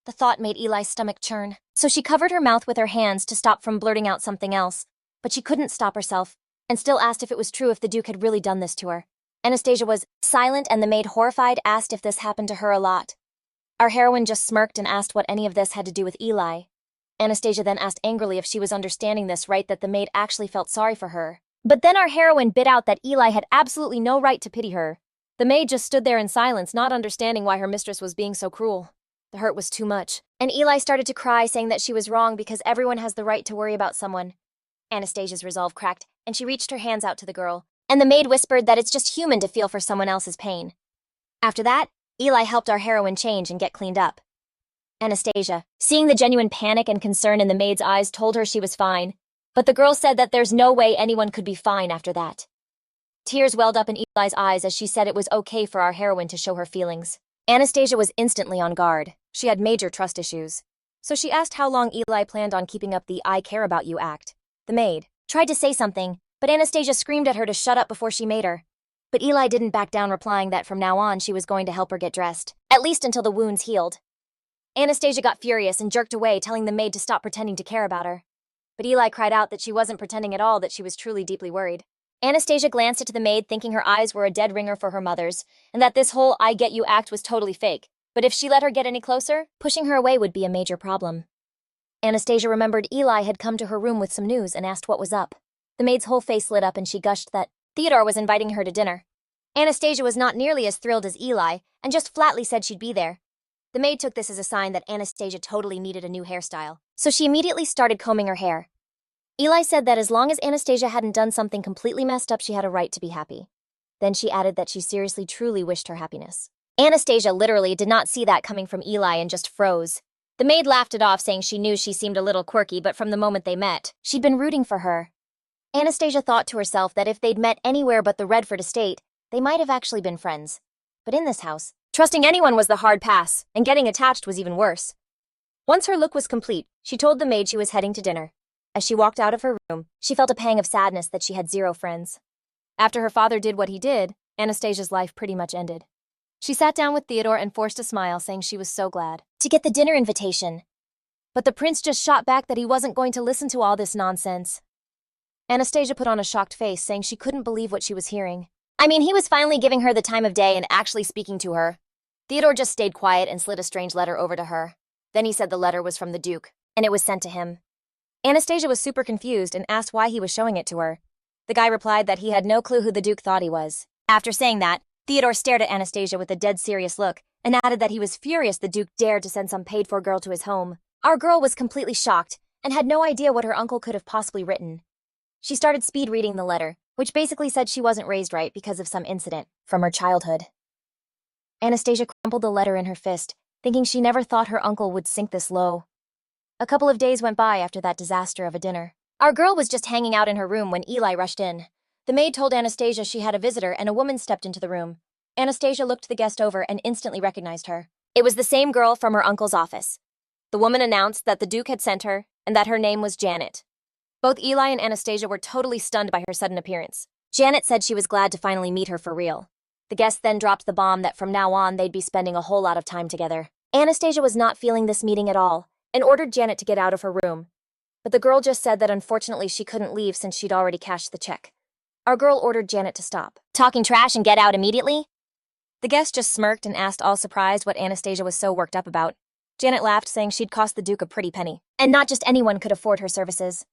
The thought made Eli's stomach churn, so she covered her mouth with her hands to stop from blurting out something else, but she couldn't stop herself, and still asked if it was true if the Duke had really done this to her. Anastasia was silent, and the maid, horrified, asked if this happened to her a lot. Our heroine just smirked and asked what any of this had to do with Eli. Anastasia then asked angrily if she was understanding this right, that the maid actually felt sorry for her. But then our heroine bit out that Eli had absolutely no right to pity her. The maid just stood there in silence, not understanding why her mistress was being so cruel. The hurt was too much, and Eli started to cry, saying that she was wrong because everyone has the right to worry about someone. Anastasia's resolve cracked, and she reached her hands out to the girl, and the maid whispered that it's just human to feel for someone else's pain. After that, Eli helped our heroine change and get cleaned up. Anastasia, seeing the genuine panic and concern in the maid's eyes, told her she was fine, but the girl said that there's no way anyone could be fine after that. Tears welled up in Eli's eyes as she said it was okay for our heroine to show her feelings. Anastasia was instantly on guard. She had major trust issues. So she asked how long Eli planned on keeping up the "I care about you" act. The maid tried to say something, but Anastasia screamed at her to shut up before she made her. But Eli didn't back down, replying that from now on she was going to help her get dressed, at least until the wounds healed. Anastasia got furious and jerked away, telling the maid to stop pretending to care about her. But Eli cried out that she wasn't pretending at all, that she was truly deeply worried. Anastasia glanced at the maid, thinking her eyes were a dead ringer for her mother's, and that this whole "I get you" act was totally fake. But if she let her get any closer, pushing her away would be a major problem. Anastasia remembered Eli had come to her room with some news and asked what was up. The maid's whole face lit up and she gushed that Theodore was inviting her to dinner. Anastasia was not nearly as thrilled as Eli and just flatly said she'd be there. The maid took this as a sign that Anastasia totally needed a new hairstyle, so she immediately started combing her hair. Eli said that as long as Anastasia hadn't done something completely messed up, she had a right to be happy. Then she added that she seriously, truly wished her happiness. Anastasia literally did not see that coming from Eli and just froze. The maid laughed it off, saying she knew she seemed a little quirky, but from the moment they met, she'd been rooting for her. Anastasia thought to herself that if they'd met anywhere but the Redford estate, they might have actually been friends. But in this house, trusting anyone was the hard pass, and getting attached was even worse. Once her look was complete, she told the maid she was heading to dinner. As she walked out of her room, she felt a pang of sadness that she had zero friends. After her father did what he did, Anastasia's life pretty much ended. She sat down with Theodore and forced a smile, saying she was so glad to get the dinner invitation. But the prince just shot back that he wasn't going to listen to all this nonsense. Anastasia put on a shocked face, saying she couldn't believe what she was hearing. I mean, he was finally giving her the time of day and actually speaking to her. Theodore just stayed quiet and slid a strange letter over to her. Then he said the letter was from the Duke, and it was sent to him. Anastasia was super confused and asked why he was showing it to her. The guy replied that he had no clue who the Duke thought he was. After saying that, Theodore stared at Anastasia with a dead serious look and added that he was furious the Duke dared to send some paid-for girl to his home. Our girl was completely shocked and had no idea what her uncle could have possibly written. She started speed reading the letter, which basically said she wasn't raised right because of some incident from her childhood. Anastasia crumpled the letter in her fist, thinking she never thought her uncle would sink this low. A couple of days went by after that disaster of a dinner. Our girl was just hanging out in her room when Eli rushed in. The maid told Anastasia she had a visitor and a woman stepped into the room. Anastasia looked the guest over and instantly recognized her. It was the same girl from her uncle's office. The woman announced that the Duke had sent her and that her name was Janet. Both Eli and Anastasia were totally stunned by her sudden appearance. Janet said she was glad to finally meet her for real. The guest then dropped the bomb that from now on they'd be spending a whole lot of time together. Anastasia was not feeling this meeting at all and ordered Janet to get out of her room. But the girl just said that unfortunately she couldn't leave since she'd already cashed the check. Our girl ordered Janet to stop talking trash and get out immediately. The guest just smirked and asked, all surprised, what Anastasia was so worked up about. Janet laughed, saying she'd cost the Duke a pretty penny, and not just anyone could afford her services.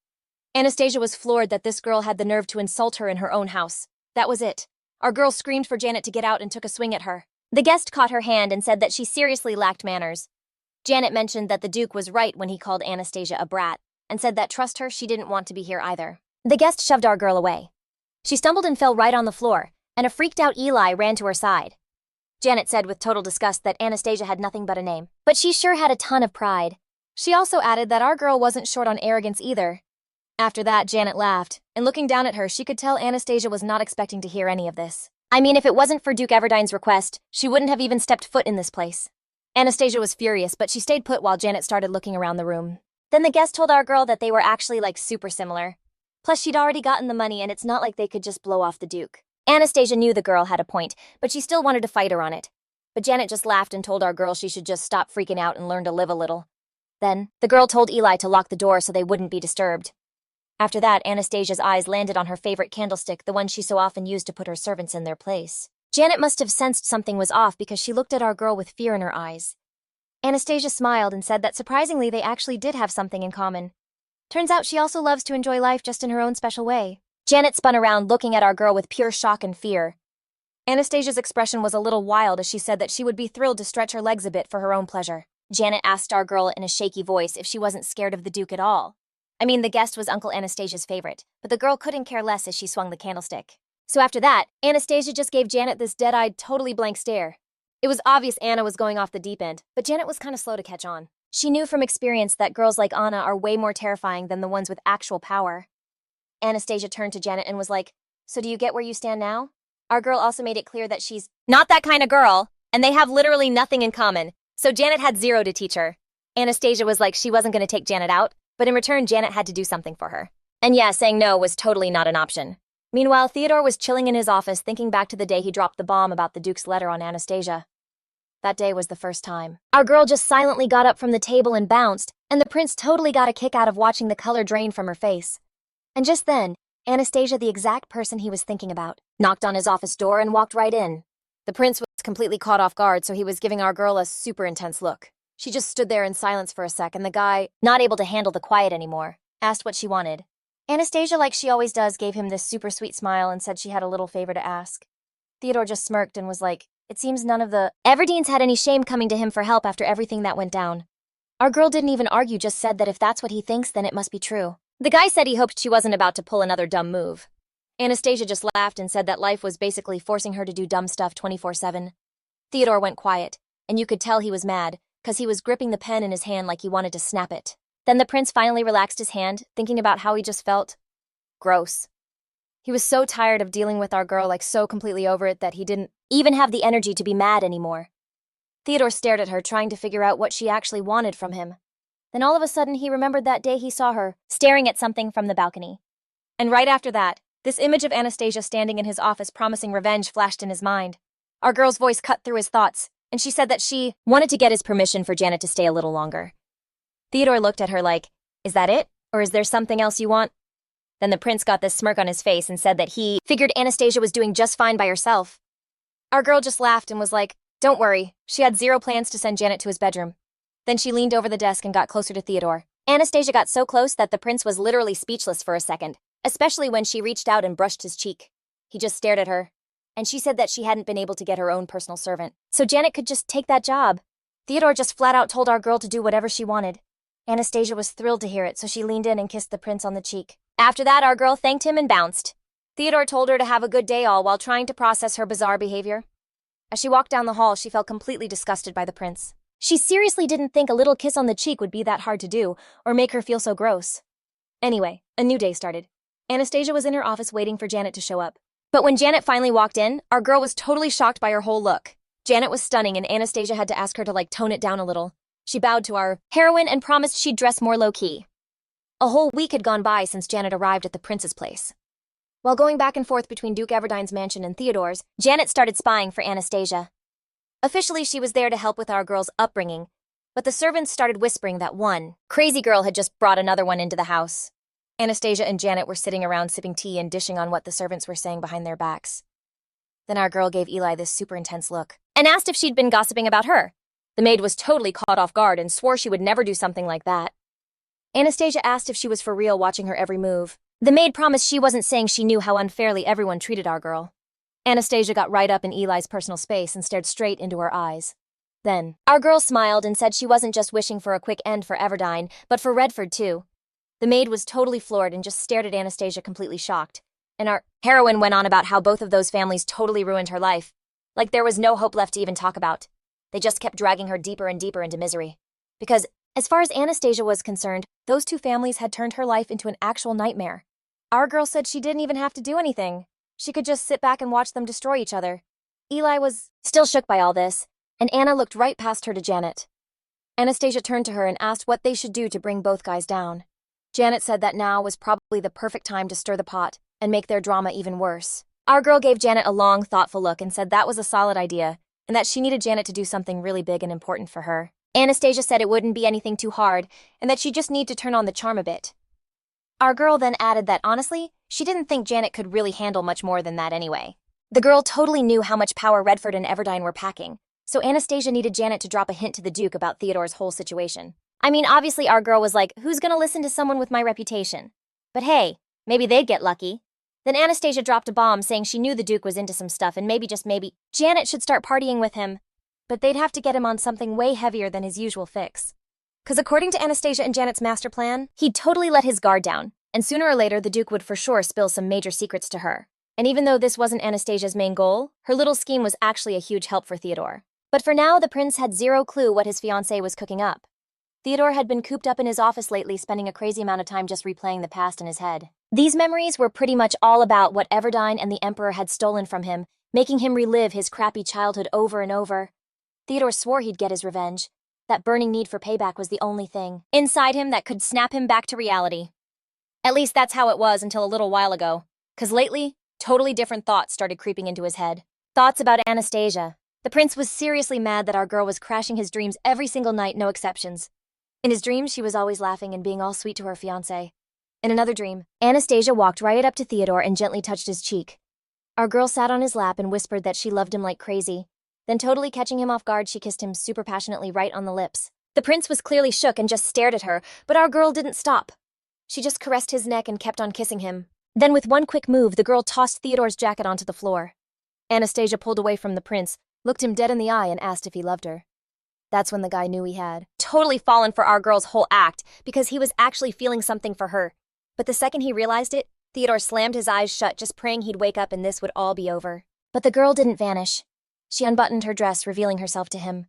Anastasia was floored that this girl had the nerve to insult her in her own house. That was it. Our girl screamed for Janet to get out and took a swing at her. The guest caught her hand and said that she seriously lacked manners. Janet mentioned that the Duke was right when he called Anastasia a brat, and said that trust her, she didn't want to be here either. The guest shoved our girl away. She stumbled and fell right on the floor, and a freaked-out Eli ran to her side. Janet said with total disgust that Anastasia had nothing but a name, but she sure had a ton of pride. She also added that our girl wasn't short on arrogance either. After that, Janet laughed, and looking down at her, she could tell Anastasia was not expecting to hear any of this. I mean, if it wasn't for Duke Everdine's request, she wouldn't have even stepped foot in this place. Anastasia was furious, but she stayed put while Janet started looking around the room. Then the guest told our girl that they were actually super similar. Plus, she'd already gotten the money, and it's not like they could just blow off the Duke. Anastasia knew the girl had a point, but she still wanted to fight her on it. But Janet just laughed and told our girl she should just stop freaking out and learn to live a little. Then, the girl told Eli to lock the door so they wouldn't be disturbed. After that, Anastasia's eyes landed on her favorite candlestick, the one she so often used to put her servants in their place. Janet must have sensed something was off because she looked at our girl with fear in her eyes. Anastasia smiled and said that surprisingly they actually did have something in common. Turns out she also loves to enjoy life just in her own special way. Janet spun around, looking at our girl with pure shock and fear. Anastasia's expression was a little wild as she said that she would be thrilled to stretch her legs a bit for her own pleasure. Janet asked our girl in a shaky voice if she wasn't scared of the Duke at all. I mean, the guest was Uncle Anastasia's favorite, but the girl couldn't care less as she swung the candlestick. So after that, Anastasia just gave Janet this dead-eyed, totally blank stare. It was obvious Anna was going off the deep end, but Janet was kind of slow to catch on. She knew from experience that girls like Anna are way more terrifying than the ones with actual power. Anastasia turned to Janet and was like, "So do you get where you stand now?" Our girl also made it clear that she's not that kind of girl, and they have literally nothing in common, so Janet had zero to teach her. Anastasia was like she wasn't going to take Janet out, but in return Janet had to do something for her. And yeah, saying no was totally not an option. Meanwhile, Theodore was chilling in his office thinking back to the day he dropped the bomb about the Duke's letter on Anastasia. That day was the first time. Our girl just silently got up from the table and bounced, and the prince totally got a kick out of watching the color drain from her face. And just then, Anastasia, the exact person he was thinking about, knocked on his office door and walked right in. The prince was completely caught off guard, so he was giving our girl a super intense look. She just stood there in silence for a sec, and the guy, not able to handle the quiet anymore, asked what she wanted. Anastasia, like she always does, gave him this super sweet smile and said she had a little favor to ask. Theodore just smirked and was like, "It seems none of the Everdines had any shame coming to him for help after everything that went down." Our girl didn't even argue, just said that if that's what he thinks, then it must be true. The guy said he hoped she wasn't about to pull another dumb move. Anastasia just laughed and said that life was basically forcing her to do dumb stuff 24/7. Theodore went quiet, and you could tell he was mad, because he was gripping the pen in his hand like he wanted to snap it. Then the prince finally relaxed his hand, thinking about how he just felt gross. He was so tired of dealing with our girl, so completely over it that he didn't even have the energy to be mad anymore. Theodore stared at her, trying to figure out what she actually wanted from him. Then all of a sudden he remembered that day he saw her staring at something from the balcony. And right after that, this image of Anastasia standing in his office promising revenge flashed in his mind. Our girl's voice cut through his thoughts, and she said that she wanted to get his permission for Janet to stay a little longer. Theodore looked at her like, "Is that it? Or is there something else you want?" Then the prince got this smirk on his face and said that he figured Anastasia was doing just fine by herself. Our girl just laughed and was like, "Don't worry, she had zero plans to send Janet to his bedroom." Then she leaned over the desk and got closer to Theodore. Anastasia got so close that the prince was literally speechless for a second, especially when she reached out and brushed his cheek. He just stared at her, and she said that she hadn't been able to get her own personal servant, so Janet could just take that job. Theodore just flat out told our girl to do whatever she wanted. Anastasia was thrilled to hear it, so she leaned in and kissed the prince on the cheek. After that, our girl thanked him and bounced. Theodore told her to have a good day all while trying to process her bizarre behavior. As she walked down the hall, she felt completely disgusted by the prince. She seriously didn't think a little kiss on the cheek would be that hard to do or make her feel so gross. Anyway, a new day started. Anastasia was in her office waiting for Janet to show up. But when Janet finally walked in, our girl was totally shocked by her whole look. Janet was stunning and Anastasia had to ask her to tone it down a little. She bowed to our heroine and promised she'd dress more low-key. A whole week had gone by since Janet arrived at the prince's place. While going back and forth between Duke Everdine's mansion and Theodore's, Janet started spying for Anastasia. Officially, she was there to help with our girl's upbringing, but the servants started whispering that one crazy girl had just brought another one into the house. Anastasia and Janet were sitting around sipping tea and dishing on what the servants were saying behind their backs. Then our girl gave Eli this super intense look and asked if she'd been gossiping about her. The maid was totally caught off guard and swore she would never do something like that. Anastasia asked if she was for real, watching her every move. The maid promised she wasn't, saying she knew how unfairly everyone treated our girl. Anastasia got right up in Eli's personal space and stared straight into her eyes. Then, our girl smiled and said she wasn't just wishing for a quick end for Everdine, but for Redford too. The maid was totally floored and just stared at Anastasia, completely shocked. And our heroine went on about how both of those families totally ruined her life. Like there was no hope left to even talk about. They just kept dragging her deeper and deeper into misery. Because, as far as Anastasia was concerned, those two families had turned her life into an actual nightmare. Our girl said she didn't even have to do anything. She could just sit back and watch them destroy each other. Eli was still shook by all this, and Anna looked right past her to Janet. Anastasia turned to her and asked what they should do to bring both guys down. Janet said that now was probably the perfect time to stir the pot and make their drama even worse. Our girl gave Janet a long, thoughtful look and said that was a solid idea, and that she needed Janet to do something really big and important for her. Anastasia said it wouldn't be anything too hard, and that she'd just need to turn on the charm a bit. Our girl then added that honestly, she didn't think Janet could really handle much more than that anyway. The girl totally knew how much power Redford and Everdine were packing, so Anastasia needed Janet to drop a hint to the Duke about Theodore's whole situation. I mean, obviously our girl was like, who's gonna listen to someone with my reputation? But hey, maybe they'd get lucky. Then Anastasia dropped a bomb saying she knew the Duke was into some stuff and maybe, just maybe, Janet should start partying with him. But they'd have to get him on something way heavier than his usual fix. Because according to Anastasia and Janet's master plan, he'd totally let his guard down, and sooner or later the Duke would for sure spill some major secrets to her. And even though this wasn't Anastasia's main goal, her little scheme was actually a huge help for Theodore. But for now, the prince had zero clue what his fiancé was cooking up. Theodore had been cooped up in his office lately, spending a crazy amount of time just replaying the past in his head. These memories were pretty much all about what Everdine and the Emperor had stolen from him, making him relive his crappy childhood over and over. Theodore swore he'd get his revenge. That burning need for payback was the only thing inside him that could snap him back to reality. At least that's how it was until a little while ago. 'Cause lately, totally different thoughts started creeping into his head. Thoughts about Anastasia. The prince was seriously mad that our girl was crashing his dreams every single night, no exceptions. In his dreams, she was always laughing and being all sweet to her fiancé. In another dream, Anastasia walked right up to Theodore and gently touched his cheek. Our girl sat on his lap and whispered that she loved him like crazy. Then, totally catching him off guard, she kissed him super passionately right on the lips. The prince was clearly shook and just stared at her, but our girl didn't stop. She just caressed his neck and kept on kissing him. Then with one quick move, the girl tossed Theodore's jacket onto the floor. Anastasia pulled away from the prince, looked him dead in the eye and asked if he loved her. That's when the guy knew he had totally fallen for our girl's whole act, because he was actually feeling something for her. But the second he realized it, Theodore slammed his eyes shut, just praying he'd wake up and this would all be over. But the girl didn't vanish. She unbuttoned her dress, revealing herself to him.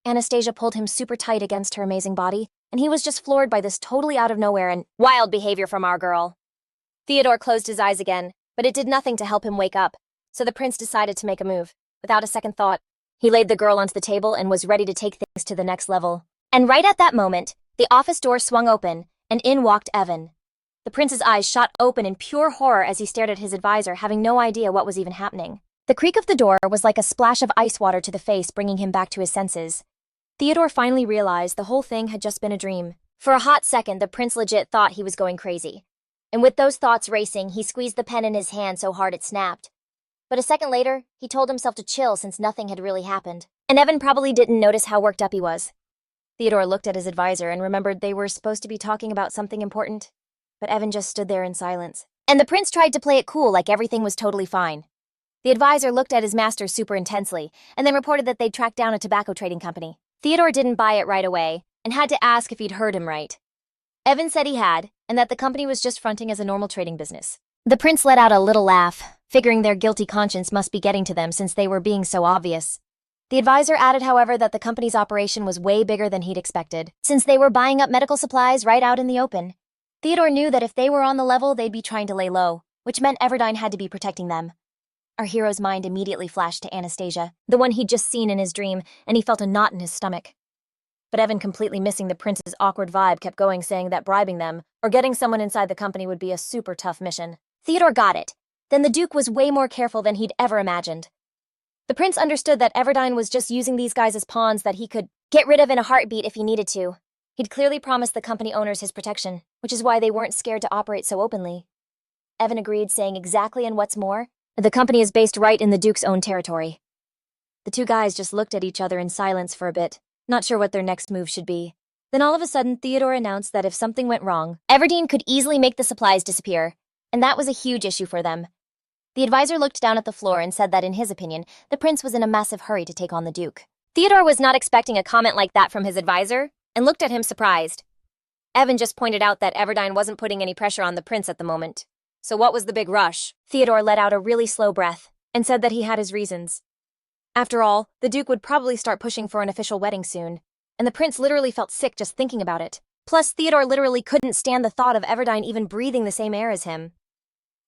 Anastasia pulled him super tight against her amazing body, and he was just floored by this totally out of nowhere and wild behavior from our girl. Theodore closed his eyes again, but it did nothing to help him wake up, so the prince decided to make a move. Without a second thought, he laid the girl onto the table and was ready to take things to the next level. And right at that moment, the office door swung open, and in walked Evan. The prince's eyes shot open in pure horror as he stared at his advisor, having no idea what was even happening. The creak of the door was like a splash of ice water to the face, bringing him back to his senses. Theodore finally realized the whole thing had just been a dream. For a hot second, the prince legit thought he was going crazy. And with those thoughts racing, he squeezed the pen in his hand so hard it snapped. But a second later, he told himself to chill since nothing had really happened. And Evan probably didn't notice how worked up he was. Theodore looked at his advisor and remembered they were supposed to be talking about something important. But Evan just stood there in silence. And the prince tried to play it cool, like everything was totally fine. The advisor looked at his master super intensely, and then reported that they'd tracked down a tobacco trading company. Theodore didn't buy it right away, and had to ask if he'd heard him right. Evan said he had, and that the company was just fronting as a normal trading business. The prince let out a little laugh, figuring their guilty conscience must be getting to them since they were being so obvious. The advisor added, however, that the company's operation was way bigger than he'd expected, since they were buying up medical supplies right out in the open. Theodore knew that if they were on the level, they'd be trying to lay low, which meant Everdine had to be protecting them. Our hero's mind immediately flashed to Anastasia, the one he'd just seen in his dream, and he felt a knot in his stomach. But Evan, completely missing the prince's awkward vibe, kept going, saying that bribing them, or getting someone inside the company, would be a super tough mission. Theodore got it. Then the Duke was way more careful than he'd ever imagined. The prince understood that Everdine was just using these guys as pawns that he could get rid of in a heartbeat if he needed to. He'd clearly promised the company owners his protection, which is why they weren't scared to operate so openly. Evan agreed, saying exactly, and what's more, the company is based right in the Duke's own territory. The two guys just looked at each other in silence for a bit, not sure what their next move should be. Then all of a sudden, Theodore announced that if something went wrong, Everdine could easily make the supplies disappear, and that was a huge issue for them. The advisor looked down at the floor and said that in his opinion, the prince was in a massive hurry to take on the Duke. Theodore was not expecting a comment like that from his advisor, and looked at him surprised. Evan just pointed out that Everdine wasn't putting any pressure on the prince at the moment. So what was the big rush? Theodore let out a really slow breath, and said that he had his reasons. After all, the Duke would probably start pushing for an official wedding soon, and the prince literally felt sick just thinking about it. Plus, Theodore literally couldn't stand the thought of Everdine even breathing the same air as him.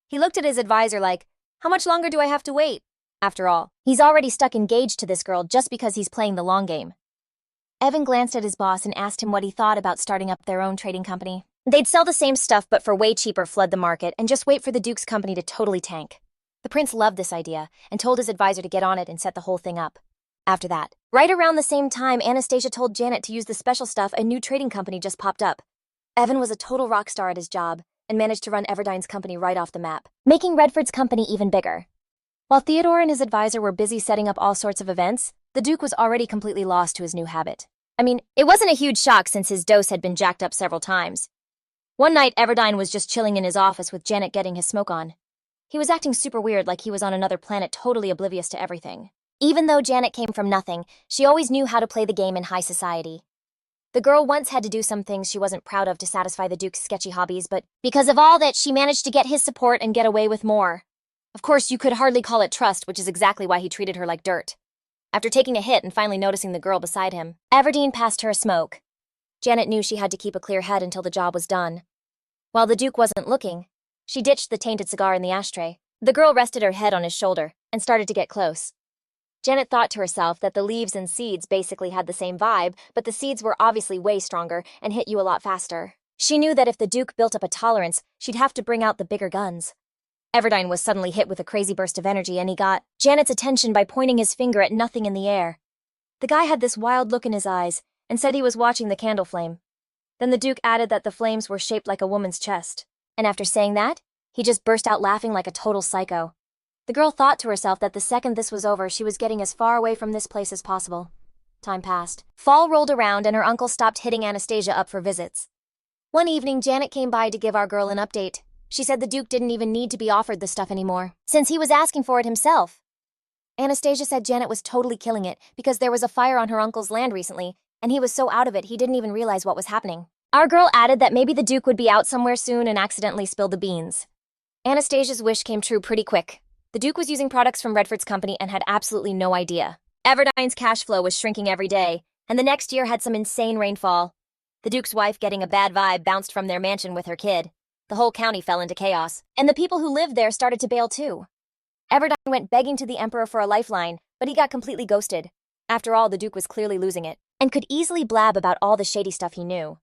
He looked at his advisor like, how much longer do I have to wait? After all, he's already stuck engaged to this girl just because he's playing the long game. Evan glanced at his boss and asked him what he thought about starting up their own trading company. They'd sell the same stuff but for way cheaper, flood the market, and just wait for the Duke's company to totally tank. The prince loved this idea and told his advisor to get on it and set the whole thing up. After that, right around the same time, Anastasia told Janet to use the special stuff, a new trading company just popped up. Evan was a total rock star at his job and managed to run Everdine's company right off the map, making Redford's company even bigger. While Theodore and his advisor were busy setting up all sorts of events, the Duke was already completely lost to his new habit. I mean, it wasn't a huge shock since his dose had been jacked up several times. One night, Everdine was just chilling in his office with Janet getting his smoke on. He was acting super weird, like he was on another planet, totally oblivious to everything. Even though Janet came from nothing, she always knew how to play the game in high society. The girl once had to do some things she wasn't proud of to satisfy the Duke's sketchy hobbies, but because of all that, she managed to get his support and get away with more. Of course, you could hardly call it trust, which is exactly why he treated her like dirt. After taking a hit and finally noticing the girl beside him, Everdine passed her a smoke. Janet knew she had to keep a clear head until the job was done. While the Duke wasn't looking, she ditched the tainted cigar in the ashtray. The girl rested her head on his shoulder and started to get close. Janet thought to herself that the leaves and seeds basically had the same vibe, but the seeds were obviously way stronger and hit you a lot faster. She knew that if the Duke built up a tolerance, she'd have to bring out the bigger guns. Everdine was suddenly hit with a crazy burst of energy, and he got Janet's attention by pointing his finger at nothing in the air. The guy had this wild look in his eyes and said he was watching the candle flame. Then the Duke added that the flames were shaped like a woman's chest. And after saying that, he just burst out laughing like a total psycho. The girl thought to herself that the second this was over, she was getting as far away from this place as possible. Time passed. Fall rolled around and her uncle stopped hitting Anastasia up for visits. One evening, Janet came by to give our girl an update. She said the Duke didn't even need to be offered the stuff anymore, since he was asking for it himself. Anastasia said Janet was totally killing it because there was a fire on her uncle's land recently, and he was so out of it he didn't even realize what was happening. Our girl added that maybe the Duke would be out somewhere soon and accidentally spilled the beans. Anastasia's wish came true pretty quick. The Duke was using products from Redford's company and had absolutely no idea. Everdine's cash flow was shrinking every day, and the next year had some insane rainfall. The Duke's wife, getting a bad vibe, bounced from their mansion with her kid. The whole county fell into chaos, and the people who lived there started to bail too. Everdine went begging to the Emperor for a lifeline, but he got completely ghosted. After all, the Duke was clearly losing it, and could easily blab about all the shady stuff he knew.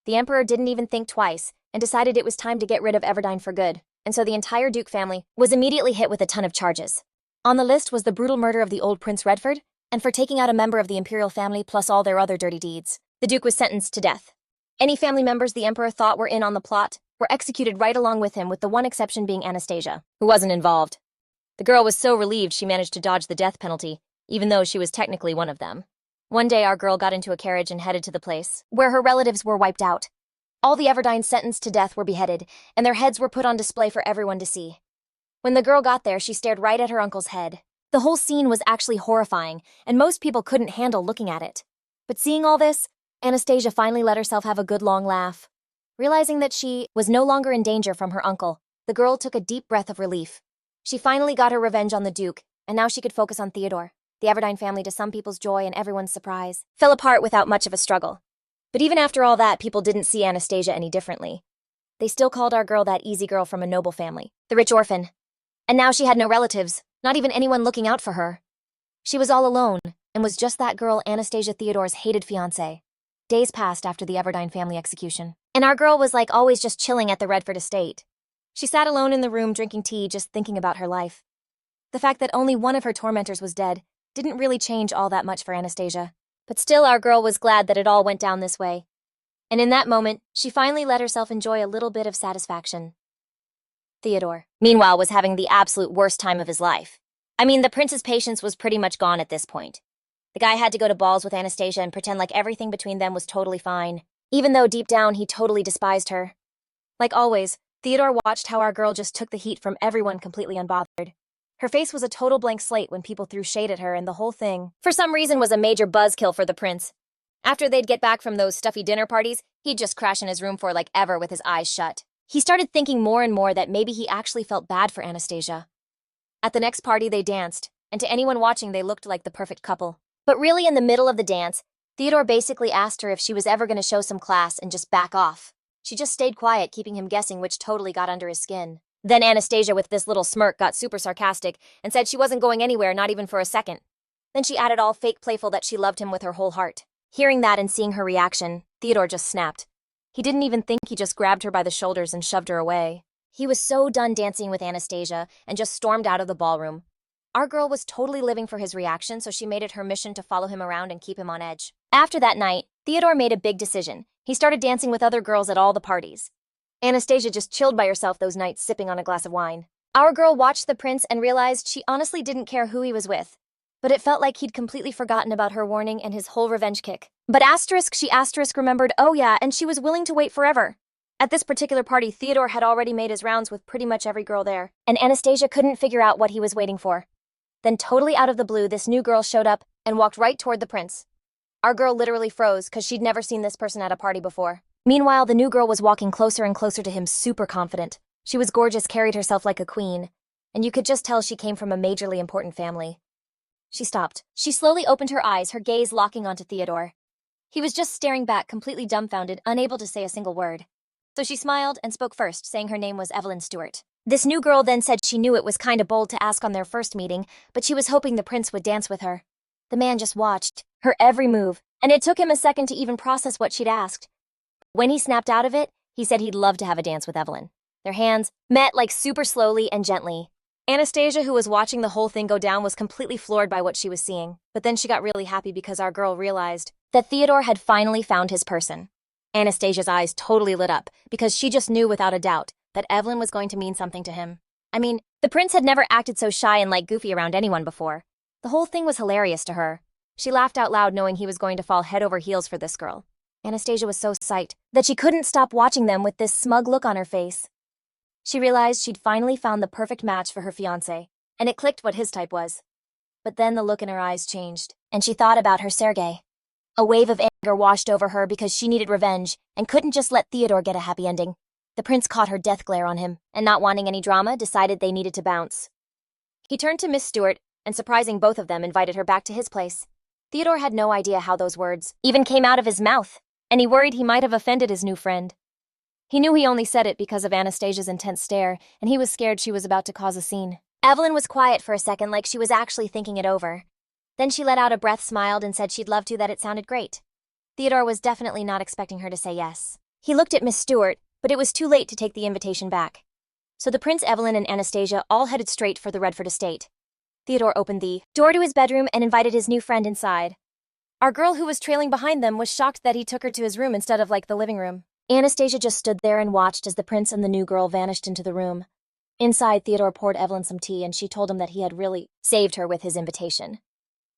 The Emperor didn't even think twice, and decided it was time to get rid of Everdine for good, and so the entire Duke family was immediately hit with a ton of charges. On the list was the brutal murder of the old Prince Redford, and for taking out a member of the imperial family plus all their other dirty deeds. The Duke was sentenced to death. Any family members the Emperor thought were in on the plot were executed right along with him, with the one exception being Anastasia, who wasn't involved. The girl was so relieved she managed to dodge the death penalty, even though she was technically one of them. One day our girl got into a carriage and headed to the place where her relatives were wiped out. All the Everdines sentenced to death were beheaded, and their heads were put on display for everyone to see. When the girl got there, she stared right at her uncle's head. The whole scene was actually horrifying, and most people couldn't handle looking at it. But seeing all this, Anastasia finally let herself have a good long laugh. Realizing that she was no longer in danger from her uncle, The girl took a deep breath of relief. She finally got her revenge on the Duke, and now she could focus on Theodore. The Everdine family, to some people's joy and everyone's surprise, fell apart without much of a struggle. But even after all that, people didn't see Anastasia any differently. They still called our girl that easy girl from a noble family, the rich orphan. And now she had no relatives, not even anyone looking out for her. She was all alone, and was just that girl Anastasia Theodore's hated fiancé. Days passed after the Everdine family execution, and our girl was like always just chilling at the Redford estate. She sat alone in the room drinking tea, just thinking about her life. The fact that only one of her tormentors was dead didn't really change all that much for Anastasia. But still, our girl was glad that it all went down this way. And in that moment, she finally let herself enjoy a little bit of satisfaction. Theodore, meanwhile, was having the absolute worst time of his life. I mean, the prince's patience was pretty much gone at this point. The guy had to go to balls with Anastasia and pretend like everything between them was totally fine, even though deep down he totally despised her. Like always, Theodore watched how our girl just took the heat from everyone completely unbothered. Her face was a total blank slate when people threw shade at her, and the whole thing, for some reason, was a major buzzkill for the prince. After they'd get back from those stuffy dinner parties, he'd just crash in his room for like ever with his eyes shut. He started thinking more and more that maybe he actually felt bad for Anastasia. At the next party, they danced, and to anyone watching, they looked like the perfect couple. But really, in the middle of the dance, Theodore basically asked her if she was ever going to show some class and just back off. She just stayed quiet, keeping him guessing, which totally got under his skin. Then Anastasia, with this little smirk, got super sarcastic and said she wasn't going anywhere, not even for a second. Then she added all fake playful that she loved him with her whole heart. Hearing that and seeing her reaction, Theodore just snapped. He didn't even think, he just grabbed her by the shoulders and shoved her away. He was so done dancing with Anastasia and just stormed out of the ballroom. Our girl was totally living for his reaction, so she made it her mission to follow him around and keep him on edge. After that night, Theodore made a big decision. He started dancing with other girls at all the parties. Anastasia just chilled by herself those nights, sipping on a glass of wine. Our girl watched the prince and realized she honestly didn't care who he was with. But it felt like he'd completely forgotten about her warning and his whole revenge kick. But she remembered, oh yeah, and she was willing to wait forever. At this particular party, Theodore had already made his rounds with pretty much every girl there, and Anastasia couldn't figure out what he was waiting for. Then totally out of the blue, this new girl showed up and walked right toward the prince. Our girl literally froze because she'd never seen this person at a party before. Meanwhile, the new girl was walking closer and closer to him, super confident. She was gorgeous, carried herself like a queen, and you could just tell she came from a majorly important family. She stopped. She slowly opened her eyes, her gaze locking onto Theodore. He was just staring back, completely dumbfounded, unable to say a single word. So she smiled and spoke first, saying her name was Evelyn Stewart. This new girl then said she knew it was kinda bold to ask on their first meeting, but she was hoping the prince would dance with her. The man just watched her every move, and it took him a second to even process what she'd asked. When he snapped out of it, he said he'd love to have a dance with Evelyn. Their hands met like super slowly and gently. Anastasia, who was watching the whole thing go down, was completely floored by what she was seeing. But then she got really happy because our girl realized that Theodore had finally found his person. Anastasia's eyes totally lit up because she just knew without a doubt that Evelyn was going to mean something to him. I mean, the prince had never acted so shy and like goofy around anyone before. The whole thing was hilarious to her. She laughed out loud knowing he was going to fall head over heels for this girl. Anastasia was so psyched that she couldn't stop watching them with this smug look on her face. She realized she'd finally found the perfect match for her fiancé, and it clicked what his type was. But then the look in her eyes changed, and she thought about her Sergei. A wave of anger washed over her because she needed revenge and couldn't just let Theodore get a happy ending. The prince caught her death glare on him, and not wanting any drama, decided they needed to bounce. He turned to Miss Stewart, and surprising both of them, invited her back to his place. Theodore had no idea how those words even came out of his mouth, and he worried he might have offended his new friend. He knew he only said it because of Anastasia's intense stare, and he was scared she was about to cause a scene. Evelyn was quiet for a second, like she was actually thinking it over. Then she let out a breath, smiled, and said she'd love to, that it sounded great. Theodore was definitely not expecting her to say yes. He looked at Miss Stewart, but it was too late to take the invitation back. So the prince, Evelyn, and Anastasia all headed straight for the Redford estate. Theodore opened the door to his bedroom and invited his new friend inside. Our girl, who was trailing behind them, was shocked that he took her to his room instead of like the living room. Anastasia just stood there and watched as the prince and the new girl vanished into the room. Inside, Theodore poured Evelyn some tea, and she told him that he had really saved her with his invitation.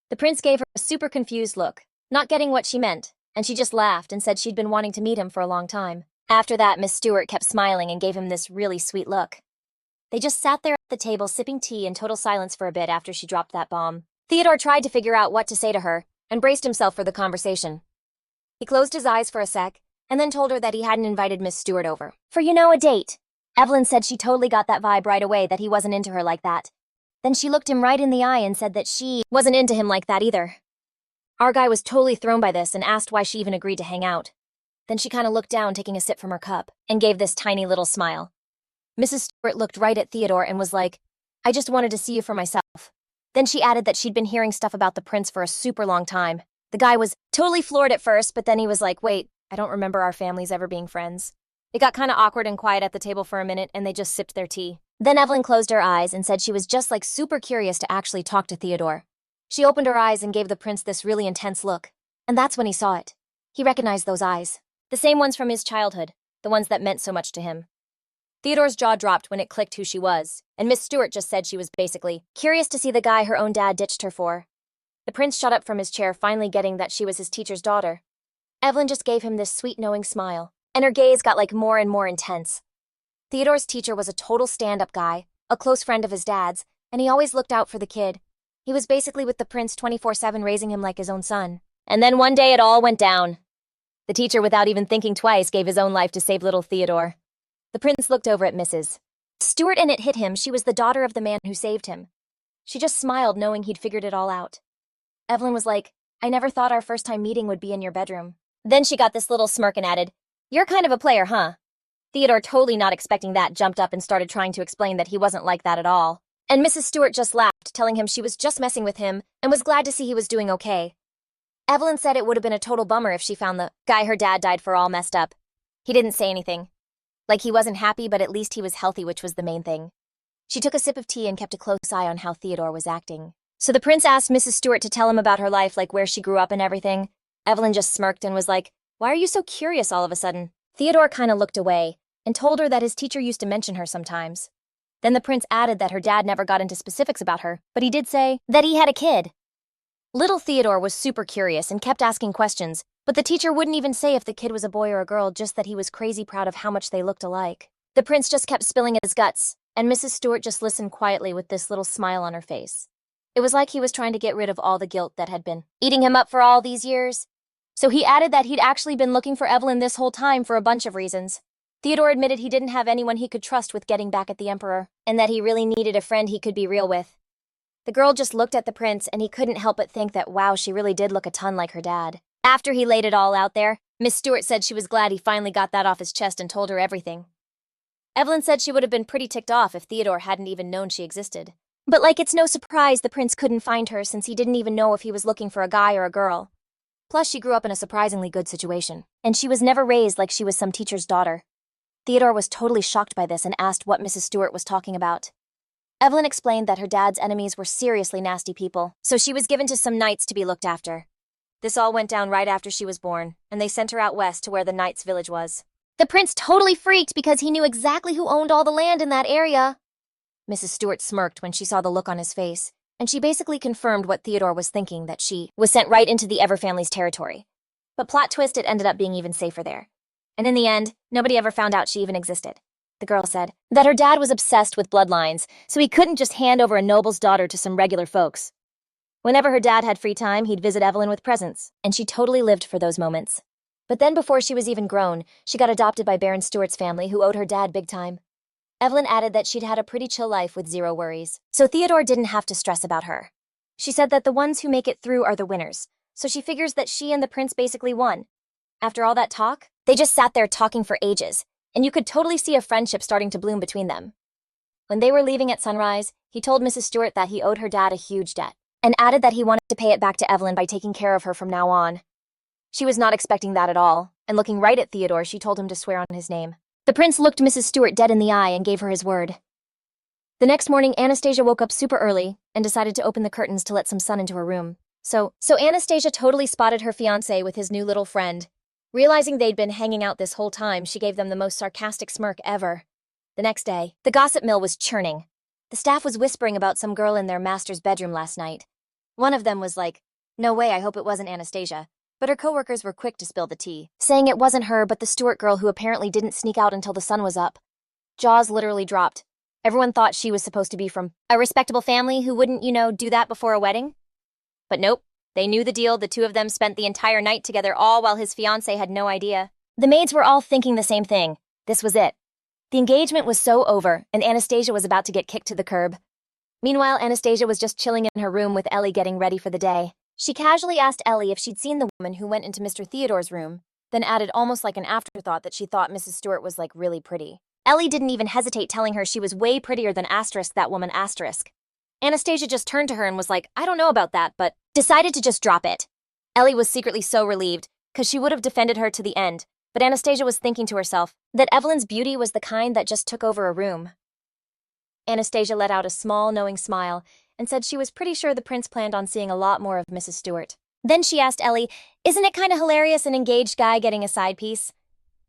The prince gave her a super confused look, not getting what she meant, and she just laughed and said she'd been wanting to meet him for a long time. After that, Miss Stewart kept smiling and gave him this really sweet look. They just sat there at the table sipping tea in total silence for a bit after she dropped that bomb. Theodore tried to figure out what to say to her and braced himself for the conversation. He closed his eyes for a sec and then told her that he hadn't invited Miss Stewart over for, a date. Evelyn said she totally got that vibe right away that he wasn't into her like that. Then she looked him right in the eye and said that she wasn't into him like that either. Our guy was totally thrown by this and asked why she even agreed to hang out. Then she kind of looked down, taking a sip from her cup, and gave this tiny little smile. Mrs. Stewart looked right at Theodore and was like, "I just wanted to see you for myself." Then she added that she'd been hearing stuff about the prince for a super long time. The guy was totally floored at first, but then he was like, "Wait, I don't remember our families ever being friends." It got kind of awkward and quiet at the table for a minute, and they just sipped their tea. Then Evelyn closed her eyes and said she was just like super curious to actually talk to Theodore. She opened her eyes and gave the prince this really intense look. And that's when he saw it. He recognized those eyes. The same ones from his childhood, the ones that meant so much to him. Theodore's jaw dropped when it clicked who she was, and Miss Stewart just said she was basically curious to see the guy her own dad ditched her for. The prince shot up from his chair, finally getting that she was his teacher's daughter. Evelyn just gave him this sweet, knowing smile, and her gaze got like more and more intense. Theodore's teacher was a total stand-up guy, a close friend of his dad's, and he always looked out for the kid. He was basically with the prince 24/7, raising him like his own son. And then one day it all went down. The teacher, without even thinking twice, gave his own life to save little Theodore. The prince looked over at Mrs. Stewart and it hit him she was the daughter of the man who saved him. She just smiled, knowing he'd figured it all out. Evelyn was like, "I never thought our first time meeting would be in your bedroom." Then she got this little smirk and added, "You're kind of a player, huh?" Theodore, totally not expecting that, jumped up and started trying to explain that he wasn't like that at all. And Mrs. Stewart just laughed, telling him she was just messing with him and was glad to see he was doing okay. Evelyn said it would have been a total bummer if she found the guy her dad died for all messed up. He didn't say anything. Like he wasn't happy, but at least he was healthy, which was the main thing. She took a sip of tea and kept a close eye on how Theodore was acting. So the prince asked Mrs. Stewart to tell him about her life, like where she grew up and everything. Evelyn just smirked and was like, "Why are you so curious all of a sudden?" Theodore kind of looked away and told her that his teacher used to mention her sometimes. Then the prince added that her dad never got into specifics about her, but he did say that he had a kid. Little Theodore was super curious and kept asking questions, but the teacher wouldn't even say if the kid was a boy or a girl, just that he was crazy proud of how much they looked alike. The prince just kept spilling his guts, and Mrs. Stewart just listened quietly with this little smile on her face. It was like he was trying to get rid of all the guilt that had been eating him up for all these years. So he added that he'd actually been looking for Evelyn this whole time for a bunch of reasons. Theodore admitted he didn't have anyone he could trust with getting back at the emperor, and that he really needed a friend he could be real with. The girl just looked at the prince, and he couldn't help but think that, wow, she really did look a ton like her dad. After he laid it all out there, Miss Stewart said she was glad he finally got that off his chest and told her everything. Evelyn said she would have been pretty ticked off if Theodore hadn't even known she existed. But like, it's no surprise the prince couldn't find her, since he didn't even know if he was looking for a guy or a girl. Plus, she grew up in a surprisingly good situation, and she was never raised like she was some teacher's daughter. Theodore was totally shocked by this and asked what Mrs. Stewart was talking about. Evelyn explained that her dad's enemies were seriously nasty people, so she was given to some knights to be looked after. This all went down right after she was born, and they sent her out west to where the knights' village was. The prince totally freaked because he knew exactly who owned all the land in that area. Mrs. Stewart smirked when she saw the look on his face, and she basically confirmed what Theodore was thinking, that she was sent right into the Ever family's territory. But plot twist, it ended up being even safer there. And in the end, nobody ever found out she even existed. The girl said that her dad was obsessed with bloodlines, so he couldn't just hand over a noble's daughter to some regular folks. Whenever her dad had free time, he'd visit Evelyn with presents, and she totally lived for those moments. But then before she was even grown, she got adopted by Baron Stewart's family, who owed her dad big time. Evelyn added that she'd had a pretty chill life with zero worries, so Theodore didn't have to stress about her. She said that the ones who make it through are the winners, so she figures that she and the prince basically won. After all that talk, they just sat there talking for ages, and you could totally see a friendship starting to bloom between them. When they were leaving at sunrise, he told Mrs. Stewart that he owed her dad a huge debt, and added that he wanted to pay it back to Evelyn by taking care of her from now on. She was not expecting that at all, and looking right at Theodore, she told him to swear on his name. The prince looked Mrs. Stewart dead in the eye and gave her his word. The next morning, Anastasia woke up super early and decided to open the curtains to let some sun into her room. So Anastasia totally spotted her fiancé with his new little friend. Realizing they'd been hanging out this whole time, she gave them the most sarcastic smirk ever. The next day, the gossip mill was churning. The staff was whispering about some girl in their master's bedroom last night. One of them was like, "No way, I hope it wasn't Anastasia." But her coworkers were quick to spill the tea, saying it wasn't her but the Stewart girl who apparently didn't sneak out until the sun was up. Jaws literally dropped. Everyone thought she was supposed to be from a respectable family who wouldn't, do that before a wedding. But nope, they knew the deal. The two of them spent the entire night together, all while his fiancé had no idea. The maids were all thinking the same thing. This was it. The engagement was so over, and Anastasia was about to get kicked to the curb. Meanwhile, Anastasia was just chilling in her room with Ellie getting ready for the day. She casually asked Ellie if she'd seen the woman who went into Mr. Theodore's room, then added almost like an afterthought that she thought Mrs. Stewart was like really pretty. Ellie didn't even hesitate telling her she was way prettier than asterisk that woman asterisk. Anastasia just turned to her and was like, I don't know about that, but decided to just drop it. Ellie was secretly so relieved, because she would have defended her to the end, but Anastasia was thinking to herself that Evelyn's beauty was the kind that just took over a room. Anastasia let out a small, knowing smile and said she was pretty sure the prince planned on seeing a lot more of Mrs. Stewart. Then she asked Ellie, isn't it kind of hilarious an engaged guy getting a side piece?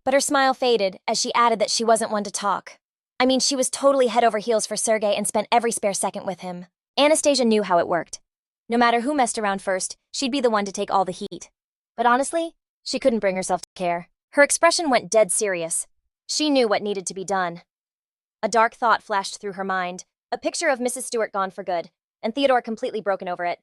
But her smile faded as she added that she wasn't one to talk. I mean, she was totally head over heels for Sergei and spent every spare second with him. Anastasia knew how it worked. No matter who messed around first, she'd be the one to take all the heat. But honestly, she couldn't bring herself to care. Her expression went dead serious. She knew what needed to be done. A dark thought flashed through her mind, a picture of Mrs. Stewart gone for good, and Theodore completely broken over it.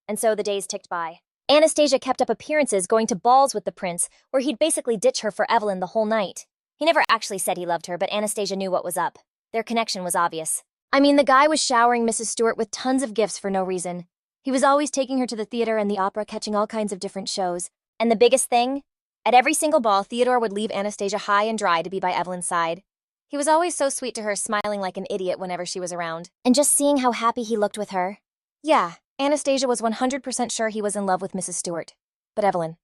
And so the days ticked by. Anastasia kept up appearances going to balls with the prince, where he'd basically ditch her for Evelyn the whole night. He never actually said he loved her, but Anastasia knew what was up. Their connection was obvious. I mean, the guy was showering Mrs. Stewart with tons of gifts for no reason. He was always taking her to the theater and the opera, catching all kinds of different shows. And the biggest thing? At every single ball, Theodore would leave Anastasia high and dry to be by Evelyn's side. He was always so sweet to her, smiling like an idiot whenever she was around. And just seeing how happy he looked with her. Yeah, Anastasia was 100% sure he was in love with Mrs. Stewart. But Evelyn.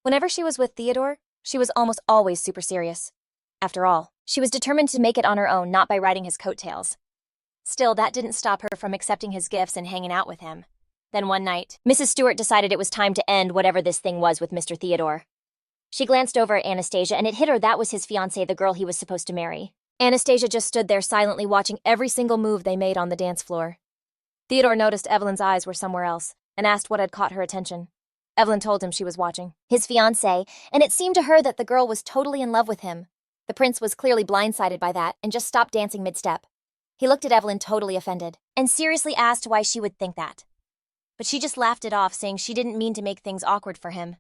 Whenever she was with Theodore, she was almost always super serious. After all, she was determined to make it on her own, not by riding his coattails. Still, that didn't stop her from accepting his gifts and hanging out with him. Then one night, Mrs. Stewart decided it was time to end whatever this thing was with Mr. Theodore. She glanced over at Anastasia and it hit her that was his fiancé, the girl he was supposed to marry. Anastasia just stood there silently watching every single move they made on the dance floor. Theodore noticed Evelyn's eyes were somewhere else and asked what had caught her attention. Evelyn told him she was watching his fiancé, and it seemed to her that the girl was totally in love with him. The prince was clearly blindsided by that and just stopped dancing mid-step. He looked at Evelyn totally offended and seriously asked why she would think that. But she just laughed it off, saying she didn't mean to make things awkward for him.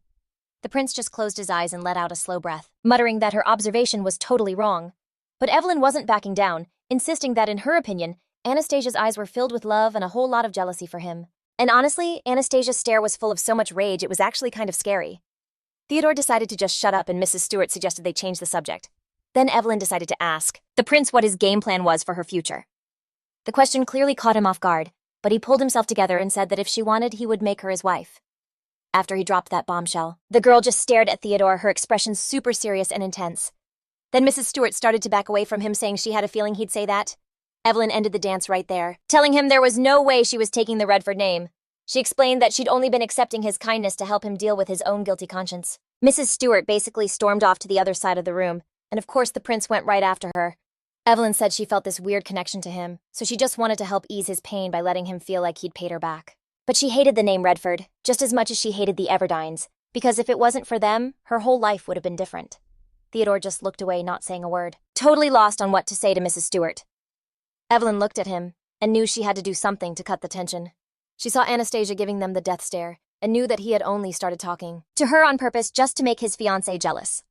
The prince just closed his eyes and let out a slow breath, muttering that her observation was totally wrong. But Evelyn wasn't backing down, insisting that in her opinion, Anastasia's eyes were filled with love and a whole lot of jealousy for him. And honestly, Anastasia's stare was full of so much rage it was actually kind of scary. Theodore decided to just shut up and Mrs. Stewart suggested they change the subject. Then Evelyn decided to ask the prince what his game plan was for her future. The question clearly caught him off guard, but he pulled himself together and said that if she wanted, he would make her his wife. After he dropped that bombshell, the girl just stared at Theodore, her expression super serious and intense. Then Mrs. Stewart started to back away from him, saying she had a feeling he'd say that. Evelyn ended the dance right there, telling him there was no way she was taking the Redford name. She explained that she'd only been accepting his kindness to help him deal with his own guilty conscience. Mrs. Stewart basically stormed off to the other side of the room, and of course the prince went right after her. Evelyn said she felt this weird connection to him, so she just wanted to help ease his pain by letting him feel like he'd paid her back. But she hated the name Redford, just as much as she hated the Everdines, because if it wasn't for them, her whole life would have been different. Theodore just looked away, not saying a word, totally lost on what to say to Mrs. Stewart. Evelyn looked at him and knew she had to do something to cut the tension. She saw Anastasia giving them the death stare and knew that he had only started talking to her on purpose just to make his fiancée jealous.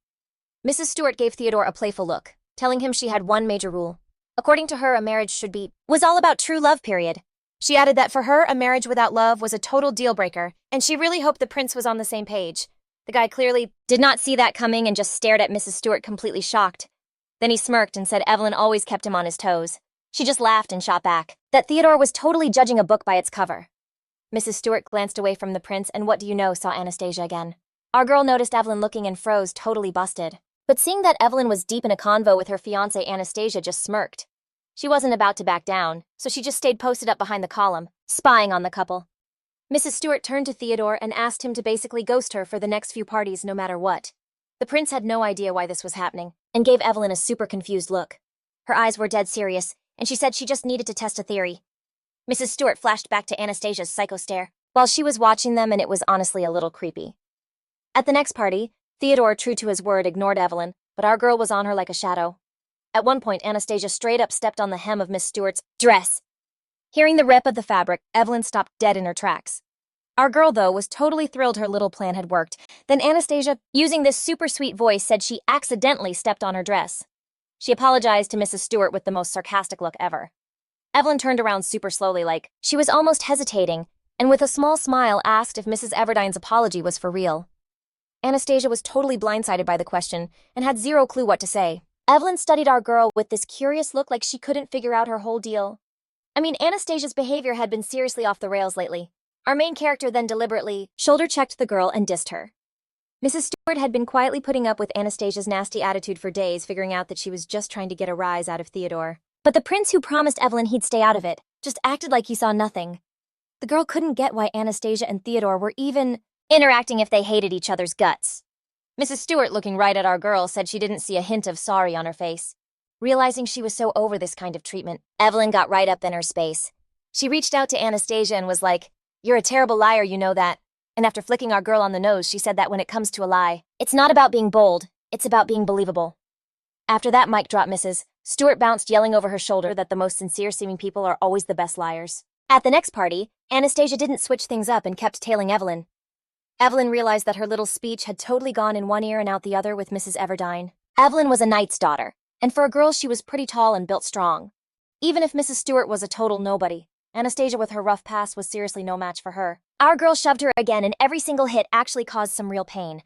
Mrs. Stewart gave Theodore a playful look, telling him she had one major rule. According to her, a marriage was all about true love, period. She added that for her, a marriage without love was a total deal breaker, and she really hoped the prince was on the same page. The guy clearly did not see that coming and just stared at Mrs. Stewart completely shocked. Then he smirked and said Evelyn always kept him on his toes. She just laughed and shot back that Theodore was totally judging a book by its cover. Mrs. Stewart glanced away from the prince and what do you know, saw Anastasia again. Our girl noticed Evelyn looking and froze, totally busted. But seeing that Evelyn was deep in a convo with her fiancé, Anastasia just smirked. She wasn't about to back down, so she just stayed posted up behind the column, spying on the couple. Mrs. Stewart turned to Theodore and asked him to basically ghost her for the next few parties no matter what. The prince had no idea why this was happening, and gave Evelyn a super confused look. Her eyes were dead serious, and she said she just needed to test a theory. Mrs. Stewart flashed back to Anastasia's psycho stare, while she was watching them, and it was honestly a little creepy. At the next party, Theodore, true to his word, ignored Evelyn, but our girl was on her like a shadow. At one point, Anastasia straight up stepped on the hem of Miss Stewart's dress. Hearing the rip of the fabric, Evelyn stopped dead in her tracks. Our girl, though, was totally thrilled her little plan had worked. Then Anastasia, using this super sweet voice, said she accidentally stepped on her dress. She apologized to Mrs. Stewart with the most sarcastic look ever. Evelyn turned around super slowly, like she was almost hesitating, and with a small smile asked if Mrs. Everdine's apology was for real. Anastasia was totally blindsided by the question and had zero clue what to say. Evelyn studied our girl with this curious look like she couldn't figure out her whole deal. Anastasia's behavior had been seriously off the rails lately. Our main character then deliberately shoulder-checked the girl and dissed her. Mrs. Stewart had been quietly putting up with Anastasia's nasty attitude for days, figuring out that she was just trying to get a rise out of Theodore. But the prince who promised Evelyn he'd stay out of it just acted like he saw nothing. The girl couldn't get why Anastasia and Theodore were even interacting if they hated each other's guts. Mrs. Stewart, looking right at our girl, said she didn't see a hint of sorry on her face. Realizing she was so over this kind of treatment, Evelyn got right up in her space. She reached out to Anastasia and was like, "You're a terrible liar, you know that." And after flicking our girl on the nose, she said that when it comes to a lie, it's not about being bold, it's about being believable. After that mic drop, Mrs. Stewart bounced, yelling over her shoulder that the most sincere-seeming people are always the best liars. At the next party, Anastasia didn't switch things up and kept tailing Evelyn. Evelyn realized that her little speech had totally gone in one ear and out the other with Mrs. Everdine. Evelyn was a knight's daughter, and for a girl she was pretty tall and built strong. Even if Mrs. Stewart was a total nobody, Anastasia with her rough past was seriously no match for her. Our girl shoved her again, and every single hit actually caused some real pain.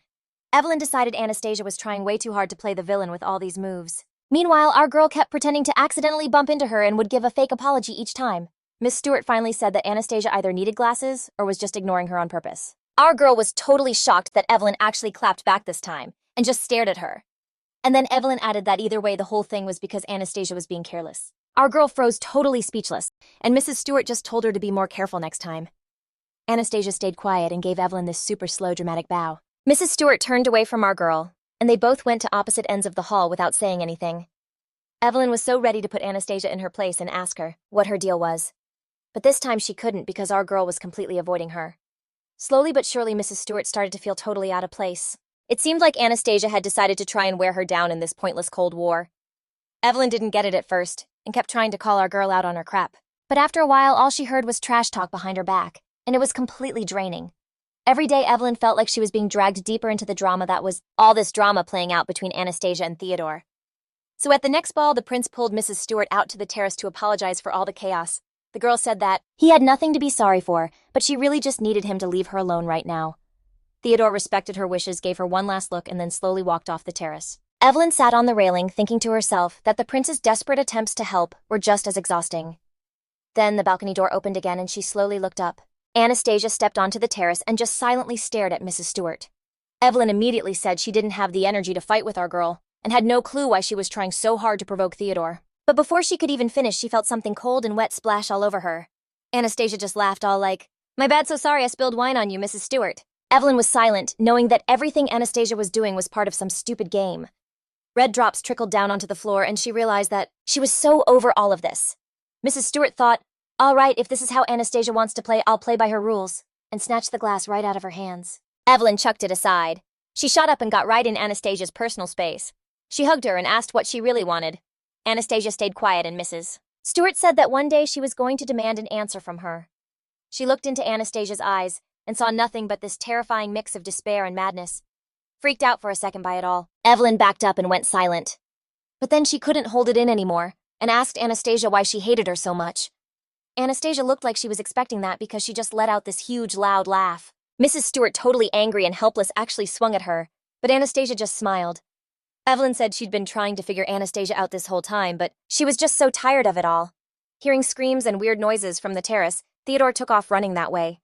Evelyn decided Anastasia was trying way too hard to play the villain with all these moves. Meanwhile, our girl kept pretending to accidentally bump into her and would give a fake apology each time. Miss Stewart finally said that Anastasia either needed glasses or was just ignoring her on purpose. Our girl was totally shocked that Evelyn actually clapped back this time and just stared at her. And then Evelyn added that either way the whole thing was because Anastasia was being careless. Our girl froze totally speechless, and Mrs. Stewart just told her to be more careful next time. Anastasia stayed quiet and gave Evelyn this super slow dramatic bow. Mrs. Stewart turned away from our girl, and they both went to opposite ends of the hall without saying anything. Evelyn was so ready to put Anastasia in her place and ask her what her deal was. But this time she couldn't because our girl was completely avoiding her. Slowly but surely, Mrs. Stewart started to feel totally out of place. It seemed like Anastasia had decided to try and wear her down in this pointless Cold War. Evelyn didn't get it at first and kept trying to call our girl out on her crap. But after a while, all she heard was trash talk behind her back, and it was completely draining. Every day, Evelyn felt like she was being dragged deeper into the drama that was all this drama playing out between Anastasia and Theodore. So at the next ball, the prince pulled Mrs. Stewart out to the terrace to apologize for all the chaos. The girl said that he had nothing to be sorry for, but she really just needed him to leave her alone right now. Theodore respected her wishes, gave her one last look, and then slowly walked off the terrace. Evelyn sat on the railing, thinking to herself that the prince's desperate attempts to help were just as exhausting. Then the balcony door opened again and she slowly looked up. Anastasia stepped onto the terrace and just silently stared at Mrs. Stewart. Evelyn immediately said she didn't have the energy to fight with our girl and had no clue why she was trying so hard to provoke Theodore. But before she could even finish, she felt something cold and wet splash all over her. Anastasia just laughed, all like, "My bad, so sorry I spilled wine on you, Mrs. Stewart." Evelyn was silent, knowing that everything Anastasia was doing was part of some stupid game. Red drops trickled down onto the floor, and she realized that she was so over all of this. Mrs. Stewart thought, "All right, if this is how Anastasia wants to play, I'll play by her rules," and snatched the glass right out of her hands. Evelyn chucked it aside. She shot up and got right in Anastasia's personal space. She hugged her and asked what she really wanted. Anastasia stayed quiet, and Mrs. Stewart said that one day she was going to demand an answer from her. She looked into Anastasia's eyes and saw nothing but this terrifying mix of despair and madness. Freaked out for a second by it all, Evelyn backed up and went silent. But then she couldn't hold it in anymore and asked Anastasia why she hated her so much. Anastasia looked like she was expecting that because she just let out this huge, loud laugh. Mrs. Stewart, totally angry and helpless, actually swung at her, but Anastasia just smiled. Evelyn said she'd been trying to figure Anastasia out this whole time, but she was just so tired of it all. Hearing screams and weird noises from the terrace, Theodore took off running that way.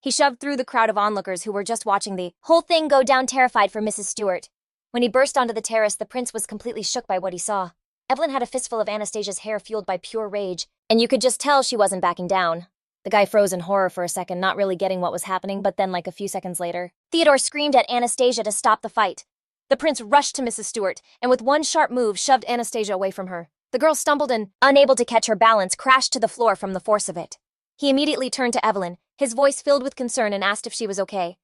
He shoved through the crowd of onlookers who were just watching the whole thing go down, terrified for Mrs. Stewart. When he burst onto the terrace, the prince was completely shook by what he saw. Evelyn had a fistful of Anastasia's hair fueled by pure rage, and you could just tell she wasn't backing down. The guy froze in horror for a second, not really getting what was happening, but then like a few seconds later, Theodore screamed at Anastasia to stop the fight. The prince rushed to Mrs. Stewart, and with one sharp move, shoved Anastasia away from her. The girl stumbled and, unable to catch her balance, crashed to the floor from the force of it. He immediately turned to Evelyn, his voice filled with concern, and asked if she was okay.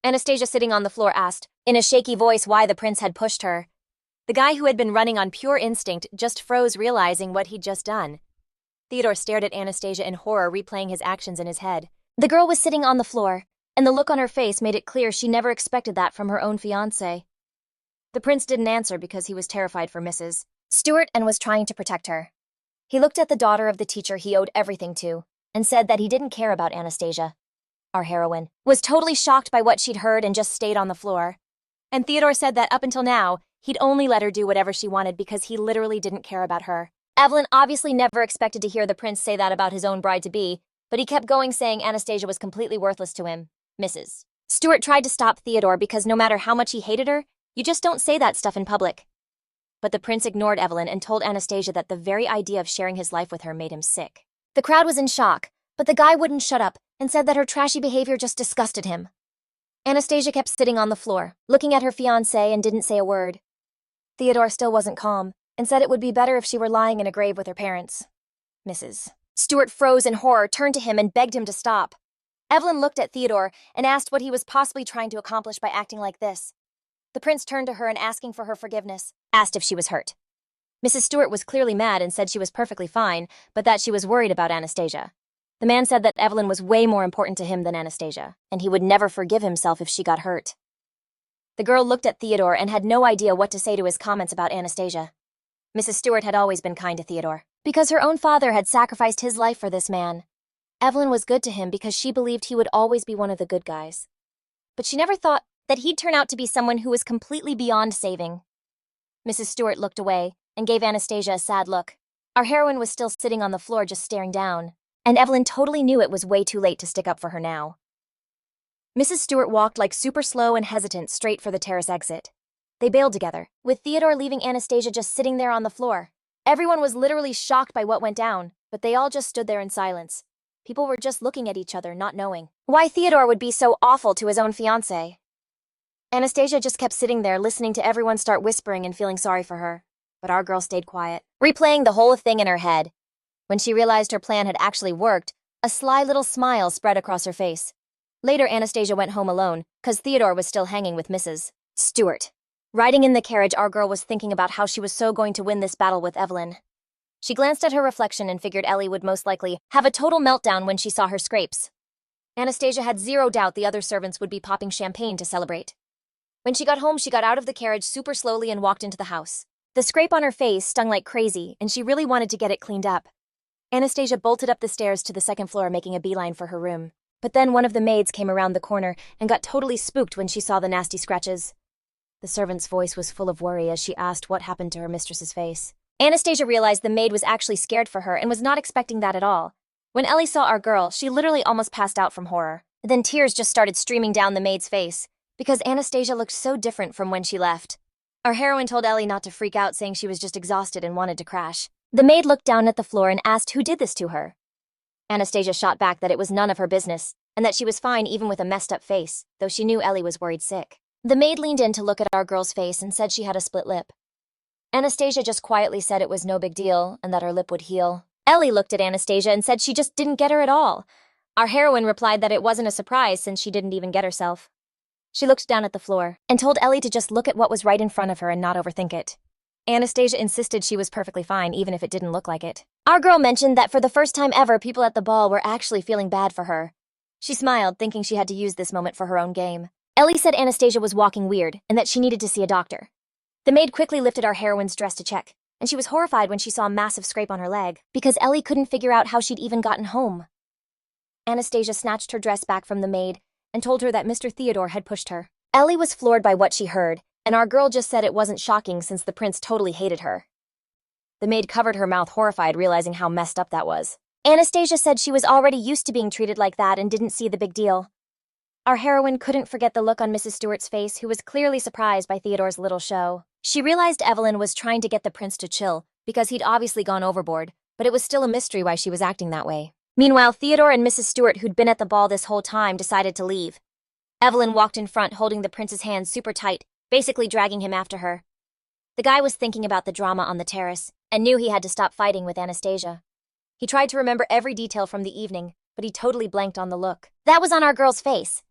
Anastasia, sitting on the floor, asked, in a shaky voice, why the prince had pushed her. The guy who had been running on pure instinct just froze, realizing what he'd just done. Theodore stared at Anastasia in horror, replaying his actions in his head. The girl was sitting on the floor, and the look on her face made it clear she never expected that from her own fiancé. The prince didn't answer because he was terrified for Mrs. Stuart and was trying to protect her. He looked at the daughter of the teacher he owed everything to and said that he didn't care about Anastasia. Our heroine was totally shocked by what she'd heard and just stayed on the floor. And Theodore said that up until now, he'd only let her do whatever she wanted because he literally didn't care about her. Evelyn obviously never expected to hear the prince say that about his own bride-to-be, but he kept going saying Anastasia was completely worthless to him. Mrs. Stuart tried to stop Theodore because no matter how much he hated her, you just don't say that stuff in public. But the prince ignored Evelyn and told Anastasia that the very idea of sharing his life with her made him sick. The crowd was in shock, but the guy wouldn't shut up and said that her trashy behavior just disgusted him. Anastasia kept sitting on the floor, looking at her fiancé and didn't say a word. Theodore still wasn't calm and said it would be better if she were lying in a grave with her parents. Mrs. Stuart froze in horror, turned to him and begged him to stop. Evelyn looked at Theodore and asked what he was possibly trying to accomplish by acting like this. The prince turned to her and asking for her forgiveness, asked if she was hurt. Mrs. Stuart was clearly mad and said she was perfectly fine, but that she was worried about Anastasia. The man said that Evelyn was way more important to him than Anastasia, and he would never forgive himself if she got hurt. The girl looked at Theodore and had no idea what to say to his comments about Anastasia. Mrs. Stuart had always been kind to Theodore, because her own father had sacrificed his life for this man. Evelyn was good to him because she believed he would always be one of the good guys. But she never thought that he'd turn out to be someone who was completely beyond saving. Mrs. Stuart looked away and gave Anastasia a sad look. Our heroine was still sitting on the floor just staring down, and Evelyn totally knew it was way too late to stick up for her now. Mrs. Stuart walked like super slow and hesitant straight for the terrace exit. They bailed together, with Theodore leaving Anastasia just sitting there on the floor. Everyone was literally shocked by what went down, but they all just stood there in silence. People were just looking at each other, not knowing why Theodore would be so awful to his own fiancé. Anastasia just kept sitting there listening to everyone start whispering and feeling sorry for her. But our girl stayed quiet, replaying the whole thing in her head. When she realized her plan had actually worked, a sly little smile spread across her face. Later, Anastasia went home alone, because Theodore was still hanging with Mrs. Stuart. Riding in the carriage, our girl was thinking about how she was so going to win this battle with Evelyn. She glanced at her reflection and figured Ellie would most likely have a total meltdown when she saw her scrapes. Anastasia had zero doubt the other servants would be popping champagne to celebrate. When she got home, she got out of the carriage super slowly and walked into the house. The scrape on her face stung like crazy, and she really wanted to get it cleaned up. Anastasia bolted up the stairs to the second floor, making a beeline for her room. But then one of the maids came around the corner and got totally spooked when she saw the nasty scratches. The servant's voice was full of worry as she asked what happened to her mistress's face. Anastasia realized the maid was actually scared for her and was not expecting that at all. When Ellie saw our girl, she literally almost passed out from horror. Then tears just started streaming down the maid's face, because Anastasia looked so different from when she left. Our heroine told Ellie not to freak out, saying she was just exhausted and wanted to crash. The maid looked down at the floor and asked who did this to her. Anastasia shot back that it was none of her business, and that she was fine even with a messed up face, though she knew Ellie was worried sick. The maid leaned in to look at our girl's face and said she had a split lip. Anastasia just quietly said it was no big deal and that her lip would heal. Ellie looked at Anastasia and said she just didn't get her at all. Our heroine replied that it wasn't a surprise since she didn't even get herself. She looked down at the floor and told Ellie to just look at what was right in front of her and not overthink it. Anastasia insisted she was perfectly fine even if it didn't look like it. Our girl mentioned that for the first time ever, people at the ball were actually feeling bad for her. She smiled, thinking she had to use this moment for her own game. Ellie said Anastasia was walking weird and that she needed to see a doctor. The maid quickly lifted our heroine's dress to check, and she was horrified when she saw a massive scrape on her leg, because Ellie couldn't figure out how she'd even gotten home. Anastasia snatched her dress back from the maid and told her that Mr. Theodore had pushed her. Ellie was floored by what she heard, and our girl just said it wasn't shocking since the prince totally hated her. The maid covered her mouth, horrified, realizing how messed up that was. Anastasia said she was already used to being treated like that and didn't see the big deal. Our heroine couldn't forget the look on Mrs. Stuart's face, who was clearly surprised by Theodore's little show. She realized Evelyn was trying to get the prince to chill, because he'd obviously gone overboard, but it was still a mystery why she was acting that way. Meanwhile, Theodore and Mrs. Stuart, who'd been at the ball this whole time, decided to leave. Evelyn walked in front, holding the prince's hand super tight, basically dragging him after her. The guy was thinking about the drama on the terrace, and knew he had to stop fighting with Anastasia. He tried to remember every detail from the evening, but he totally blanked on the look that was on our girl's face.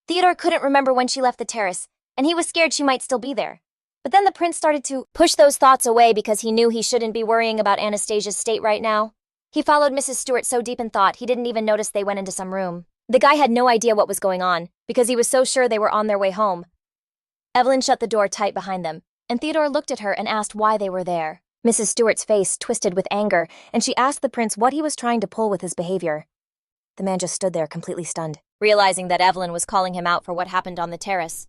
Theodore couldn't remember when she left the terrace, and he was scared she might still be there. But then the prince started to push those thoughts away because he knew he shouldn't be worrying about Anastasia's state right now. He followed Mrs. Stuart so deep in thought he didn't even notice they went into some room. The guy had no idea what was going on, because he was so sure they were on their way home. Evelyn shut the door tight behind them, and Theodore looked at her and asked why they were there. Mrs. Stewart's face twisted with anger, and she asked the prince what he was trying to pull with his behavior. The man just stood there completely stunned, realizing that Evelyn was calling him out for what happened on the terrace.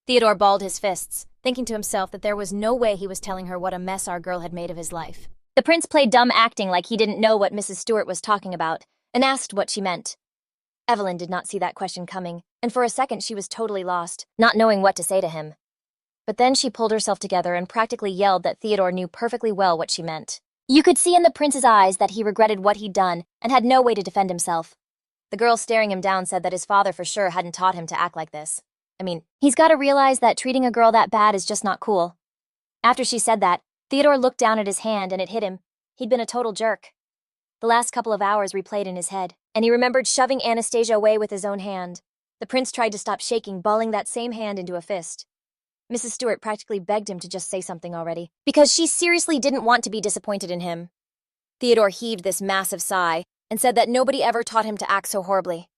Theodore balled his fists, thinking to himself that there was no way he was telling her what a mess our girl had made of his life. The prince played dumb acting like he didn't know what Mrs. Stewart was talking about, and asked what she meant. Evelyn did not see that question coming, and for a second she was totally lost, not knowing what to say to him. But then she pulled herself together and practically yelled that Theodore knew perfectly well what she meant. You could see in the prince's eyes that he regretted what he'd done and had no way to defend himself. The girl staring him down said that his father for sure hadn't taught him to act like this. I mean, he's got to realize that treating a girl that bad is just not cool. After she said that, Theodore looked down at his hand and it hit him. He'd been a total jerk. The last couple of hours replayed in his head, and he remembered shoving Anastasia away with his own hand. The prince tried to stop shaking, balling that same hand into a fist. Mrs. Stewart practically begged him to just say something already, because she seriously didn't want to be disappointed in him. Theodore heaved this massive sigh and said that nobody ever taught him to act so horribly.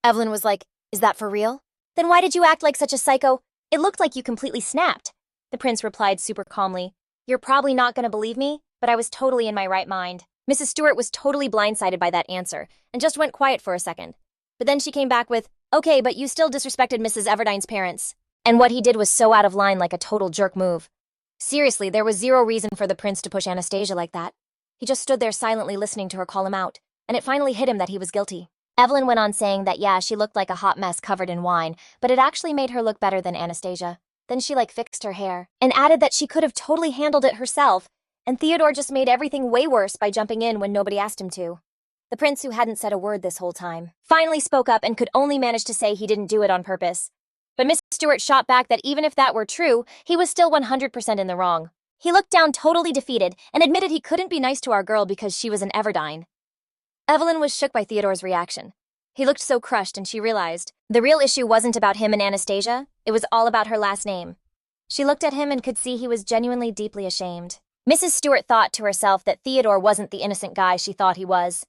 Evelyn was like, "Is that for real? Then why did you act like such a psycho? It looked like you completely snapped." The prince replied super calmly, "You're probably not going to believe me, but I was totally in my right mind." Mrs. Stewart was totally blindsided by that answer and just went quiet for a second. But then she came back with, "Okay, but you still disrespected Mrs. Everdine's parents." And what he did was so out of line, like a total jerk move. Seriously, there was zero reason for the prince to push Anastasia like that. He just stood there silently listening to her call him out, and it finally hit him that he was guilty. Evelyn went on saying that yeah, she looked like a hot mess covered in wine, but it actually made her look better than Anastasia. Then she fixed her hair, and added that she could have totally handled it herself, and Theodore just made everything way worse by jumping in when nobody asked him to. The prince, who hadn't said a word this whole time, finally spoke up and could only manage to say he didn't do it on purpose. But Mrs. Stewart shot back that even if that were true, he was still 100% in the wrong. He looked down totally defeated and admitted he couldn't be nice to our girl because she was an Everdine. Evelyn was shook by Theodore's reaction. He looked so crushed, and she realized the real issue wasn't about him and Anastasia, it was all about her last name. She looked at him and could see he was genuinely deeply ashamed. Mrs. Stewart thought to herself that Theodore wasn't the innocent guy she thought he was.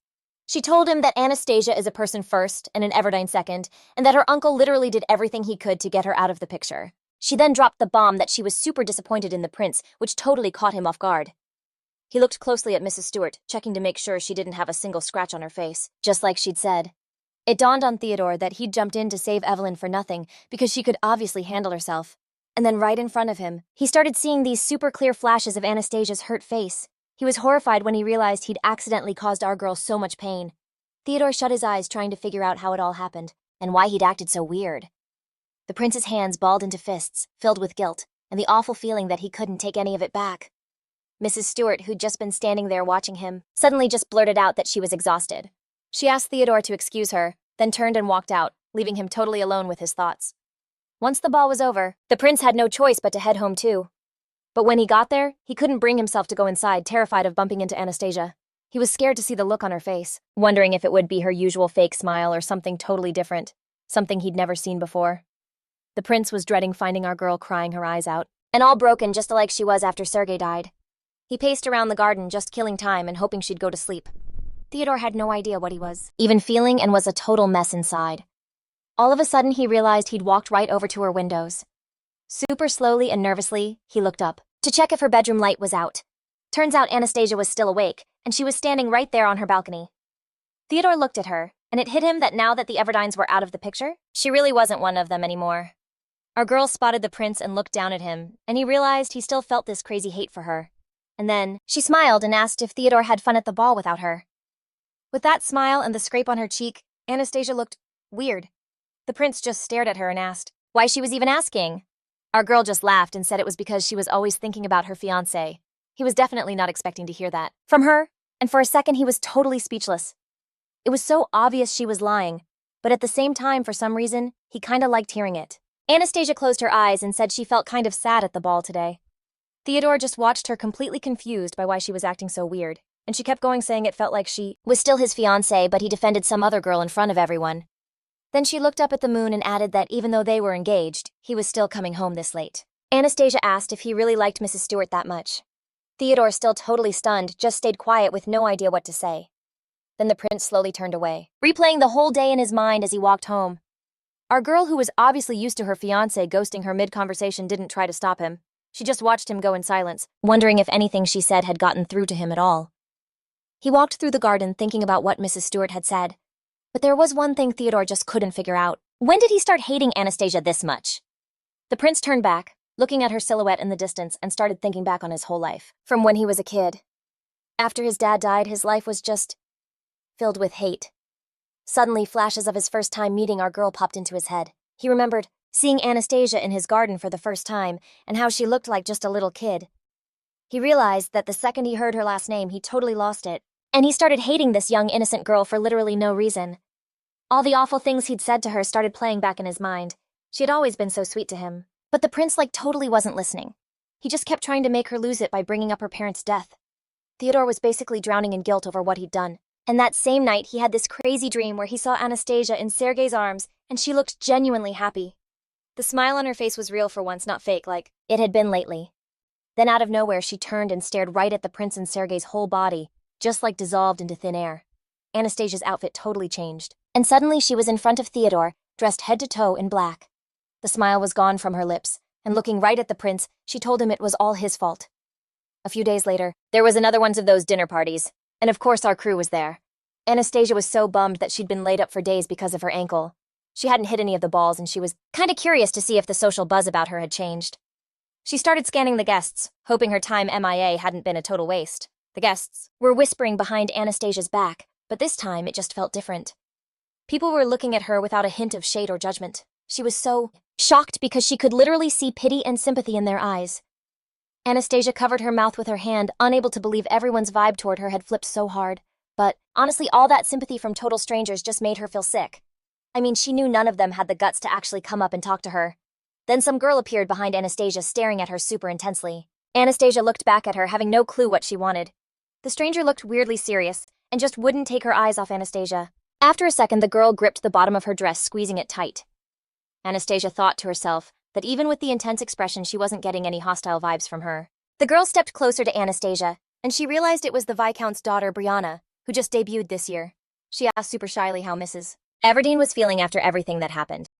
She told him that Anastasia is a person first and an Everdine second, and that her uncle literally did everything he could to get her out of the picture. She then dropped the bomb that she was super disappointed in the prince, which totally caught him off guard. He looked closely at Mrs. Stewart, checking to make sure she didn't have a single scratch on her face, just like she'd said. It dawned on Theodore that he'd jumped in to save Evelyn for nothing, because she could obviously handle herself. And then right in front of him, he started seeing these super clear flashes of Anastasia's hurt face. He was horrified when he realized he'd accidentally caused our girl so much pain. Theodore shut his eyes, trying to figure out how it all happened, and why he'd acted so weird. The prince's hands balled into fists, filled with guilt, and the awful feeling that he couldn't take any of it back. Mrs. Stewart, who'd just been standing there watching him, suddenly just blurted out that she was exhausted. She asked Theodore to excuse her, then turned and walked out, leaving him totally alone with his thoughts. Once the ball was over, the prince had no choice but to head home too. But when he got there, he couldn't bring himself to go inside, terrified of bumping into Anastasia. He was scared to see the look on her face, wondering if it would be her usual fake smile or something totally different, something he'd never seen before. The prince was dreading finding our girl crying her eyes out, and all broken just like she was after Sergei died. He paced around the garden, just killing time and hoping she'd go to sleep. Theodore had no idea what he was even feeling and was a total mess inside. All of a sudden, he realized he'd walked right over to her windows. Super slowly and nervously, he looked up to check if her bedroom light was out. Turns out Anastasia was still awake, and she was standing right there on her balcony. Theodore looked at her, and it hit him that now that the Everdines were out of the picture, she really wasn't one of them anymore. Our girl spotted the prince and looked down at him, and he realized he still felt this crazy hate for her. And then, she smiled and asked if Theodore had fun at the ball without her. With that smile and the scrape on her cheek, Anastasia looked weird. The prince just stared at her and asked why she was even asking. Our girl just laughed and said it was because she was always thinking about her fiancé. He was definitely not expecting to hear that from her, and for a second he was totally speechless. It was so obvious she was lying, but at the same time, for some reason, he kinda liked hearing it. Anastasia closed her eyes and said she felt kind of sad at the ball today. Theodore just watched her, completely confused by why she was acting so weird, and she kept going, saying it felt like she was still his fiancé, but he defended some other girl in front of everyone. Then she looked up at the moon and added that even though they were engaged, he was still coming home this late. Anastasia asked if he really liked Mrs. Stewart that much. Theodore, still totally stunned, just stayed quiet with no idea what to say. Then the prince slowly turned away, replaying the whole day in his mind as he walked home. Our girl, who was obviously used to her fiancé ghosting her mid-conversation, didn't try to stop him. She just watched him go in silence, wondering if anything she said had gotten through to him at all. He walked through the garden thinking about what Mrs. Stewart had said. But there was one thing Theodore just couldn't figure out. When did he start hating Anastasia this much? The prince turned back, looking at her silhouette in the distance, and started thinking back on his whole life, from when he was a kid. After his dad died, his life was just filled with hate. Suddenly, flashes of his first time meeting our girl popped into his head. He remembered seeing Anastasia in his garden for the first time and how she looked like just a little kid. He realized that the second he heard her last name, he totally lost it, and he started hating this young, innocent girl for literally no reason. All the awful things he'd said to her started playing back in his mind. She had always been so sweet to him. But the prince totally wasn't listening. He just kept trying to make her lose it by bringing up her parents' death. Theodore was basically drowning in guilt over what he'd done. And that same night, he had this crazy dream where he saw Anastasia in Sergei's arms, and she looked genuinely happy. The smile on her face was real for once, not fake, like it had been lately. Then out of nowhere, she turned and stared right at the prince, and Sergei's whole body just dissolved into thin air. Anastasia's outfit totally changed. And suddenly she was in front of Theodore, dressed head to toe in black. The smile was gone from her lips, and looking right at the prince, she told him it was all his fault. A few days later, there was another one of those dinner parties, and of course our crew was there. Anastasia was so bummed that she'd been laid up for days because of her ankle. She hadn't hit any of the balls, and she was kinda curious to see if the social buzz about her had changed. She started scanning the guests, hoping her time MIA hadn't been a total waste. The guests were whispering behind Anastasia's back, but this time it just felt different. People were looking at her without a hint of shade or judgment. She was so shocked because she could literally see pity and sympathy in their eyes. Anastasia covered her mouth with her hand, unable to believe everyone's vibe toward her had flipped so hard. But honestly, all that sympathy from total strangers just made her feel sick. I mean, she knew none of them had the guts to actually come up and talk to her. Then some girl appeared behind Anastasia, staring at her super intensely. Anastasia looked back at her, having no clue what she wanted. The stranger looked weirdly serious, and just wouldn't take her eyes off Anastasia. After a second, the girl gripped the bottom of her dress, squeezing it tight. Anastasia thought to herself that even with the intense expression, she wasn't getting any hostile vibes from her. The girl stepped closer to Anastasia, and she realized it was the Viscount's daughter, Brianna, who just debuted this year. She asked super shyly how Mrs. Everdine was feeling after everything that happened.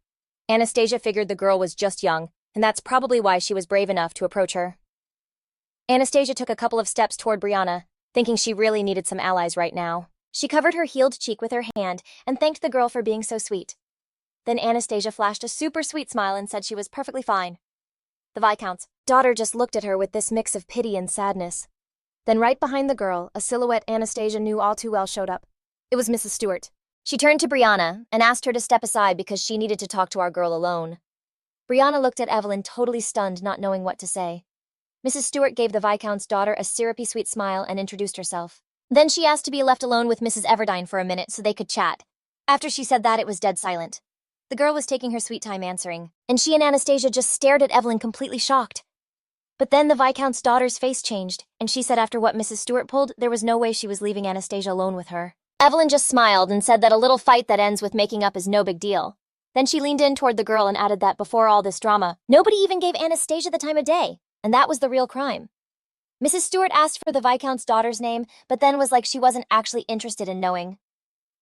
Anastasia figured the girl was just young, and that's probably why she was brave enough to approach her. Anastasia took a couple of steps toward Brianna, thinking she really needed some allies right now. She covered her healed cheek with her hand and thanked the girl for being so sweet. Then Anastasia flashed a super sweet smile and said she was perfectly fine. The Viscount's daughter just looked at her with this mix of pity and sadness. Then right behind the girl, a silhouette Anastasia knew all too well showed up. It was Mrs. Stewart. She turned to Brianna and asked her to step aside because she needed to talk to our girl alone. Brianna looked at Evelyn, totally stunned, not knowing what to say. Mrs. Stewart gave the Viscount's daughter a syrupy sweet smile and introduced herself. Then she asked to be left alone with Mrs. Everdine for a minute so they could chat. After she said that, it was dead silent. The girl was taking her sweet time answering, and she and Anastasia just stared at Evelyn, completely shocked. But then the Viscount's daughter's face changed, and she said after what Mrs. Stewart pulled, there was no way she was leaving Anastasia alone with her. Evelyn just smiled and said that a little fight that ends with making up is no big deal. Then she leaned in toward the girl and added that before all this drama, nobody even gave Anastasia the time of day, and that was the real crime. Mrs. Stewart asked for the Viscount's daughter's name, but then was like she wasn't actually interested in knowing.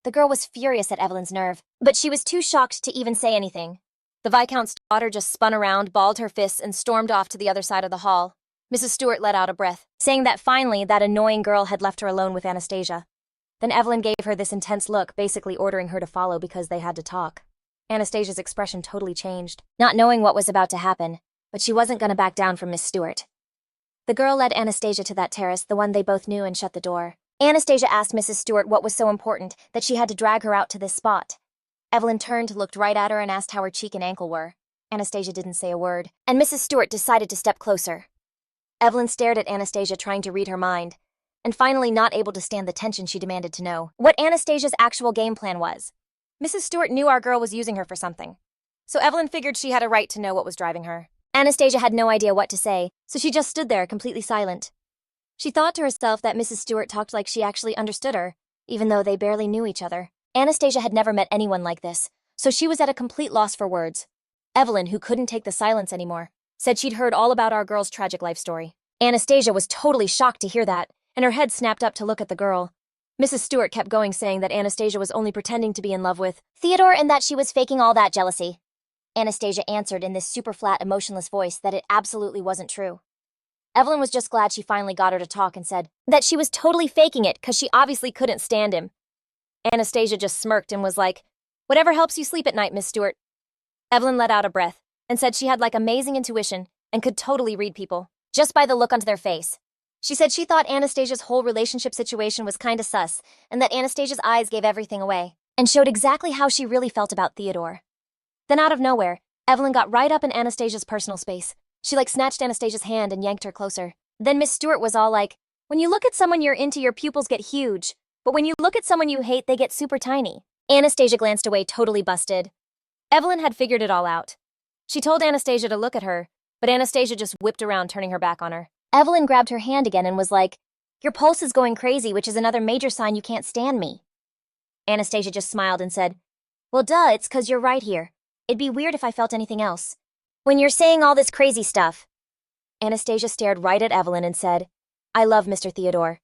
The girl was furious at Evelyn's nerve, but she was too shocked to even say anything. The Viscount's daughter just spun around, balled her fists, and stormed off to the other side of the hall. Mrs. Stewart let out a breath, saying that finally that annoying girl had left her alone with Anastasia. Then Evelyn gave her this intense look, basically ordering her to follow because they had to talk. Anastasia's expression totally changed, not knowing what was about to happen, but she wasn't going to back down from Miss Stewart. The girl led Anastasia to that terrace, the one they both knew, and shut the door. Anastasia asked Mrs. Stewart what was so important that she had to drag her out to this spot. Evelyn turned, looked right at her, and asked how her cheek and ankle were. Anastasia didn't say a word, and Mrs. Stewart decided to step closer. Evelyn stared at Anastasia, trying to read her mind, and finally not able to stand the tension, she demanded to know what Anastasia's actual game plan was. Mrs. Stewart knew our girl was using her for something, so Evelyn figured she had a right to know what was driving her. Anastasia had no idea what to say, so she just stood there, completely silent. She thought to herself that Mrs. Stewart talked like she actually understood her, even though they barely knew each other. Anastasia had never met anyone like this, so she was at a complete loss for words. Evelyn, who couldn't take the silence anymore, said she'd heard all about our girl's tragic life story. Anastasia was totally shocked to hear that, and her head snapped up to look at the girl. Mrs. Stewart kept going, saying that Anastasia was only pretending to be in love with Theodore and that she was faking all that jealousy. Anastasia answered in this super flat, emotionless voice that it absolutely wasn't true. Evelyn was just glad she finally got her to talk and said that she was totally faking it because she obviously couldn't stand him. Anastasia just smirked and was like, "Whatever helps you sleep at night, Miss Stewart." Evelyn let out a breath and said she had like amazing intuition and could totally read people just by the look onto their face. She said she thought Anastasia's whole relationship situation was kinda sus and that Anastasia's eyes gave everything away and showed exactly how she really felt about Theodore. Then out of nowhere, Evelyn got right up in Anastasia's personal space. She snatched Anastasia's hand and yanked her closer. Then Miss Stewart was all like, "When you look at someone you're into, your pupils get huge. But when you look at someone you hate, they get super tiny." Anastasia glanced away, totally busted. Evelyn had figured it all out. She told Anastasia to look at her, but Anastasia just whipped around, turning her back on her. Evelyn grabbed her hand again and was like, "Your pulse is going crazy, which is another major sign you can't stand me." Anastasia just smiled and said, "Well, duh, it's 'cause you're right here. It'd be weird if I felt anything else. When you're saying all this crazy stuff." Anastasia stared right at Evelyn and said, "I love Mr. Theodore."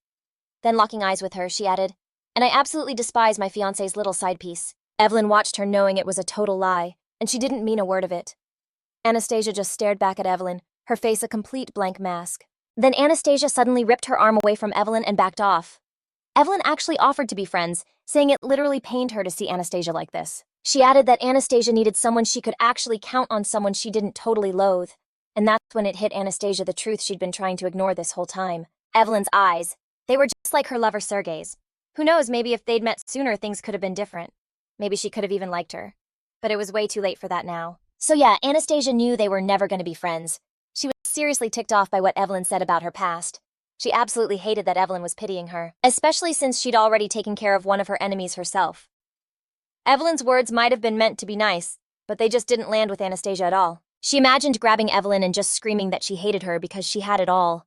Then locking eyes with her, she added, "And I absolutely despise my fiancé's little side piece." Evelyn watched her knowing it was a total lie, and she didn't mean a word of it. Anastasia just stared back at Evelyn, her face a complete blank mask. Then Anastasia suddenly ripped her arm away from Evelyn and backed off. Evelyn actually offered to be friends, saying it literally pained her to see Anastasia like this. She added that Anastasia needed someone she could actually count on, someone she didn't totally loathe. And that's when it hit Anastasia the truth she'd been trying to ignore this whole time. Evelyn's eyes. They were just like her lover Sergei's. Who knows, maybe if they'd met sooner, things could have been different. Maybe she could have even liked her. But it was way too late for that now. So yeah, Anastasia knew they were never going to be friends. She was seriously ticked off by what Evelyn said about her past. She absolutely hated that Evelyn was pitying her, especially since she'd already taken care of one of her enemies herself. Evelyn's words might have been meant to be nice, but they just didn't land with Anastasia at all. She imagined grabbing Evelyn and just screaming that she hated her because she had it all.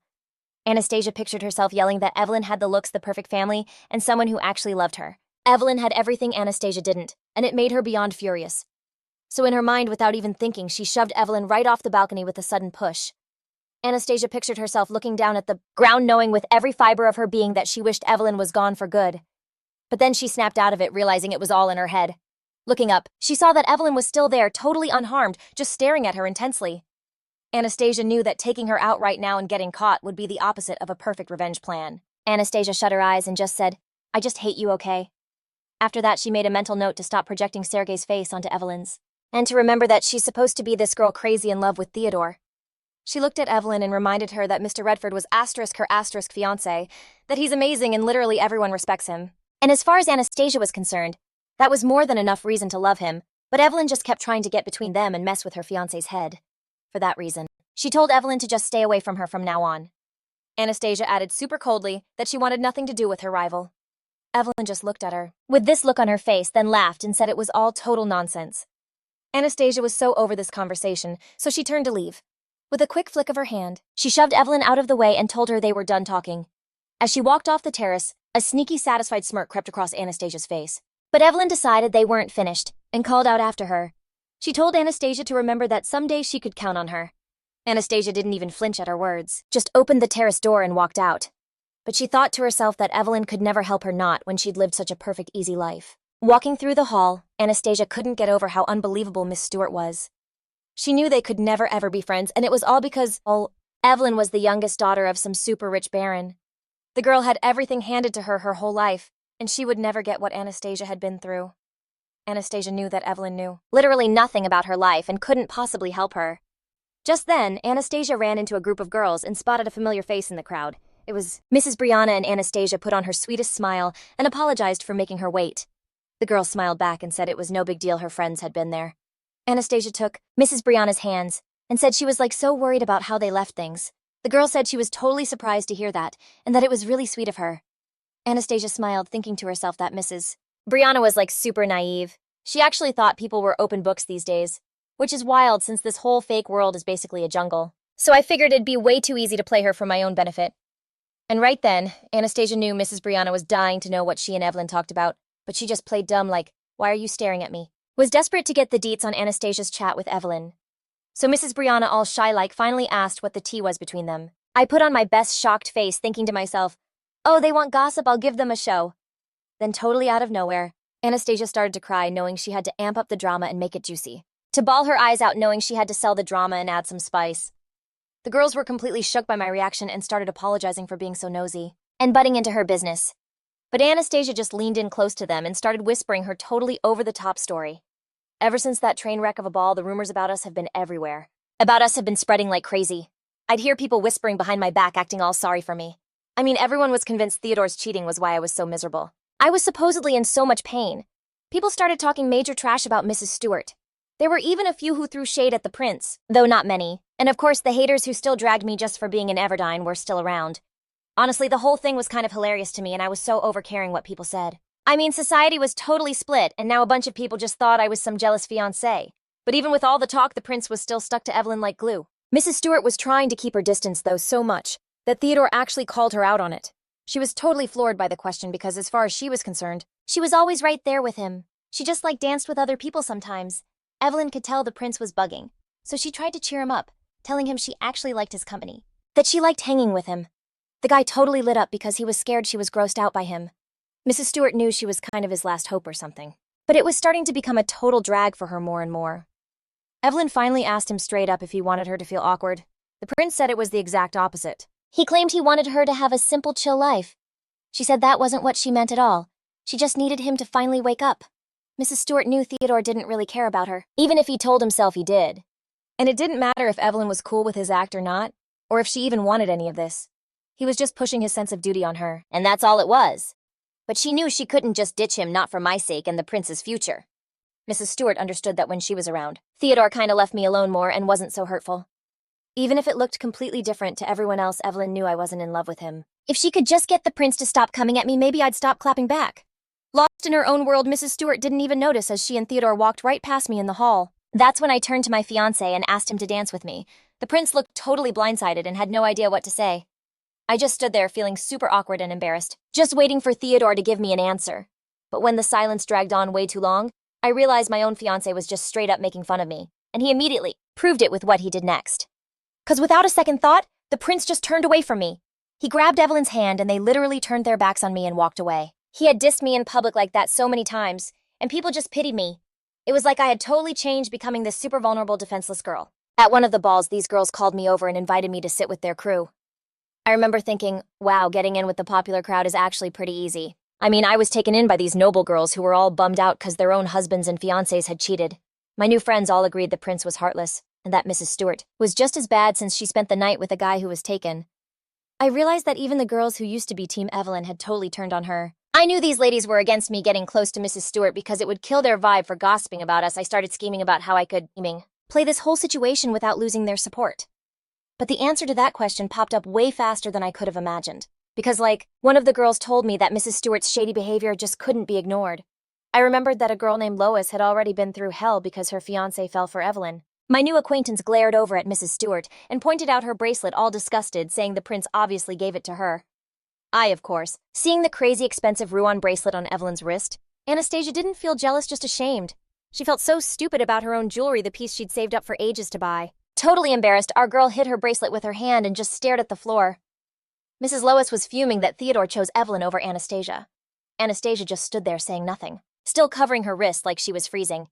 Anastasia pictured herself yelling that Evelyn had the looks, the perfect family, and someone who actually loved her. Evelyn had everything Anastasia didn't, and it made her beyond furious. So in her mind, without even thinking, she shoved Evelyn right off the balcony with a sudden push. Anastasia pictured herself looking down at the ground, knowing with every fiber of her being that she wished Evelyn was gone for good. But then she snapped out of it, realizing it was all in her head. Looking up, she saw that Evelyn was still there, totally unharmed, just staring at her intensely. Anastasia knew that taking her out right now and getting caught would be the opposite of a perfect revenge plan. Anastasia shut her eyes and just said, "I just hate you, okay?" After that, she made a mental note to stop projecting Sergei's face onto Evelyn's, and to remember that she's supposed to be this girl crazy in love with Theodore. She looked at Evelyn and reminded her that Mr. Redford was her fiancé, that he's amazing and literally everyone respects him. And as far as Anastasia was concerned, that was more than enough reason to love him, but Evelyn just kept trying to get between them and mess with her fiancé's head. For that reason, she told Evelyn to just stay away from her from now on. Anastasia added super coldly that she wanted nothing to do with her rival. Evelyn just looked at her, with this look on her face, then laughed and said it was all total nonsense. Anastasia was so over this conversation, so she turned to leave. With a quick flick of her hand, she shoved Evelyn out of the way and told her they were done talking. As she walked off the terrace, a sneaky, satisfied smirk crept across Anastasia's face. But Evelyn decided they weren't finished, and called out after her. She told Anastasia to remember that someday she could count on her. Anastasia didn't even flinch at her words, just opened the terrace door and walked out. But she thought to herself that Evelyn could never help her not when she'd lived such a perfect, easy life. Walking through the hall, Anastasia couldn't get over how unbelievable Miss Stewart was. She knew they could never ever be friends, and it was all because, Evelyn was the youngest daughter of some super rich baron. The girl had everything handed to her whole life, and she would never get what Anastasia had been through. Anastasia knew that Evelyn knew literally nothing about her life and couldn't possibly help her. Just then, Anastasia ran into a group of girls and spotted a familiar face in the crowd. It was Mrs. Brianna, and Anastasia put on her sweetest smile and apologized for making her wait. The girl smiled back and said it was no big deal, her friends had been there. Anastasia took Mrs. Brianna's hands and said she was so worried about how they left things. The girl said she was totally surprised to hear that, and that it was really sweet of her. Anastasia smiled, thinking to herself that Mrs. Brianna was super naive. She actually thought people were open books these days, which is wild since this whole fake world is basically a jungle. So I figured it'd be way too easy to play her for my own benefit. And right then, Anastasia knew Mrs. Brianna was dying to know what she and Evelyn talked about, but she just played dumb "Why are you staring at me?" Was desperate to get the deets on Anastasia's chat with Evelyn. So Mrs. Brianna, all shy finally asked what the tea was between them. I put on my best shocked face, thinking to myself, "Oh, they want gossip, I'll give them a show." Then totally out of nowhere, Anastasia started to cry, knowing she had to amp up the drama and make it juicy. to bawl her eyes out knowing she had to sell the drama and add some spice. The girls were completely shook by my reaction and started apologizing for being so nosy and butting into her business. But Anastasia just leaned in close to them and started whispering her totally over-the-top story. Ever since that train wreck of a ball, the rumors about us have been everywhere. About us have been spreading like crazy. I'd hear people whispering behind my back acting all sorry for me. I mean, everyone was convinced Theodore's cheating was why I was so miserable. I was supposedly in so much pain. People started talking major trash about Mrs. Stewart. There were even a few who threw shade at the prince, though not many. And of course, the haters who still dragged me just for being an Everdine were still around. Honestly, the whole thing was kind of hilarious to me, and I was so over caring what people said. I mean, society was totally split, and now a bunch of people just thought I was some jealous fiancé. But even with all the talk, the prince was still stuck to Evelyn like glue. Mrs. Stewart was trying to keep her distance, though, so much that Theodore actually called her out on it. She was totally floored by the question because, as far as she was concerned, she was always right there with him. She just danced with other people sometimes. Evelyn could tell the prince was bugging, so she tried to cheer him up, telling him she actually liked his company, that she liked hanging with him. The guy totally lit up because he was scared she was grossed out by him. Mrs. Stewart knew she was kind of his last hope or something, but it was starting to become a total drag for her more and more. Evelyn finally asked him straight up if he wanted her to feel awkward. The prince said it was the exact opposite. He claimed he wanted her to have a simple, chill life. She said that wasn't what she meant at all. She just needed him to finally wake up. Mrs. Stewart knew Theodore didn't really care about her, even if he told himself he did. And it didn't matter if Evelyn was cool with his act or not, or if she even wanted any of this. He was just pushing his sense of duty on her, and that's all it was. But she knew she couldn't just ditch him, not for my sake and the prince's future. Mrs. Stewart understood that when she was around, Theodore kinda left me alone more and wasn't so hurtful. Even if it looked completely different to everyone else, Evelyn knew I wasn't in love with him. If she could just get the prince to stop coming at me, maybe I'd stop clapping back. Lost in her own world, Mrs. Stewart didn't even notice as she and Theodore walked right past me in the hall. That's when I turned to my fiancé and asked him to dance with me. The prince looked totally blindsided and had no idea what to say. I just stood there feeling super awkward and embarrassed, just waiting for Theodore to give me an answer. But when the silence dragged on way too long, I realized my own fiancé was just straight up making fun of me, and he immediately proved it with what he did next. 'Cause without a second thought, the prince just turned away from me. He grabbed Evelyn's hand and they literally turned their backs on me and walked away. He had dissed me in public like that so many times, and people just pitied me. It was like I had totally changed, becoming this super vulnerable, defenseless girl. At one of the balls, these girls called me over and invited me to sit with their crew. I remember thinking, wow, getting in with the popular crowd is actually pretty easy. I mean, I was taken in by these noble girls who were all bummed out because their own husbands and fiancés had cheated. My new friends all agreed the prince was heartless, and that Mrs. Stewart was just as bad since she spent the night with a guy who was taken. I realized that even the girls who used to be Team Evelyn had totally turned on her. I knew these ladies were against me getting close to Mrs. Stewart because it would kill their vibe for gossiping about us. I started scheming about how I could play this whole situation without losing their support. But the answer to that question popped up way faster than I could have imagined. Because, one of the girls told me that Mrs. Stewart's shady behavior just couldn't be ignored. I remembered that a girl named Lois had already been through hell because her fiancé fell for Evelyn. My new acquaintance glared over at Mrs. Stewart and pointed out her bracelet, all disgusted, saying the prince obviously gave it to her. I, of course, seeing the crazy expensive Ruan bracelet on Evelyn's wrist, Anastasia didn't feel jealous, just ashamed. She felt so stupid about her own jewelry, the piece she'd saved up for ages to buy. Totally embarrassed, our girl hid her bracelet with her hand and just stared at the floor. Mrs. Lois was fuming that Theodore chose Evelyn over Anastasia. Anastasia just stood there saying nothing, still covering her wrist like she was freezing.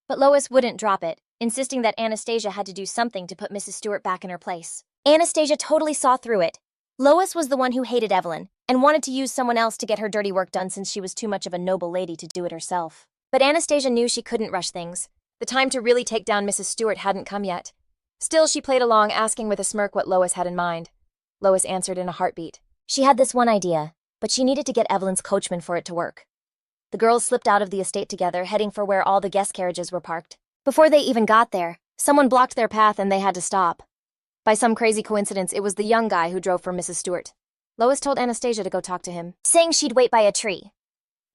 But Lois wouldn't drop it, insisting that Anastasia had to do something to put Mrs. Stewart back in her place. Anastasia totally saw through it. Lois was the one who hated Evelyn and wanted to use someone else to get her dirty work done since she was too much of a noble lady to do it herself. But Anastasia knew she couldn't rush things. The time to really take down Mrs. Stewart hadn't come yet. Still, she played along, asking with a smirk what Lois had in mind. Lois answered in a heartbeat. She had this one idea, but she needed to get Evelyn's coachman for it to work. The girls slipped out of the estate together, heading for where all the guest carriages were parked. Before they even got there, someone blocked their path and they had to stop. By some crazy coincidence, it was the young guy who drove for Mrs. Stewart. Lois told Anastasia to go talk to him, saying she'd wait by a tree.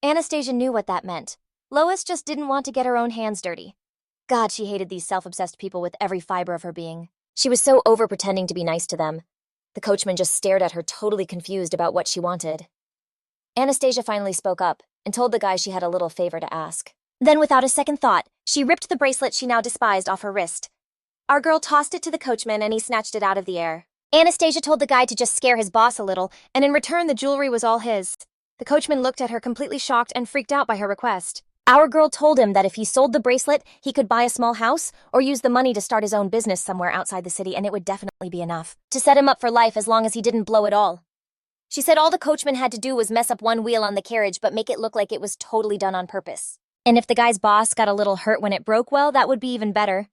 Anastasia knew what that meant. Lois just didn't want to get her own hands dirty. God, she hated these self-obsessed people with every fiber of her being. She was so over-pretending to be nice to them. The coachman just stared at her, totally confused about what she wanted. Anastasia finally spoke up and told the guy she had a little favor to ask. Then, without a second thought, she ripped the bracelet she now despised off her wrist. Our girl tossed it to the coachman and he snatched it out of the air. Anastasia told the guy to just scare his boss a little, and in return the jewelry was all his. The coachman looked at her completely shocked and freaked out by her request. Our girl told him that if he sold the bracelet, he could buy a small house or use the money to start his own business somewhere outside the city, and it would definitely be enough to set him up for life as long as he didn't blow it all. She said all the coachman had to do was mess up one wheel on the carriage but make it look like it was totally done on purpose. And if the guy's boss got a little hurt when it broke, well, that would be even better.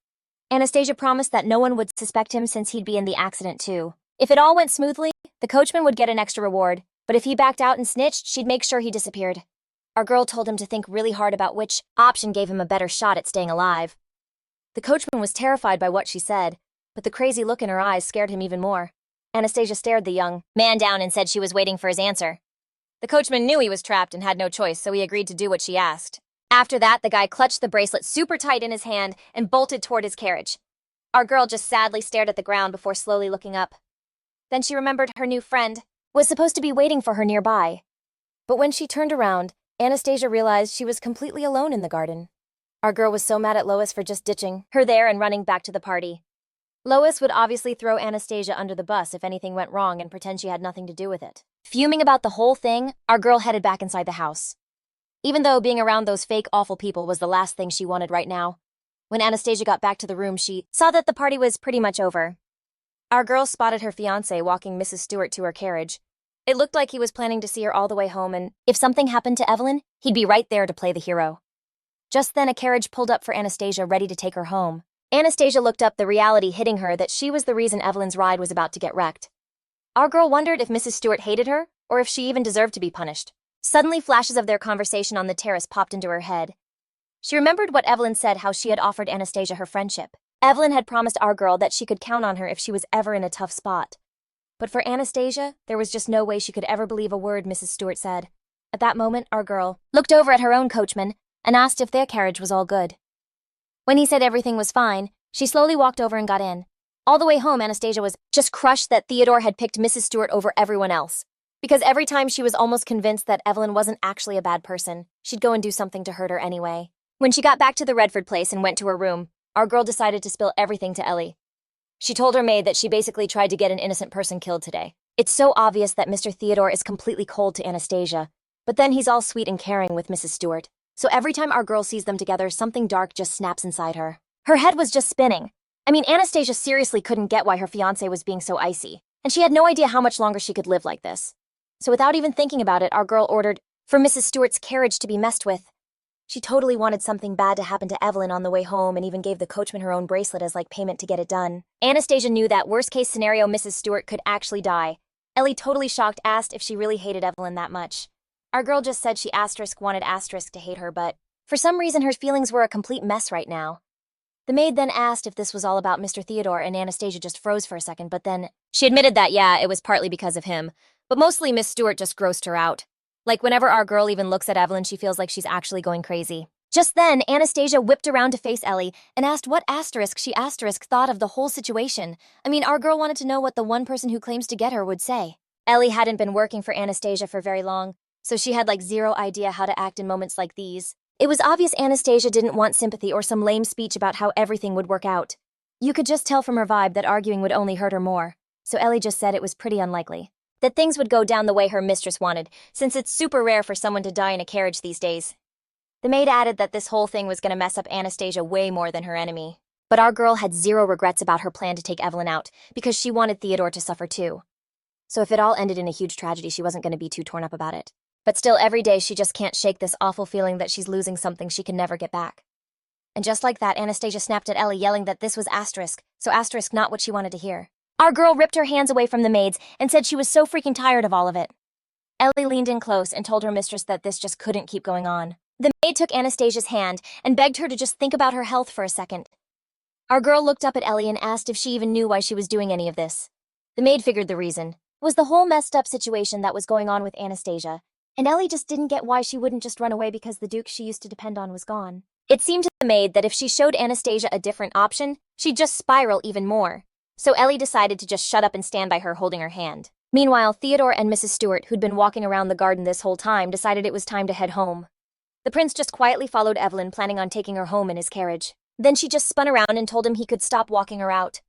Anastasia promised that no one would suspect him since he'd be in the accident too. If it all went smoothly, the coachman would get an extra reward, but if he backed out and snitched, she'd make sure he disappeared. Our girl told him to think really hard about which option gave him a better shot at staying alive. The coachman was terrified by what she said, but the crazy look in her eyes scared him even more. Anastasia stared the young man down and said she was waiting for his answer. The coachman knew he was trapped and had no choice, so he agreed to do what she asked. After that, the guy clutched the bracelet super tight in his hand and bolted toward his carriage. Our girl just sadly stared at the ground before slowly looking up. Then she remembered her new friend was supposed to be waiting for her nearby. But when she turned around, Anastasia realized she was completely alone in the garden. Our girl was so mad at Lois for just ditching her there and running back to the party. Lois would obviously throw Anastasia under the bus if anything went wrong and pretend she had nothing to do with it. Fuming about the whole thing, our girl headed back inside the house. Even though being around those fake awful people was the last thing she wanted right now, when Anastasia got back to the room, she saw that the party was pretty much over. Our girl spotted her fiancé walking Mrs. Stewart to her carriage. It looked like he was planning to see her all the way home, and if something happened to Evelyn, he'd be right there to play the hero. Just then, a carriage pulled up for Anastasia, ready to take her home. Anastasia looked up, the reality hitting her that she was the reason Evelyn's ride was about to get wrecked. Our girl wondered if Mrs. Stewart hated her, or if she even deserved to be punished. Suddenly, flashes of their conversation on the terrace popped into her head. She remembered what Evelyn said, how she had offered Anastasia her friendship. Evelyn had promised our girl that she could count on her if she was ever in a tough spot. But for Anastasia, there was just no way she could ever believe a word Mrs. Stewart said. At that moment, our girl looked over at her own coachman and asked if their carriage was all good. When he said everything was fine, she slowly walked over and got in. All the way home, Anastasia was just crushed that Theodore had picked Mrs. Stewart over everyone else. Because every time she was almost convinced that Evelyn wasn't actually a bad person, she'd go and do something to hurt her anyway. When she got back to the Redford place and went to her room, our girl decided to spill everything to Ellie. She told her maid that she basically tried to get an innocent person killed today. It's so obvious that Mr. Theodore is completely cold to Anastasia, but then he's all sweet and caring with Mrs. Stewart. So every time our girl sees them together, something dark just snaps inside her. Her head was just spinning. I mean, Anastasia seriously couldn't get why her fiancé was being so icy, and she had no idea how much longer she could live like this. So without even thinking about it, our girl ordered for Mrs. Stewart's carriage to be messed with. She totally wanted something bad to happen to Evelyn on the way home and even gave the coachman her own bracelet as like payment to get it done. Anastasia knew that worst-case scenario Mrs. Stewart could actually die. Ellie, totally shocked, asked if she really hated Evelyn that much. Our girl just said she wanted to hate her, but for some reason her feelings were a complete mess right now. The maid then asked if this was all about Mr. Theodore, and Anastasia just froze for a second, but then she admitted that, yeah, it was partly because of him, but mostly Miss Stewart just grossed her out. Like, whenever our girl even looks at Evelyn, she feels like she's actually going crazy. Just then, Anastasia whipped around to face Ellie and asked what she thought of the whole situation. I mean, our girl wanted to know what the one person who claims to get her would say. Ellie hadn't been working for Anastasia for very long, so she had like zero idea how to act in moments like these. It was obvious Anastasia didn't want sympathy or some lame speech about how everything would work out. You could just tell from her vibe that arguing would only hurt her more, so Ellie just said it was pretty unlikely that things would go down the way her mistress wanted, since it's super rare for someone to die in a carriage these days. The maid added that this whole thing was going to mess up Anastasia way more than her enemy. But our girl had zero regrets about her plan to take Evelyn out, because she wanted Theodore to suffer too. So if it all ended in a huge tragedy, she wasn't going to be too torn up about it. But still, every day she just can't shake this awful feeling that she's losing something she can never get back. And just like that, Anastasia snapped at Ellie, yelling that this was not what she wanted to hear. Our girl ripped her hands away from the maids and said she was so freaking tired of all of it. Ellie leaned in close and told her mistress that this just couldn't keep going on. The maid took Anastasia's hand and begged her to just think about her health for a second. Our girl looked up at Ellie and asked if she even knew why she was doing any of this. The maid figured the reason was the whole messed up situation that was going on with Anastasia, and Ellie just didn't get why she wouldn't just run away because the duke she used to depend on was gone. It seemed to the maid that if she showed Anastasia a different option, she'd just spiral even more. So Ellie decided to just shut up and stand by her, holding her hand. Meanwhile, Theodore and Mrs. Stewart, who'd been walking around the garden this whole time, decided it was time to head home. The prince just quietly followed Evelyn, planning on taking her home in his carriage. Then she just spun around and told him he could stop walking her out.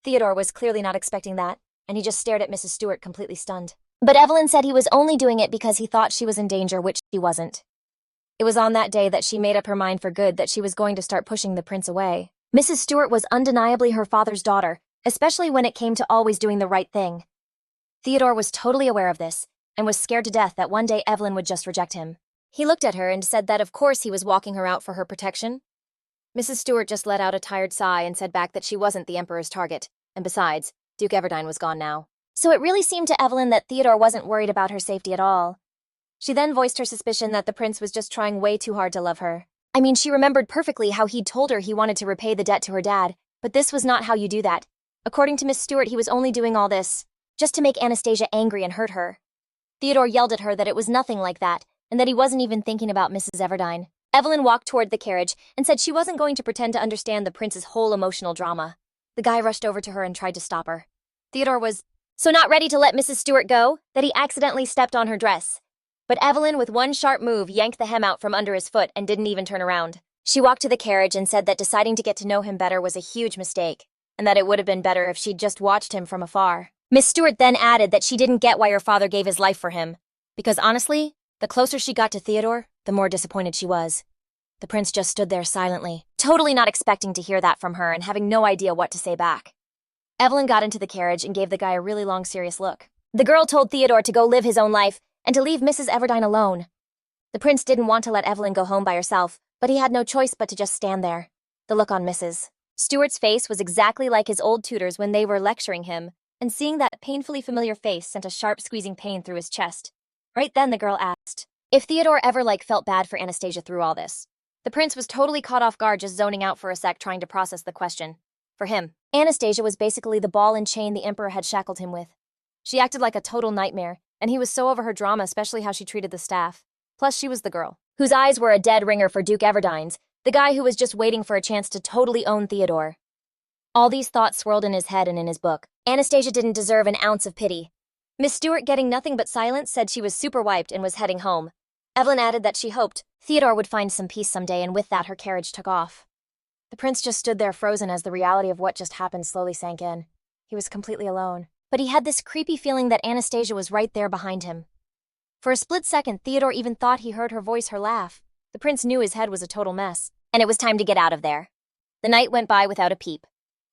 Theodore was clearly not expecting that, and he just stared at Mrs. Stewart, completely stunned. But Evelyn said he was only doing it because he thought she was in danger, which she wasn't. It was on that day that she made up her mind for good that she was going to start pushing the prince away. Mrs. Stewart was undeniably her father's daughter, especially when it came to always doing the right thing. Theodore was totally aware of this, and was scared to death that one day Evelyn would just reject him. He looked at her and said that of course he was walking her out for her protection. Mrs. Stewart just let out a tired sigh and said back that she wasn't the Emperor's target, and besides, Duke Everdine was gone now. So it really seemed to Evelyn that Theodore wasn't worried about her safety at all. She then voiced her suspicion that the prince was just trying way too hard to love her. I mean, she remembered perfectly how he'd told her he wanted to repay the debt to her dad, but this was not how you do that. According to Miss Stewart, he was only doing all this just to make Anastasia angry and hurt her. Theodore yelled at her that it was nothing like that, and that he wasn't even thinking about Mrs. Everdine. Evelyn walked toward the carriage and said she wasn't going to pretend to understand the prince's whole emotional drama. The guy rushed over to her and tried to stop her. Theodore was so not ready to let Mrs. Stewart go that he accidentally stepped on her dress. But Evelyn, with one sharp move, yanked the hem out from under his foot and didn't even turn around. She walked to the carriage and said that deciding to get to know him better was a huge mistake, and that it would have been better if she'd just watched him from afar. Miss Stewart then added that she didn't get why her father gave his life for him, because honestly, the closer she got to Theodore, the more disappointed she was. The prince just stood there silently, totally not expecting to hear that from her and having no idea what to say back. Evelyn got into the carriage and gave the guy a really long, serious look. The girl told Theodore to go live his own life and to leave Mrs. Everdine alone. The prince didn't want to let Evelyn go home by herself, but he had no choice but to just stand there. The look on Mrs. Stewart's face was exactly like his old tutor's when they were lecturing him, and seeing that painfully familiar face sent a sharp squeezing pain through his chest. Right then the girl asked if Theodore ever felt bad for Anastasia through all this. The prince was totally caught off guard, just zoning out for a sec trying to process the question. For him, Anastasia was basically the ball and chain the Emperor had shackled him with. She acted like a total nightmare, and he was so over her drama, especially how she treated the staff. Plus, she was the girl whose eyes were a dead ringer for Duke Everdine's, the guy who was just waiting for a chance to totally own Theodore. All these thoughts swirled in his head and in his book. Anastasia didn't deserve an ounce of pity. Miss Stewart, getting nothing but silence, said she was super wiped and was heading home. Evelyn added that she hoped Theodore would find some peace someday, and with that her carriage took off. The prince just stood there frozen as the reality of what just happened slowly sank in. He was completely alone, but he had this creepy feeling that Anastasia was right there behind him. For a split second, Theodore even thought he heard her voice, her laugh. The prince knew his head was a total mess, and it was time to get out of there. The night went by without a peep.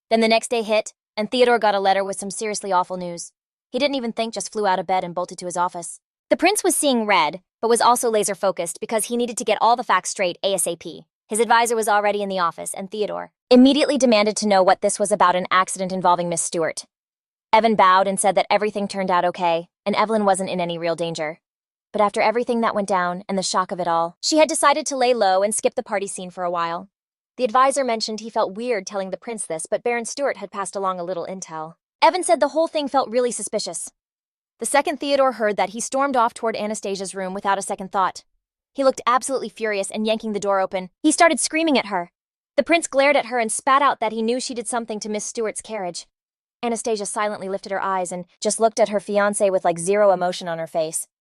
Then the next day hit, and Theodore got a letter with some seriously awful news. He didn't even think, just flew out of bed and bolted to his office. The prince was seeing red, but was also laser-focused because he needed to get all the facts straight ASAP. His advisor was already in the office, and Theodore immediately demanded to know what this was about, an accident involving Miss Stewart. Evan bowed and said that everything turned out okay, and Evelyn wasn't in any real danger. But after everything that went down and the shock of it all, she had decided to lay low and skip the party scene for a while. The advisor mentioned he felt weird telling the prince this, but Baron Stewart had passed along a little intel. Evan said the whole thing felt really suspicious. The second Theodore heard that, he stormed off toward Anastasia's room without a second thought. He looked absolutely furious, and yanking the door open, he started screaming at her. The prince glared at her and spat out that he knew she did something to Miss Stewart's carriage. Anastasia silently lifted her eyes and just looked at her fiancé with zero emotion on her face.